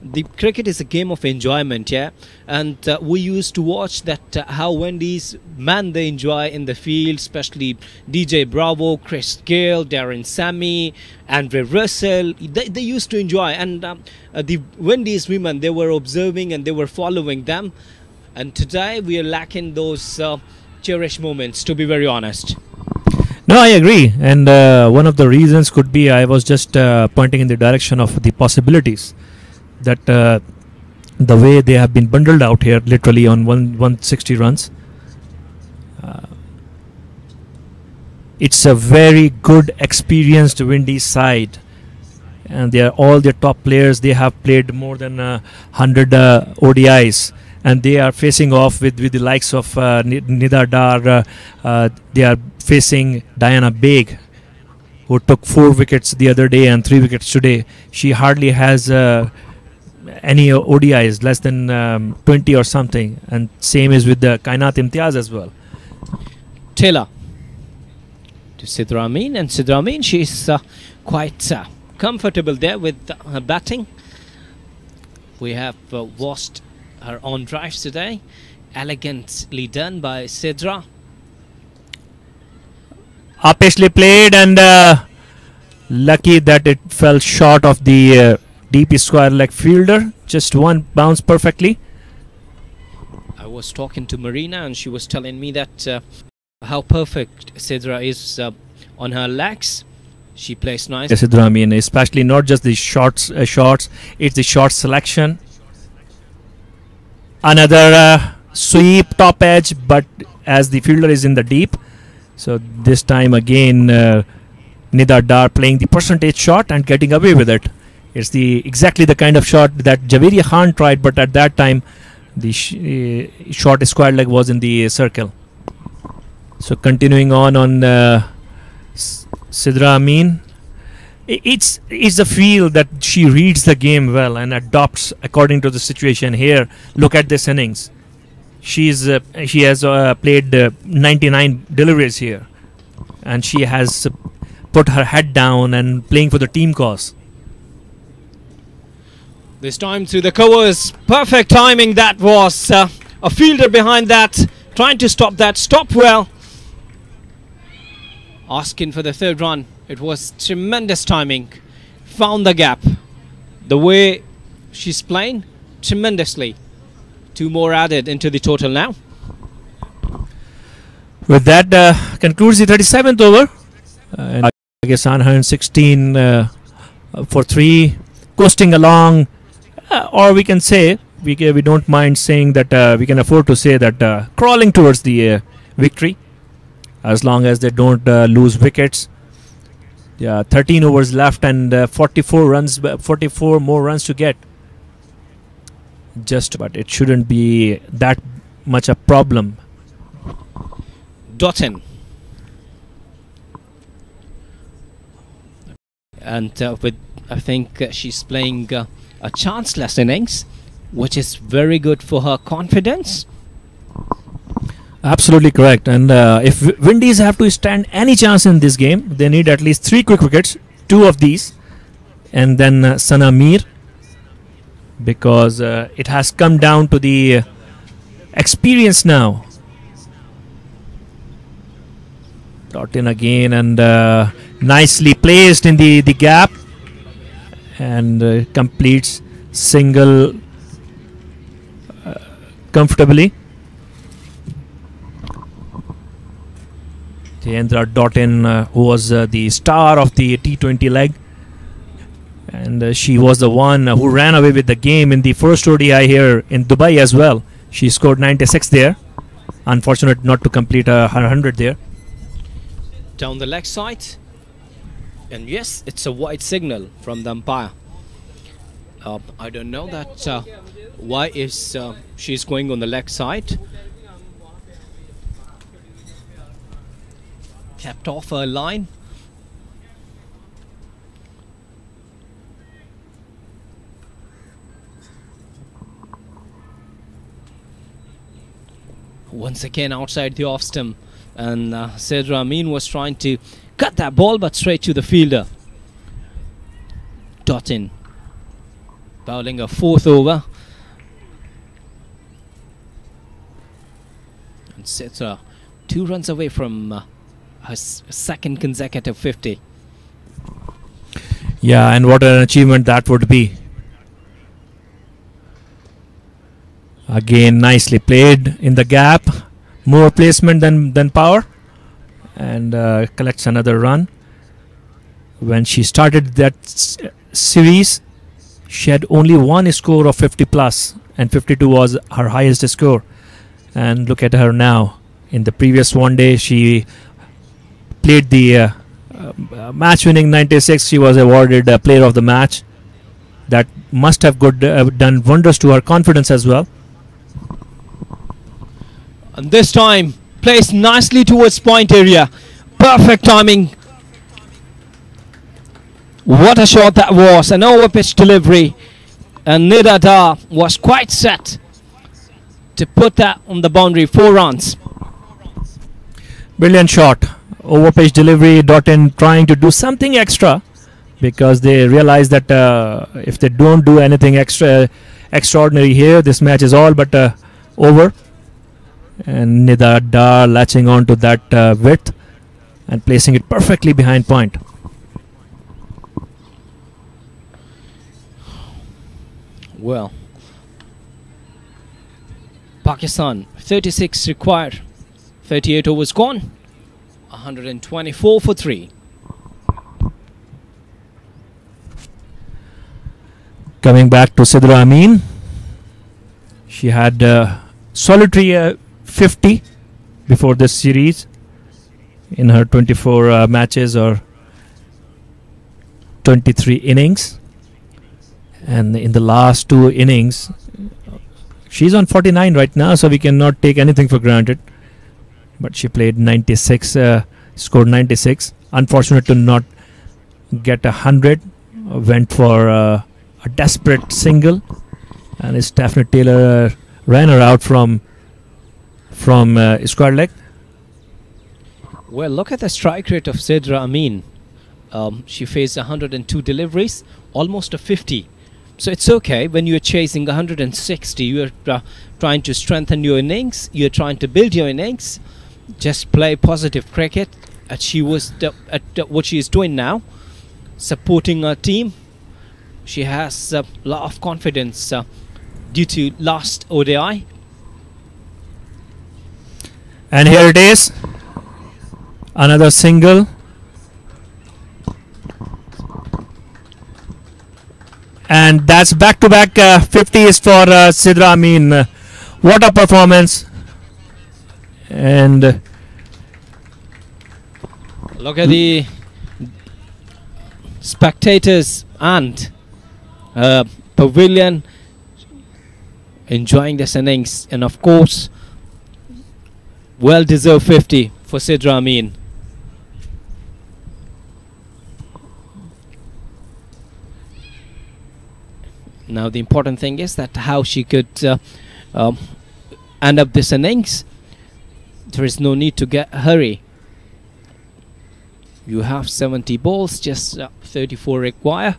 the cricket is a game of enjoyment, yeah. And we used to watch that how Windies, man, they enjoy in the field, especially DJ Bravo, Chris Gale, Darren Sammy, Andre Russell. They used to enjoy, and the Windies women, they were observing and they were following them. And today we are lacking those cherished moments, to be very honest. No, I agree, and one of the reasons could be I was just pointing in the direction of the possibilities that the way they have been bundled out here, literally on 160 runs. It's a very good, experienced Windies side, and they are all their top players. They have played more than 100 ODIs. And they are facing off with the likes of Nida Dar. They are facing Diana Baig, who took 4 wickets the other day and 3 wickets today. She hardly has any ODIs, less than 20 or something. And same is with the Kainat Imtiaz as well. Taylor to Sidra Amin, and Sidra Amin, she's quite comfortable there with her batting. We have watched her on drives today, elegantly done by Sidra. Uppishly played, and lucky that it fell short of the deep square leg fielder. Just one bounce perfectly. I was talking to Marina and she was telling me that how perfect Sidra is on her legs. She plays nice. Yes, Sidra, I mean, especially not just the shots, it's the short selection. Another sweep, top edge, but as the fielder is in the deep. So this time again, Nida Dar playing the percentage shot and getting away with it. It's exactly the kind of shot that Javeria Khan tried, but at that time the short square leg was in the circle. So continuing on Sidra Amin. It's a feel that she reads the game well and adopts according to the situation. Here, look at this innings. She has played 99 deliveries here, and she has put her head down and playing for the team cause. This time through the covers, perfect timing that was. A fielder behind that, trying to stop that, stopped well. Asking for the third run. It was tremendous timing. Found the gap. The way she's playing, tremendously. 2 more added into the total now. With that, concludes the 37th over. And Pakistan 116 for 3, coasting along. Or we can say, we don't mind saying that we can afford to say that crawling towards the victory, as long as they don't lose wickets. Yeah, 13 overs left and 44 more runs to get. But it shouldn't be that much a problem. Dottin. And I think she's playing a chanceless innings, which is very good for her confidence. Absolutely correct. And if Windies have to stand any chance in this game, they need at least 3 quick wickets, 2 of these, and then Sana Mir, because it has come down to the experience now. Dot in again, and nicely placed in the gap, and completes single comfortably. Jayendra Dottin, who was the star of the T20 leg, and she was the one who ran away with the game in the first ODI here in Dubai as well. She scored 96 there. Unfortunate not to complete 100 there. Down the leg side, and yes, it's a white signal from the umpire. I don't know that why is she's going on the leg side. Kept off her line. Once again outside the off stump, and Sidra Amin was trying to cut that ball, but straight to the fielder. Dottin bowling a 4th over. And Sidra 2 runs away from her second consecutive 50. Yeah, and what an achievement that would be. Again, nicely played in the gap. More placement than power. And collects another run. When she started that series, she had only one score of 50 plus, and 52 was her highest score. And look at her now. In the previous one day, she played the match-winning 96. She was awarded Player of the Match. That must have done wonders to her confidence as well. And this time, placed nicely towards point area. Perfect timing. What a shot that was. An over-pitch delivery. And Nida Dar was quite set to put that on the boundary. 4 runs. Brilliant shot. Over-pitch delivery. Dottin trying to do something extra, because they realize that if they don't do anything extraordinary here, this match is all but over. And Nida Dar latching on to that width and placing it perfectly behind point. Well, Pakistan 36 required, 38 overs gone, 124 for 3. Coming back to Sidra Amin, she had solitary 50 before this series in her 24 matches or 23 innings. And in the last 2 innings, she's on 49 right now, so we cannot take anything for granted. But she played 96, scored 96. Unfortunate to not get 100. Went for a desperate single, and Stephanie Taylor ran her out from square leg. Well, look at the strike rate of Sidra Amin. She faced 102 deliveries, almost a 50. So it's okay when you're chasing 160. You're trying to strengthen your innings. You're trying to build your innings. Just play positive cricket. She was at what she is doing now, supporting her team. She has a lot of confidence due to last ODI. And here it is, another single. And that's back-to-back 50s for Sidra Amin. What a performance. And look at the spectators and pavilion enjoying this innings. And of course, well-deserved 50 for Sidra Amin. Now the important thing is that how she could end up this innings. There is no need to hurry. You have 70 balls, just 34 require.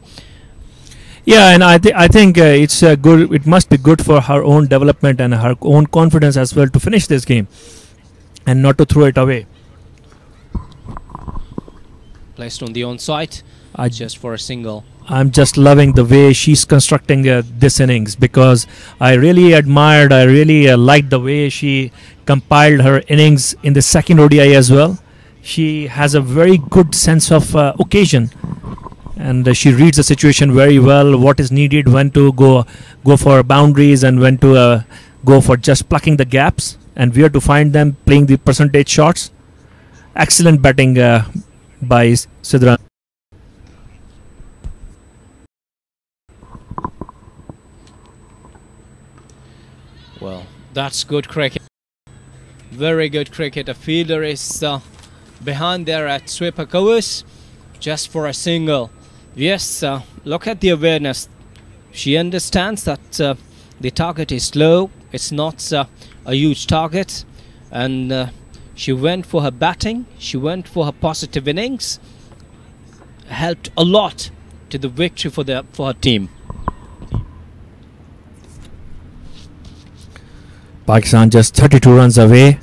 yeah, and I think it's good. It must be good for her own development and her own confidence as well to finish this game and not to throw it away. Placed on the onside, just for a single. I'm just loving the way she's constructing this innings, because I really liked the way she compiled her innings in the second ODI as well. She has a very good sense of occasion, and she reads the situation very well, what is needed, when to go for boundaries and when to go for just plucking the gaps, and where to find them, playing the percentage shots. Excellent batting by Sidra. Well, that's good cricket. Very good cricket. A fielder is behind there at sweeper covers, just for a single. Yes, look at the awareness. She understands that the target is low. It's not a huge target, and She went for her batting, she went for her positive innings, helped a lot to the victory for her team. Pakistan just 32 runs away.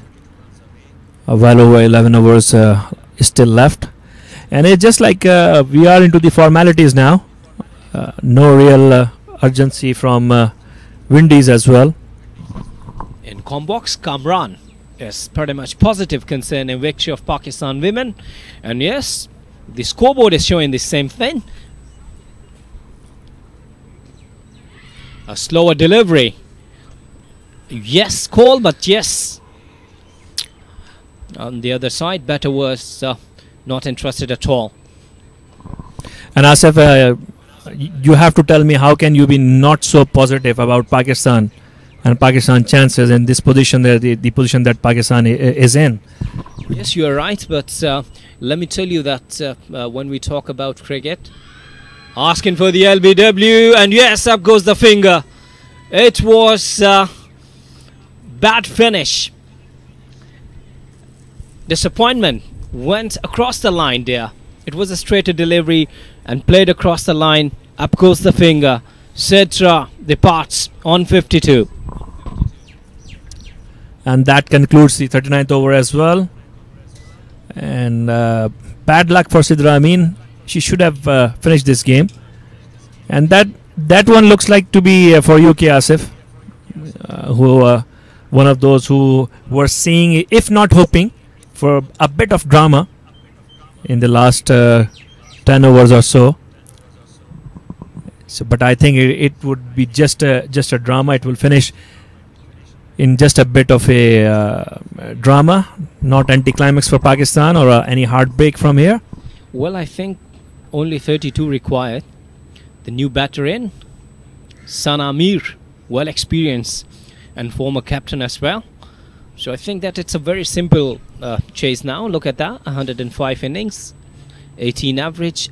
Well over 11 overs is still left. And it's just like we are into the formalities now. No real urgency from Windies as well. In Combox, Kamran is pretty much positive concerning victory of Pakistan women. And yes, the scoreboard is showing the same thing. A slower delivery. Yes, call, but yes. On the other side, better was not interested at all. And Asif, you have to tell me, how can you be not so positive about Pakistan and Pakistan chances in this position, the position that Pakistan is in? Yes, you are right, but let me tell you that when we talk about cricket, asking for the LBW, and yes, up goes the finger. It was bad finish. Disappointment went across the line there. It was a straighter delivery and played across the line. Up goes the finger. Sidra departs on 52. And that concludes the 39th over as well. And bad luck for Sidra Amin. She should have finished this game. And that one looks like to be for UK Asif, who one of those who were seeing, if not hoping, for a bit of drama in the last 10 overs or so. But I think it would be just a drama. It will finish in just a bit of a drama, not anticlimax for Pakistan or any heartbreak from here. Well, I think only 32 required. The new batter in, Sana Mir, well experienced and former captain as well. So I think that it's a very simple chase now. Look at that, 105 innings, 18 average,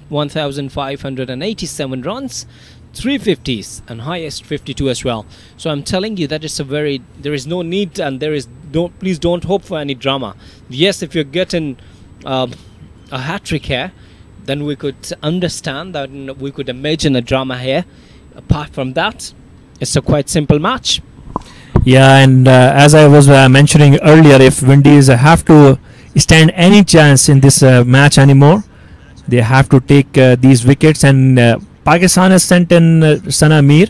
1,587 runs, 350s and highest 52 as well. So I'm telling you that there is no need, and please don't hope for any drama. Yes, if you're getting a hat-trick here, then we could understand that, we could imagine a drama here. Apart from that, it's a quite simple match. Yeah, and as I was mentioning earlier, if Windies have to stand any chance in this match anymore, they have to take these wickets. And Pakistan has sent in Sana Mir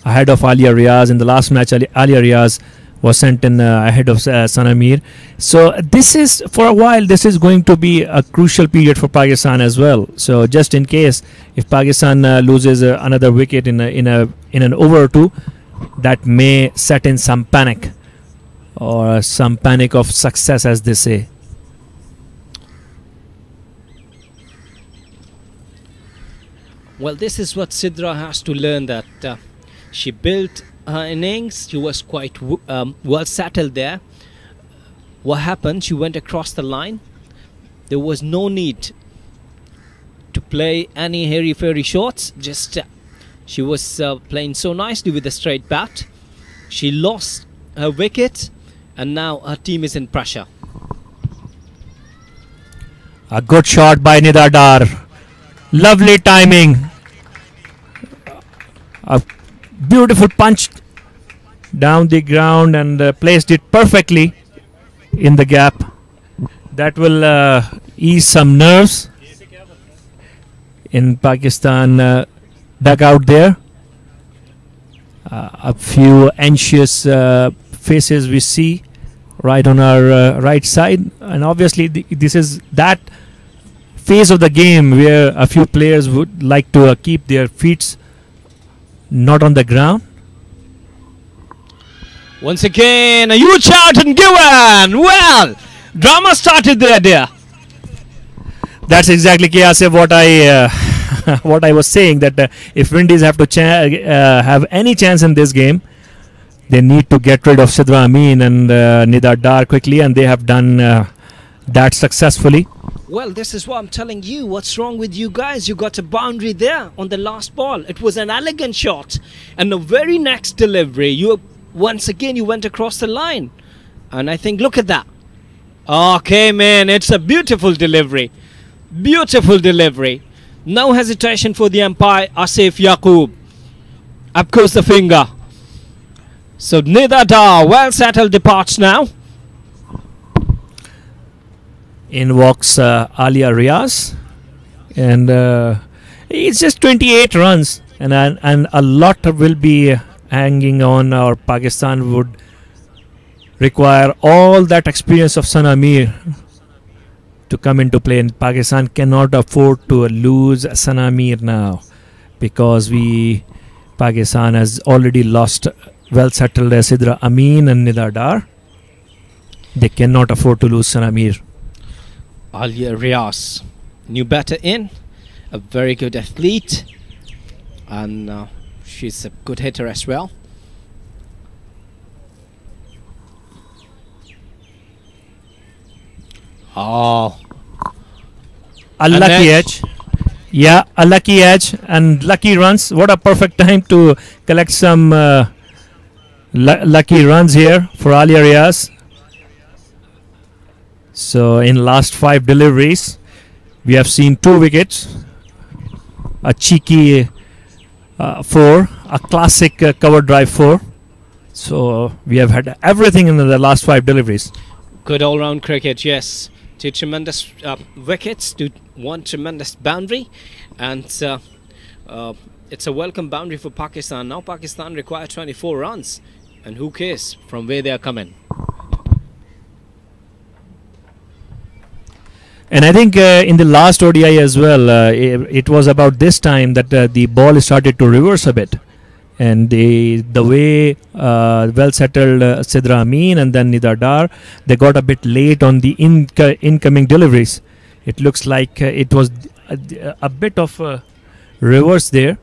ahead of Alia Riaz. In the last match, Alia Riaz was sent in ahead of Sana Mir. So this is, for a while, this is going to be a crucial period for Pakistan as well. So just in case, if Pakistan loses another wicket in an over or two, that may set in some panic, or some panic of success, as they say. Well, this is what Sidra has to learn, that she built her innings. She was quite well settled there. What happened? She went across the line. There was no need to play any hairy-fairy shots. Just she was playing so nicely with a straight bat. She lost her wicket, and now her team is in pressure. A good shot by Nida Dar. Lovely timing. A beautiful punch down the ground, and placed it perfectly in the gap. That will ease some nerves in Pakistan dugout there. A few anxious faces we see right on our right side, and obviously this is that phase of the game where a few players would like to keep their feet not on the ground. Once again, a huge shout and given. Well, drama started there. That's exactly, Asif, what I what I was saying, that if Windies have to have any chance in this game, they need to get rid of Sidra Amin and Nida Dar quickly, and they have done that successfully. Well, this is what I'm telling you. What's wrong with you guys? You got a boundary there on the last ball. It was an elegant shot, and the very next delivery, once again you went across the line. And I think, look at that. Okay, man, it's a beautiful delivery. Beautiful delivery. No hesitation for the umpire, Asif Yaqub. Up goes the finger. So Nida Dar, well settled, departs now. In walks Alia Riaz, and it's just 28 runs, and a lot will be hanging on. Or Pakistan would require all that experience of Sana Mir to come into play, and Pakistan cannot afford to lose Sana Mir now, because Pakistan has already lost well settled Sidra Amin and Nida Dar. They cannot afford to lose Sana Mir. Alia Riaz, new batter in, a very good athlete, and she's a good hitter as well. Oh, A lucky edge. Yeah, a lucky edge and lucky runs. What a perfect time to collect some lucky runs here for Alia Riaz. So in last 5 deliveries, we have seen 2 wickets, a cheeky 4, a classic cover drive 4. So we have had everything in the last 5 deliveries. good all-round cricket, yes. 2 tremendous wickets, to 1 tremendous boundary, and it's a welcome boundary for Pakistan. Now Pakistan require 24 runs, and who cares from where they are coming. And I think in the last ODI as well, it was about this time that the ball started to reverse a bit. And the way well settled Sidra Amin and then Nida Dar, they got a bit late on the incoming deliveries. It looks like it was a bit of a reverse there,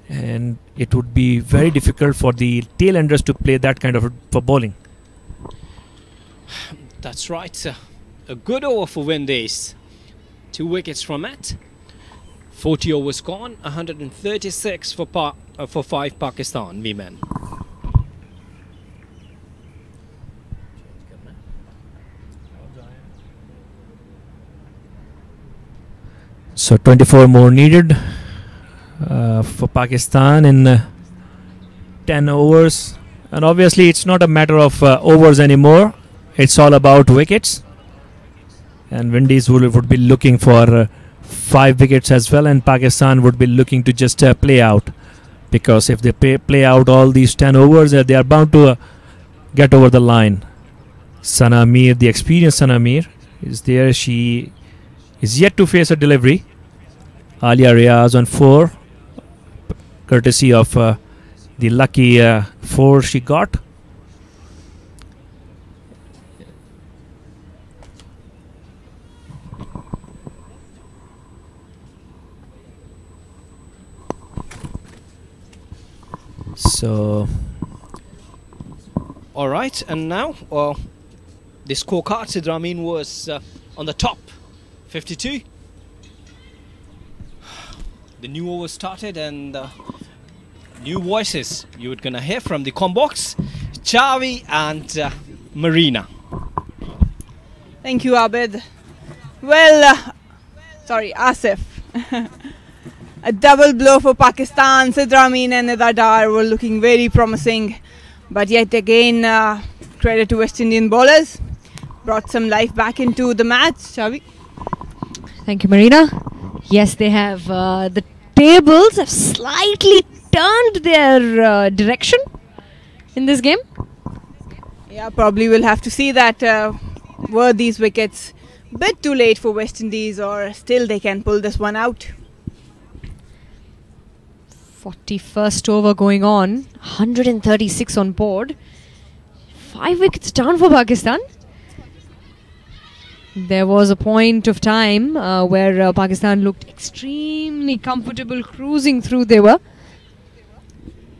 and it would be very difficult for the tail-enders to play that kind of for bowling. That's right. A good over for Windies. 2 wickets from it. 40 overs gone. 136 for 5 Pakistan women. So 24 more needed for Pakistan in 10 overs. And obviously it's not a matter of overs anymore. It's all about wickets. And Windies would be looking for 5 wickets as well, and Pakistan would be looking to just play out, because if they play out all these 10 overs, they are bound to get over the line. Sana Mir, the experienced Sana Mir, is there. She is yet to face a delivery. Alia Riaz on 4, courtesy of the lucky 4 she got. So, all right, and now the scorecard, Sidra Amin was on the top, 52. The new over started, and new voices you're gonna hear from the combox, Chavi and Marina. Thank you, Abid. Well, sorry, Asif. A double blow for Pakistan. Sidra Amin and Nida Dar were looking very promising. But yet again, credit to West Indian bowlers. Brought some life back into the match. Chavi? Thank you, Marina. Yes, they have. The tables have slightly turned their direction in this game. Yeah, probably we'll have to see that. Were these wickets a bit too late for West Indies, or still they can pull this one out? 41st over going on, 136 on board, 5 wickets down for Pakistan. There was a point of time where Pakistan looked extremely comfortable cruising through. They were.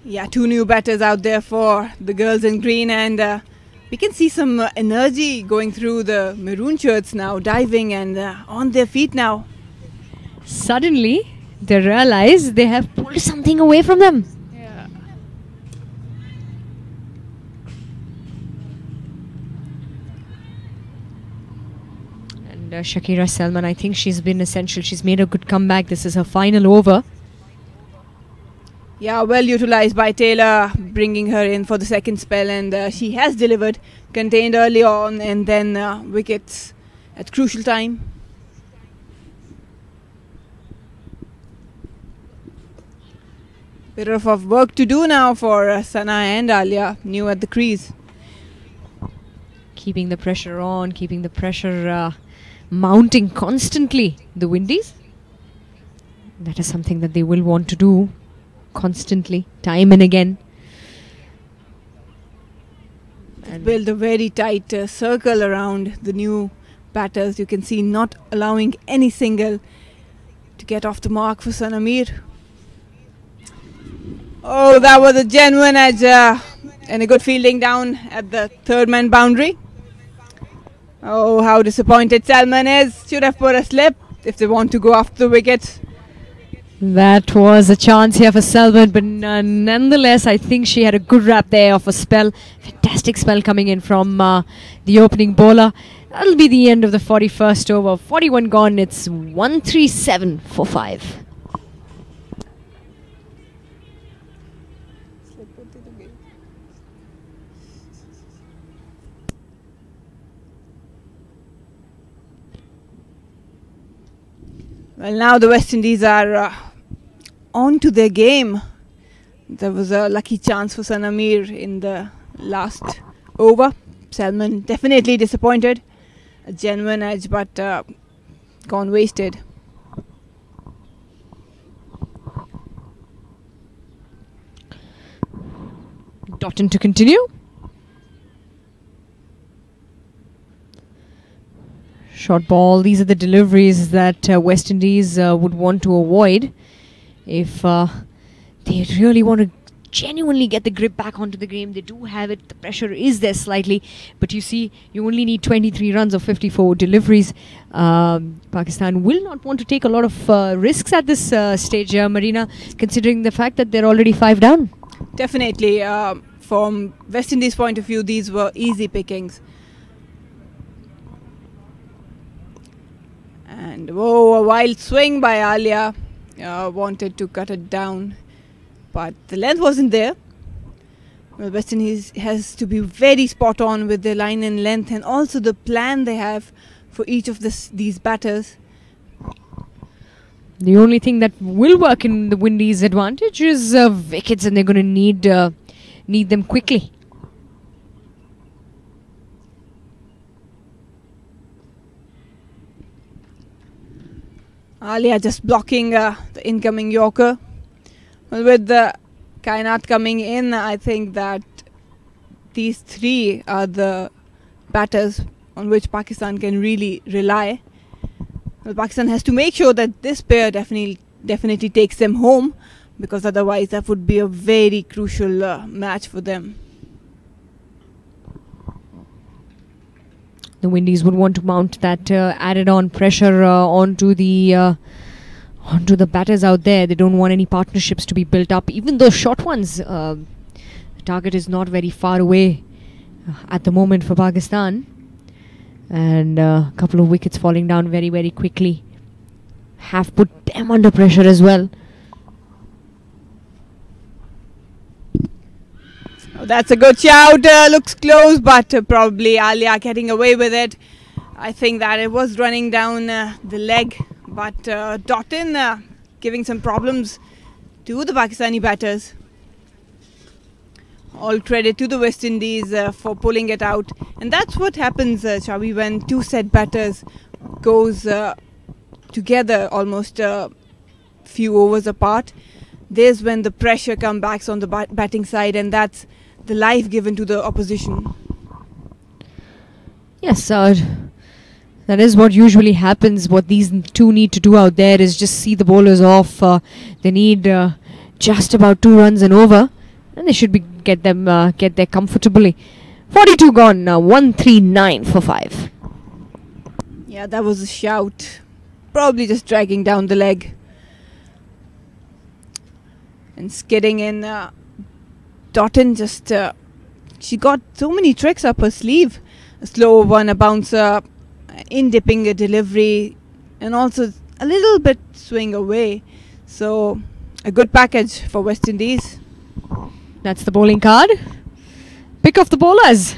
Yeah, 2 new batters out there for the girls in green, and we can see some energy going through the maroon shirts now, diving and on their feet now. Suddenly, they realize they have pulled something away from them. Yeah. Shakira Selman, I think she's been essential. She's made a good comeback. This is her final over. Yeah, well utilized by Taylor, bringing her in for the second spell, and she has delivered, contained early on, and then wickets at crucial time. Bit of work to do now for Sana and Alia, new at the crease. Keeping the pressure on, keeping the pressure mounting constantly, the Windies. That is something that they will want to do constantly, time and again. And build a very tight circle around the new batters. You can see not allowing any single to get off the mark for Sanamir. Oh, that was a genuine edge and a good fielding down at the third man boundary. Oh, how disappointed Salman is. Should have put a slip if they want to go after the wickets. that was a chance here for Salman, but nonetheless, I think she had a good wrap there of a spell. Fantastic spell coming in from the opening bowler. That'll be the end of the 41st over. 41 gone. It's 137 for 5. Well, now the West Indies are on to their game. There was a lucky chance for Sanamir in the last over. Salman definitely disappointed. A genuine edge, but gone wasted. Dottin to continue. Short ball. These are the deliveries that West Indies would want to avoid if they really want to genuinely get the grip back onto the game. They do have it. The pressure is there slightly, but you see, you only need 23 runs of 54 deliveries. Pakistan will not want to take a lot of risks at this stage, Marina, considering the fact that they're already 5 down. Definitely. From West Indies' point of view, these were easy pickings. And whoa, a wild swing by Alia. Wanted to cut it down, but the length wasn't there. Well, West Indies has to be very spot on with their line and length, and also the plan they have for each of these batters. The only thing that will work in the Windies' advantage is wickets, and they're going to need them quickly. Alia just blocking the incoming Yorker. Well, with the Kainat coming in, I think that these three are the batters on which Pakistan can really rely. Well, Pakistan has to make sure that this pair definitely takes them home, because otherwise that would be a very crucial match for them. The Windies would want to mount that added-on pressure onto the batters out there. They don't want any partnerships to be built up, even those short ones. The target is not very far away at the moment for Pakistan, and a couple of wickets falling down very, very quickly have put them under pressure as well. Oh, that's a good shout. Looks close, but probably Alia getting away with it. I think that it was running down the leg, but Dottin giving some problems to the Pakistani batters. All credit to the West Indies for pulling it out. And that's what happens, Chavi, when two set batters goes together almost a few overs apart. There's when the pressure comes back on the batting side, and that's the life given to the opposition. Yes, that is what usually happens. What these two need to do out there is just see the bowlers off. They need just about 2 runs and over, and they should get there comfortably. 42 gone now. 139 for 5. Yeah, that was a shout. Probably just dragging down the leg and skidding in. Dottin just she got so many tricks up her sleeve. A slow one, a bouncer, in dipping a delivery and also a little bit swing away. So a good package for West Indies. That's the bowling card. Pick of the bowlers.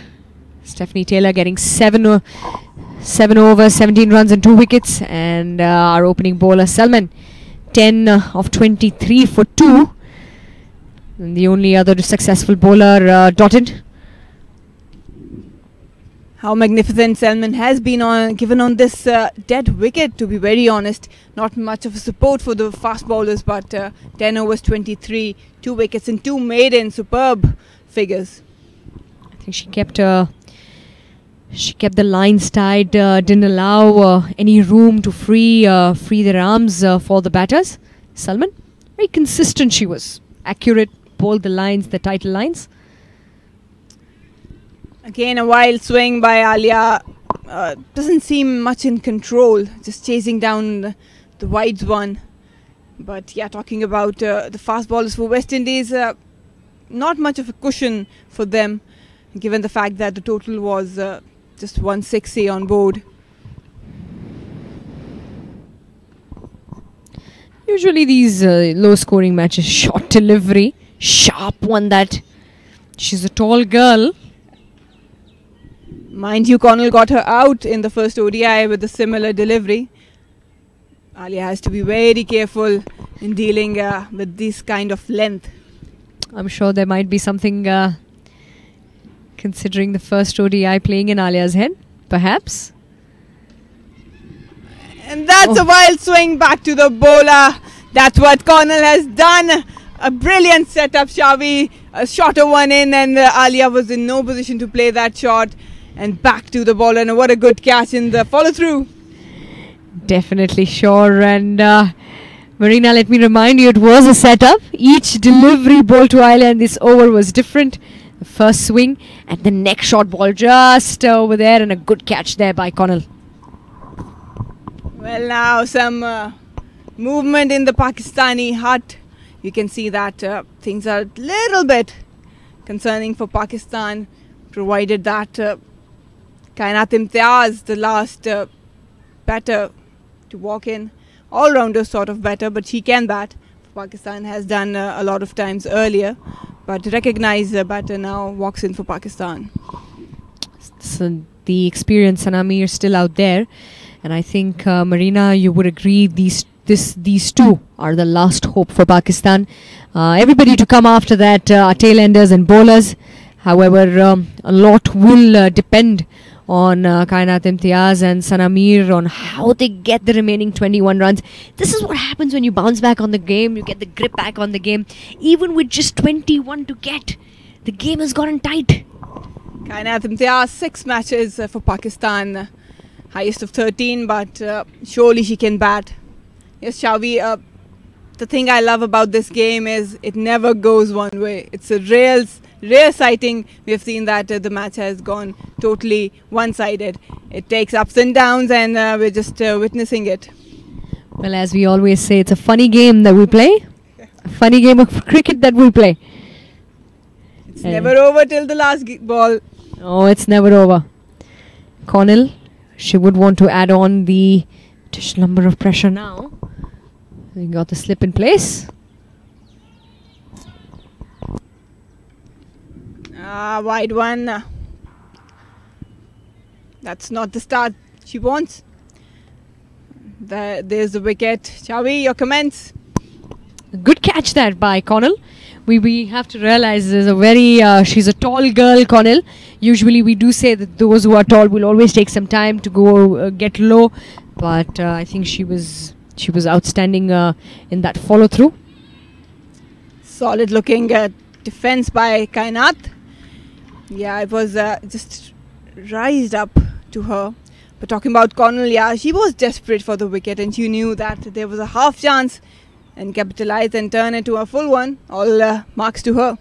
Stephanie Taylor getting 7 over 17 runs and 2 wickets, and our opening bowler Salman 10 of 23 for 2. And the only other successful bowler dotted. How magnificent Salman has been given on this dead wicket, to be very honest. Not much of a support for the fast bowlers, but 10 overs 23, 2 wickets and 2 maiden, superb figures. I think she kept the lines tight, didn't allow any room to free their arms for the batters. Salman, very consistent she was. Accurate, bowled the lines, the tighter lines. Again, a wild swing by Alia. Doesn't seem much in control, just chasing down the wides one. But yeah, talking about the fast bowlers for West Indies, not much of a cushion for them, given the fact that the total was just 160 on board. Usually these low-scoring matches, short delivery, sharp one that. She's a tall girl. Mind you, Connell got her out in the first ODI with a similar delivery. Alia has to be very careful in dealing with this kind of length. I'm sure there might be something considering the first ODI playing in Alia's head, perhaps. And that's a wild swing back to the bowler. That's what Connell has done. A brilliant setup, Shavi. A shorter one in, and Alia was in no position to play that shot. And back to the bowler, and what a good catch in the follow-through. Definitely sure. And Marina, let me remind you, it was a setup. Each delivery ball to Alia in this over was different. The first swing and the next shot ball just over there, and a good catch there by Connell. Well, now some movement in the Pakistani hut. You can see that things are a little bit concerning for Pakistan, provided that Kainat Imtiaz, the last batter to walk in, all-rounder sort of batter, but she can bat. Pakistan has done a lot of times earlier, but recognized batter now walks in for Pakistan. So the experienced Sanami are still out there, and I think Marina, you would agree these two are the last hope for Pakistan. Everybody to come after that are tailenders and bowlers. However, a lot will depend on Kainat Imtiaz and Sanamir on how they get the remaining 21 runs. This is what happens when you bounce back on the game. You get the grip back on the game. Even with just 21 to get, the game has gotten tight. Kainat Imtiaz, 6 matches for Pakistan, highest of 13, but surely she can bat. Yes, Shavi, the thing I love about this game is it never goes one way. It's a rare sighting. We have seen that the match has gone totally one-sided. It takes ups and downs, and we're just witnessing it. Well, as we always say, it's a funny game that we play. A funny game of cricket that we play. It's never over till the last ball. Oh, it's never over. Connell, she would want to add on the additional number of pressure now. We got the slip in place. Wide one. That's not the start she wants. There's the wicket. Shavi, your comments? Good catch there by Connell. We have to realize there's she's a tall girl, Connell. Usually we do say that those who are tall will always take some time to go get low, but I think she was outstanding in that follow through. Solid looking defense by Kainat. Yeah, it was just rised up to her. But talking about Connell, yeah, she was desperate for the wicket, and she knew that there was a half chance and capitalized and turned it to a full one. All marks to her.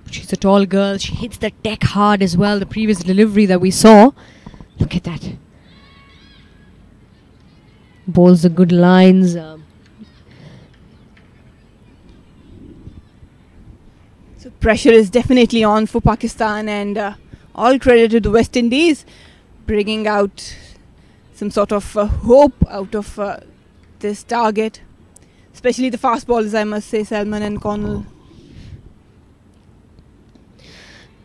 She's a tall girl. She hits the deck hard as well. The previous delivery that we saw. Look at that. Bowls the good lines. So pressure is definitely on for Pakistan, and all credit to the West Indies bringing out some sort of hope out of this target, especially the fast bowlers, I must say, Salman and Connell.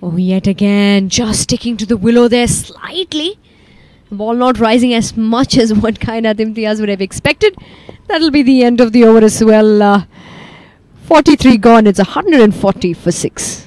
Oh, yet again, just sticking to the willow there slightly. Ball not rising as much as what Kainat Imtiaz would have expected. That'll be the end of the over as well. 43 gone. It's 140 for 6.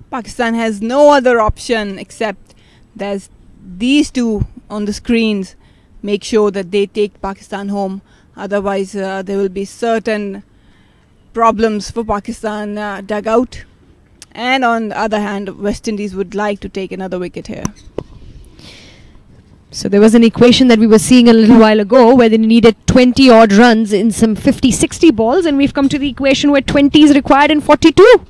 Pakistan has no other option except there's these two on the screens. Make sure that they take Pakistan home. Otherwise, there will be certain problems for Pakistan dugout. And on the other hand, West Indies would like to take another wicket here. So there was an equation that we were seeing a little while ago where they needed 20 odd runs in some 50-60 balls, and we've come to the equation where 20 is required in 42.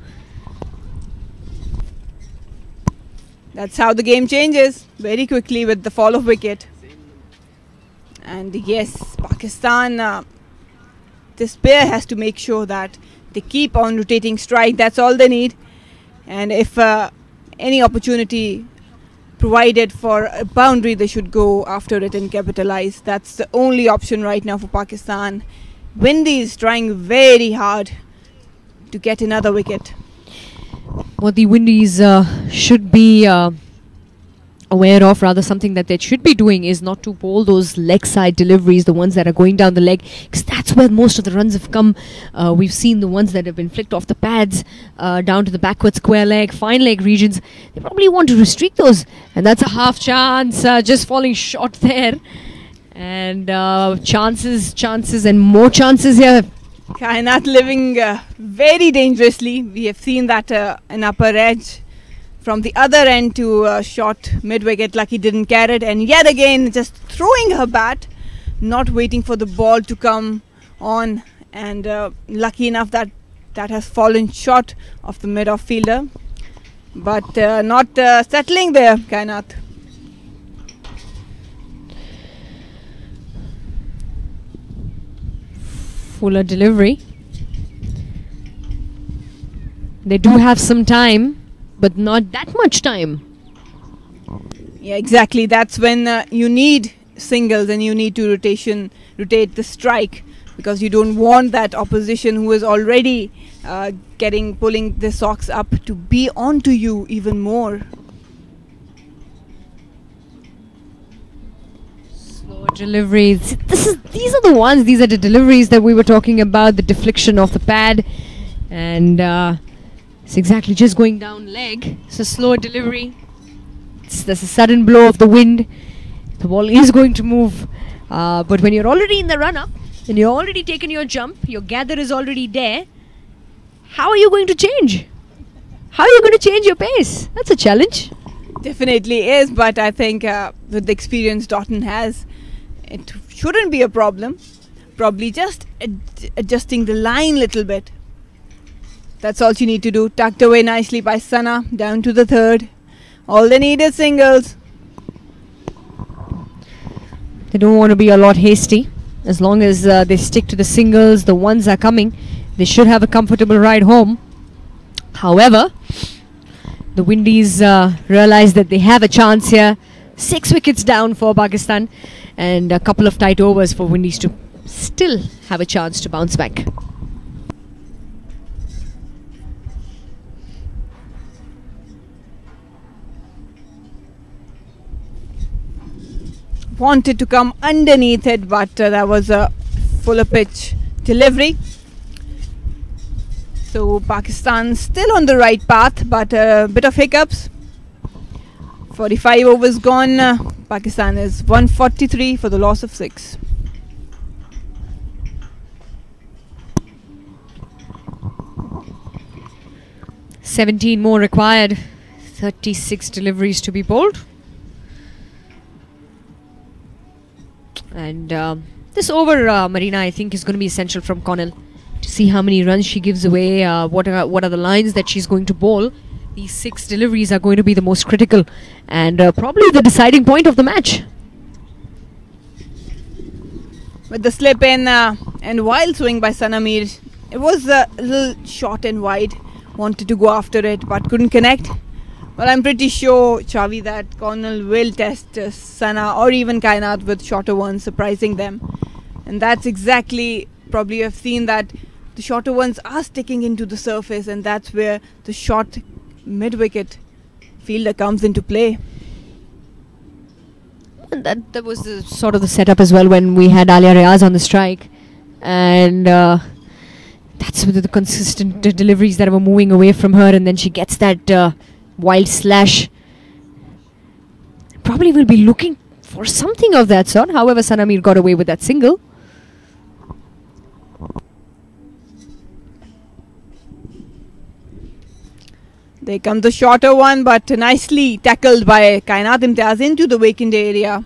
That's how the game changes very quickly with the fall of wicket. And yes, Pakistan, this pair has to make sure that they keep on rotating strike. That's all they need. And if any opportunity provided for a boundary, they should go after it and capitalize. That's the only option right now for Pakistan. Windies trying very hard to get another wicket. What the Windies should be aware of, rather something that they should be doing, is not to bowl those leg side deliveries, the ones that are going down the leg, because that's where most of the runs have come. We've seen the ones that have been flicked off the pads down to the backward square leg, fine leg regions. They probably want to restrict those, and that's a half chance, just falling short there. And chances and more chances here. Kainat living very dangerously. We have seen that an upper edge from the other end to shot mid-wicket. Lucky didn't carry it, and yet again just throwing her bat, not waiting for the ball to come on, and lucky enough that has fallen short of the mid-off fielder, but not settling there, Kainat. Fuller delivery. They do have some time, but not that much time. Yeah, exactly. That's when you need singles and you need to rotate the strike, because you don't want that opposition who is already pulling the socks up to be onto you even more. Deliveries. These are the deliveries that we were talking about, the deflection of the pad, and it's exactly just going down leg. It's a slower delivery. There's a sudden blow of the wind. The ball is going to move, but when you're already in the run-up and you're already taken your jump, your gather is already there, how are you going to change? How are you going to change your pace? That's a challenge. Definitely is, but I think with the experience Doughton has, it shouldn't be a problem. Probably just adjusting the line a little bit. That's all you need to do. Tucked away nicely by Sana, down to the third. All they need is singles. They don't want to be a lot hasty. As long as they stick to the singles, the ones are coming, they should have a comfortable ride home. However, the Windies realize that they have a chance here. 6 wickets down for Pakistan, and a couple of tight overs for Windies to still have a chance to bounce back. Wanted to come underneath it, but that was a fuller pitch delivery. So Pakistan still on the right path, but a bit of hiccups. 45 overs gone. Pakistan is 143 for the loss of 6. "17 more required. 36 deliveries to be bowled. And this over, Marina, I think is going to be essential from Connell to see how many runs she gives away. What are the lines that she's going to bowl? These 6 deliveries are going to be the most critical and probably the deciding point of the match. With the slip in and wild swing by Sanamir, It was a little short and wide. Wanted to go after it but couldn't connect. Well, I'm pretty sure, Chavi, that Cornell will test Sana or even Kainat with shorter ones, surprising them. And that's exactly, probably you've seen that the shorter ones are sticking into the surface, and that's where the short mid-wicket fielder comes into play. And that was the sort of the setup as well when we had Alia Riaz on the strike. And that's with the consistent deliveries that were moving away from her, and then she gets that wild slash. Probably will be looking for something of that sort. However, Sanamir got away with that single. There comes the shorter one, but nicely tackled by Kainat Imtiaz into the vacant area.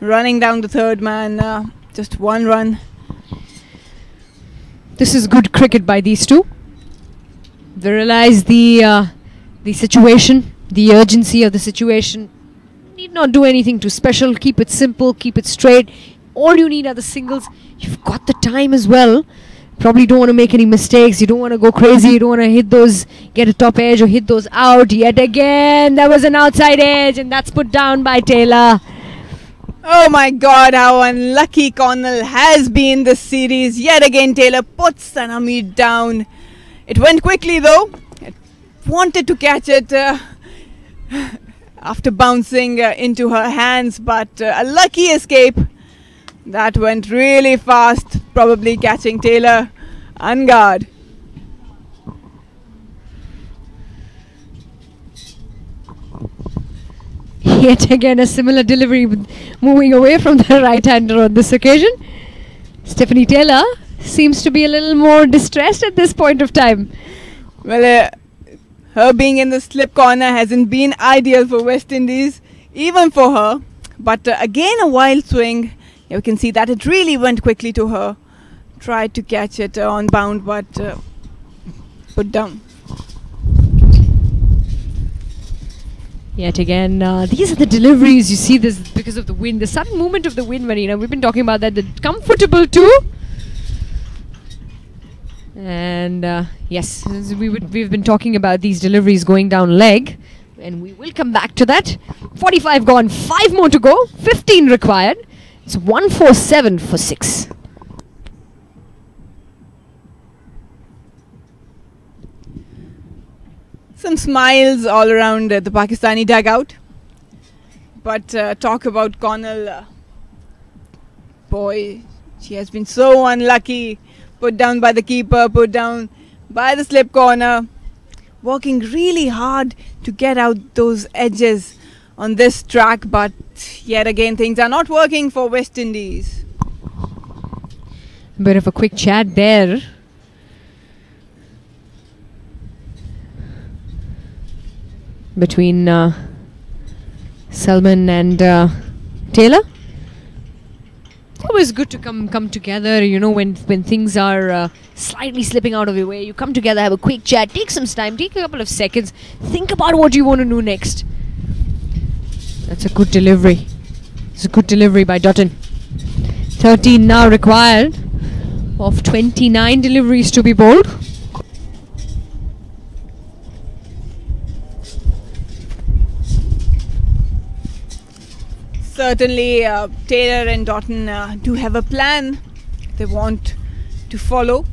Running down the third man, just one run. This is good cricket by these two. They realize the situation, the urgency of the situation. Need not do anything too special. Keep it simple, keep it straight. All you need are the singles. You've got the time as well. Probably don't want to make any mistakes. You don't want to go crazy. You don't want to hit those, get a top edge or hit those out. Yet again, there was an outside edge, and that's put down by Taylor. Oh my God, how unlucky Cornell has been this series. Yet again, Taylor puts Sanamir down. It went quickly though. It wanted to catch it after bouncing into her hands, but a lucky escape. That went really fast, probably catching Taylor on guard. Yet again, a similar delivery, moving away from the right-hander on this occasion. Stephanie Taylor seems to be a little more distressed at this point of time. Well, her being in the slip corner hasn't been ideal for West Indies, even for her. But again, a wild swing. You can see that it really went quickly to her. Tried to catch it on bound, but put down. Yet again, these are the deliveries. You see this because of the wind, the sudden movement of the wind, Marina. We've been talking about that. The comfortable too. And yes, we've been talking about these deliveries going down leg. And we will come back to that. 45 gone, 5 more to go, 15 required. It's 147 for 6. Some smiles all around the Pakistani dugout. But talk about Cornell. Boy, she has been so unlucky. Put down by the keeper, put down by the slip corner. Working really hard to get out those edges on this track, but yet again things are not working for West Indies. A bit of a quick chat there. Between Salman and Taylor. It was good to come together, you know, when things are slightly slipping out of your way. You come together, have a quick chat, take some time, take a couple of seconds, think about what you want to do next. That's a good delivery. It's a good delivery by Dutton. 13 now required of 29 deliveries to be bowled. Certainly, Taylor and Dutton do have a plan they want to follow.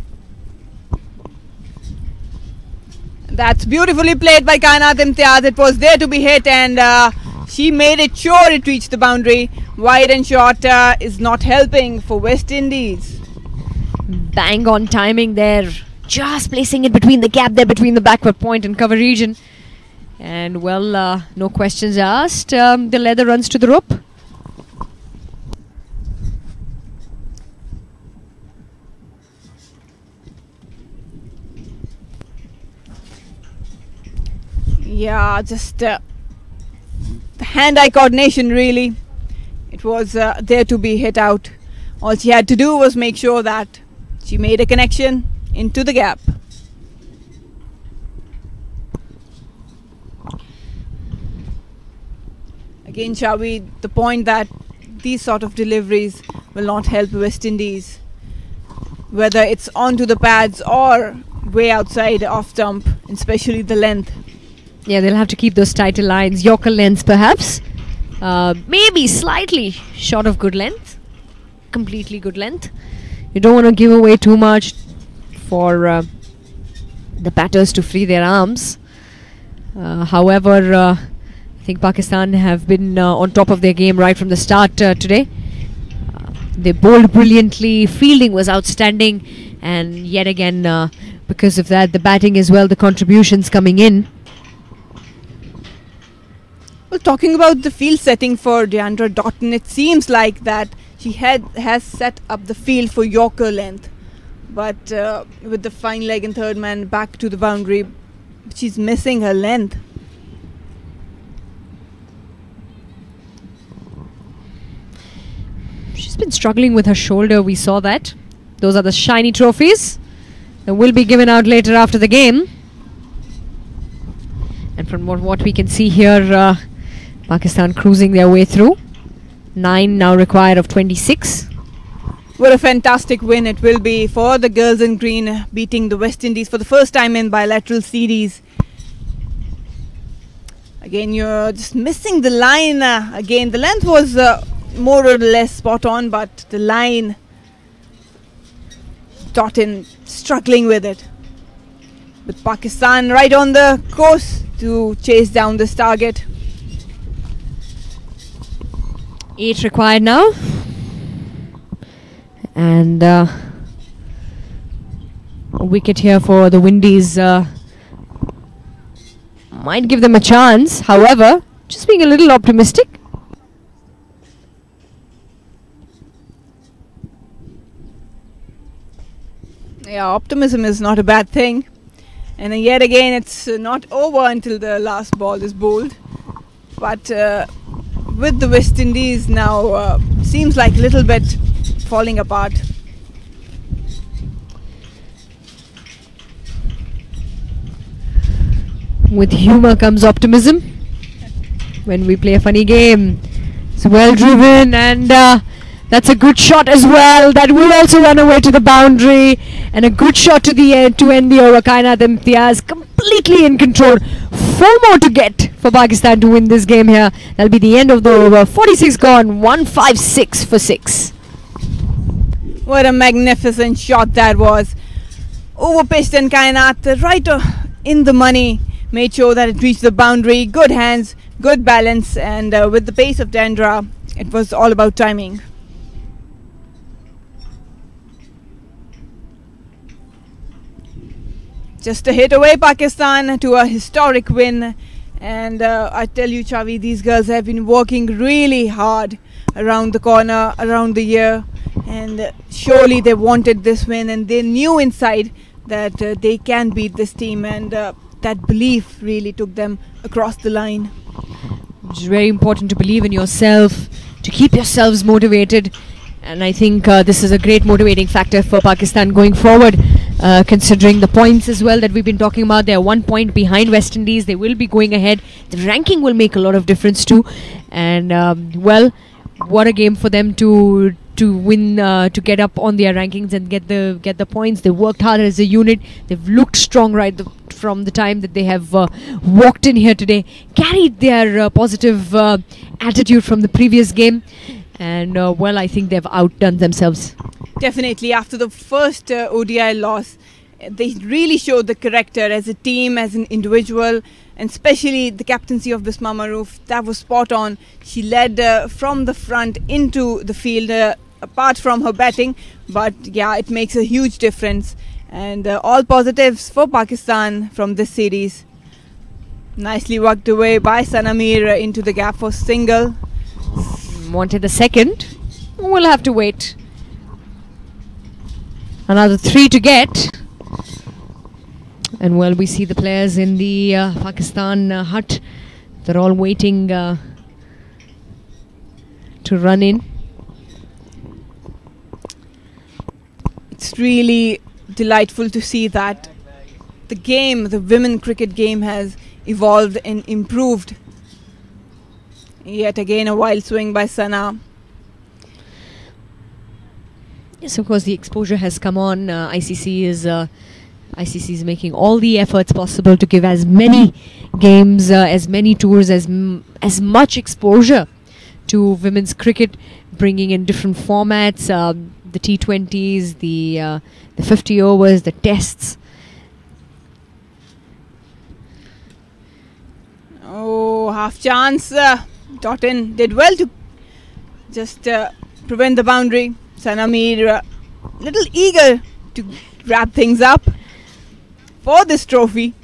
That's beautifully played by Kainat Imtiaz. It was there to be hit, and she made it sure it reached the boundary. Wide and short is not helping for West Indies. Bang on timing there. Just placing it between the gap there, between the backward point and cover region. And well, no questions asked. The leather runs to the rope. Yeah, just the hand-eye coordination really. It was there to be hit out. All she had to do was make sure that she made a connection into the gap. Again, Shawi, the point that these sort of deliveries will not help West Indies. whether it's onto the pads or way outside off stump, especially the length. Yeah, they'll have to keep those tighter lines. Yorker lengths, perhaps. Maybe slightly short of good length. Completely good length. You don't want to give away too much for the batters to free their arms. However, I think Pakistan have been on top of their game right from the start today. They bowled brilliantly, fielding was outstanding, and yet again, because of that, the batting as well, the contributions coming in. Well, talking about the field setting for Deandra Doughton, it seems like that she has set up the field for Yorker length, but with the fine leg and third man back to the boundary, she's missing her length. She's been struggling with her shoulder, we saw that. Those are the shiny trophies that will be given out later after the game. And from what we can see here, Pakistan cruising their way through. 9 now required of 26. What a fantastic win it will be for the girls in green, beating the West Indies for the first time in bilateral series. Again, you're just missing the line. Again, the length was more or less spot on, but the line, Doughton struggling with it. With Pakistan right on the course to chase down this target. 8 required now. And a wicket here for the Windies might give them a chance. However, just being a little optimistic. Yeah, optimism is not a bad thing. And yet again, it's not over until the last ball is bowled. But with the West Indies now, seems like a little bit falling apart. With humour comes optimism. When we play a funny game, it's well driven, and that's a good shot as well. That will also run away to the boundary, and a good shot to the end to end the over. Kainat Imtiaz completely in control. 4 more to get for Pakistan to win this game here. That'll be the end of the over. 46 gone, 156 for 6. What a magnificent shot that was. Over-pitched, and Kainat right in the money. Made sure that it reached the boundary. Good hands, good balance, and with the pace of Deandra, it was all about timing. Just a hit away, Pakistan, to a historic win. And I tell you, Chavi, these girls have been working really hard around the corner, around the year. And surely they wanted this win, and they knew inside that they can beat this team. And that belief really took them across the line. Which is very important, to believe in yourself, to keep yourselves motivated. And I think this is a great motivating factor for Pakistan going forward, considering the points as well that we've been talking about. They're 1 point behind West Indies. They will be going ahead. The ranking will make a lot of difference too. And well, what a game for them to win, to get up on their rankings and get the points. They worked hard as a unit. They've looked strong right from the time that they have walked in here today. Carried their positive attitude from the previous game. And well, I think they've outdone themselves. Definitely, after the first ODI loss, they really showed the character as a team, as an individual, and especially the captaincy of Bisma Maroof. That was spot on. She led from the front into the field, apart from her batting, but yeah, it makes a huge difference. And all positives for Pakistan from this series. Nicely worked away by Sanamir into the gap for single. Wanted a second. We'll have to wait. Another 3 to get. And well, we see the players in the Pakistan hut. They're all waiting to run in. It's really delightful to see that the game, the women cricket game, has evolved and improved. Yet again a wild swing by Sana. Yes, of course, the exposure has come on. ICC is making all the efforts possible to give as many games, as many tours, as much exposure to women's cricket, bringing in different formats, the T20s, the 50 overs, the tests. Oh, half chance. Totten did well to just prevent the boundary. Sanamir little eager to wrap things up for this trophy.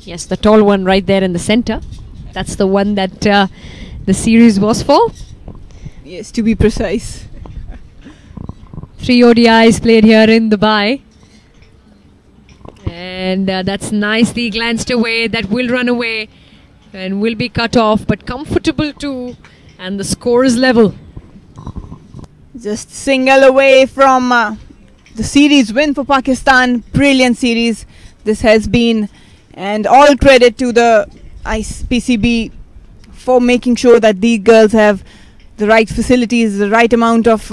Yes, the tall one right there in the center. That's the one that the series was for. Yes, to be precise. 3 ODIs played here in Dubai. And that's nicely glanced away. That will run away and will be cut off, but comfortable too. And the score is level. Just single away from the series win for Pakistan. Brilliant series this has been. And all credit to the PCB for making sure that these girls have the right facilities, the right amount of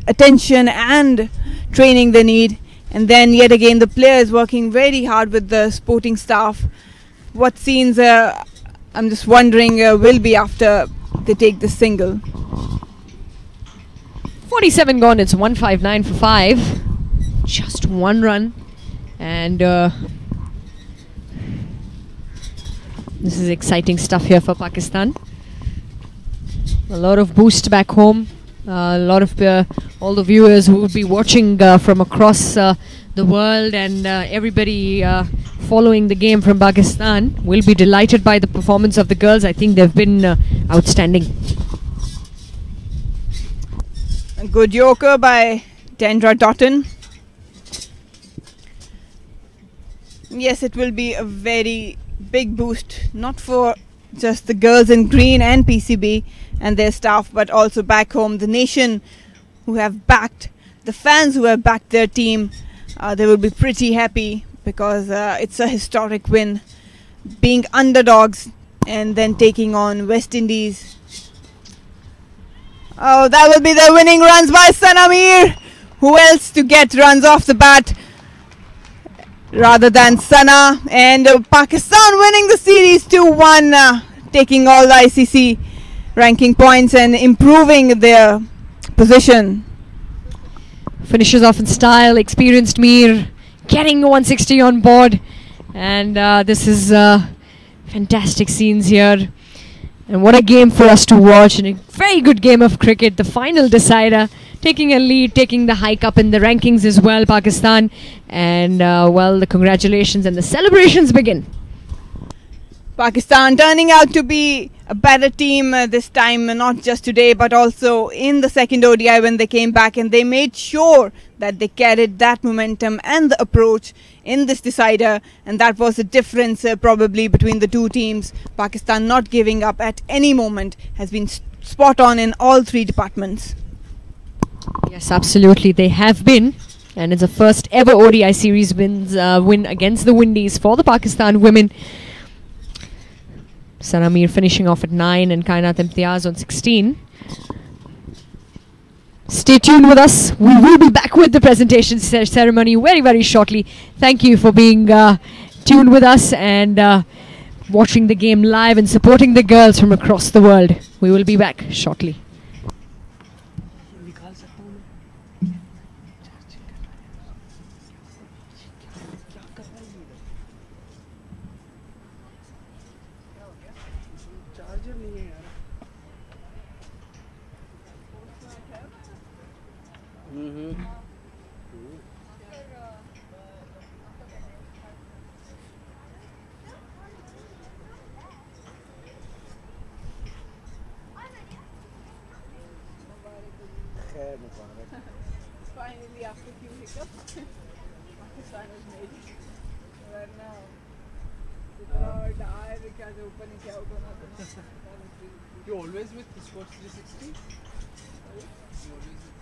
attention and training they need. And then yet again the players working very hard with the sporting staff. What scenes I'm just wondering will be after they take the single. 47 gone, it's 159 for 5. Just one run. And this is exciting stuff here for Pakistan. A lot of boost back home. A lot of all the viewers who will be watching from across the world, and everybody following the game from Pakistan will be delighted by the performance of the girls. I think they've been outstanding. A good Yorker by Dendra Totten. Yes, it will be a very big boost, not for just the girls in green and PCB and their staff, but also back home, the nation who have backed, the fans who have backed their team. They will be pretty happy because it's a historic win, being underdogs and then taking on West Indies. Oh, that will be the winning runs by Sanamir. Who else to get runs off the bat rather than Sana? And Pakistan winning the series 2-1, taking all the ICC ranking points and improving their position. Finishes off in style, experienced Mir getting 160 on board. And this is fantastic scenes here. And what a game for us to watch, and a very good game of cricket. The final decider, taking a lead, taking the hike up in the rankings as well, Pakistan. And well, the congratulations and the celebrations begin. Pakistan turning out to be a better team this time, not just today but also in the second ODI when they came back, and they made sure that they carried that momentum and the approach in this decider, and that was the difference probably between the two teams. Pakistan not giving up at any moment has been spot on in all three departments. Yes, absolutely, they have been. And it's the first ever ODI series win against the Windies for the Pakistan women. Sanamir finishing off at 9 and Kainat Imtiaz on 16. Stay tuned with us. We will be back with the presentation ceremony very, very shortly. Thank you for being tuned with us and watching the game live and supporting the girls from across the world. We will be back shortly. Finally, after a few hiccups, Pakistan has made it. Right now, You always with the Sports 360? You always with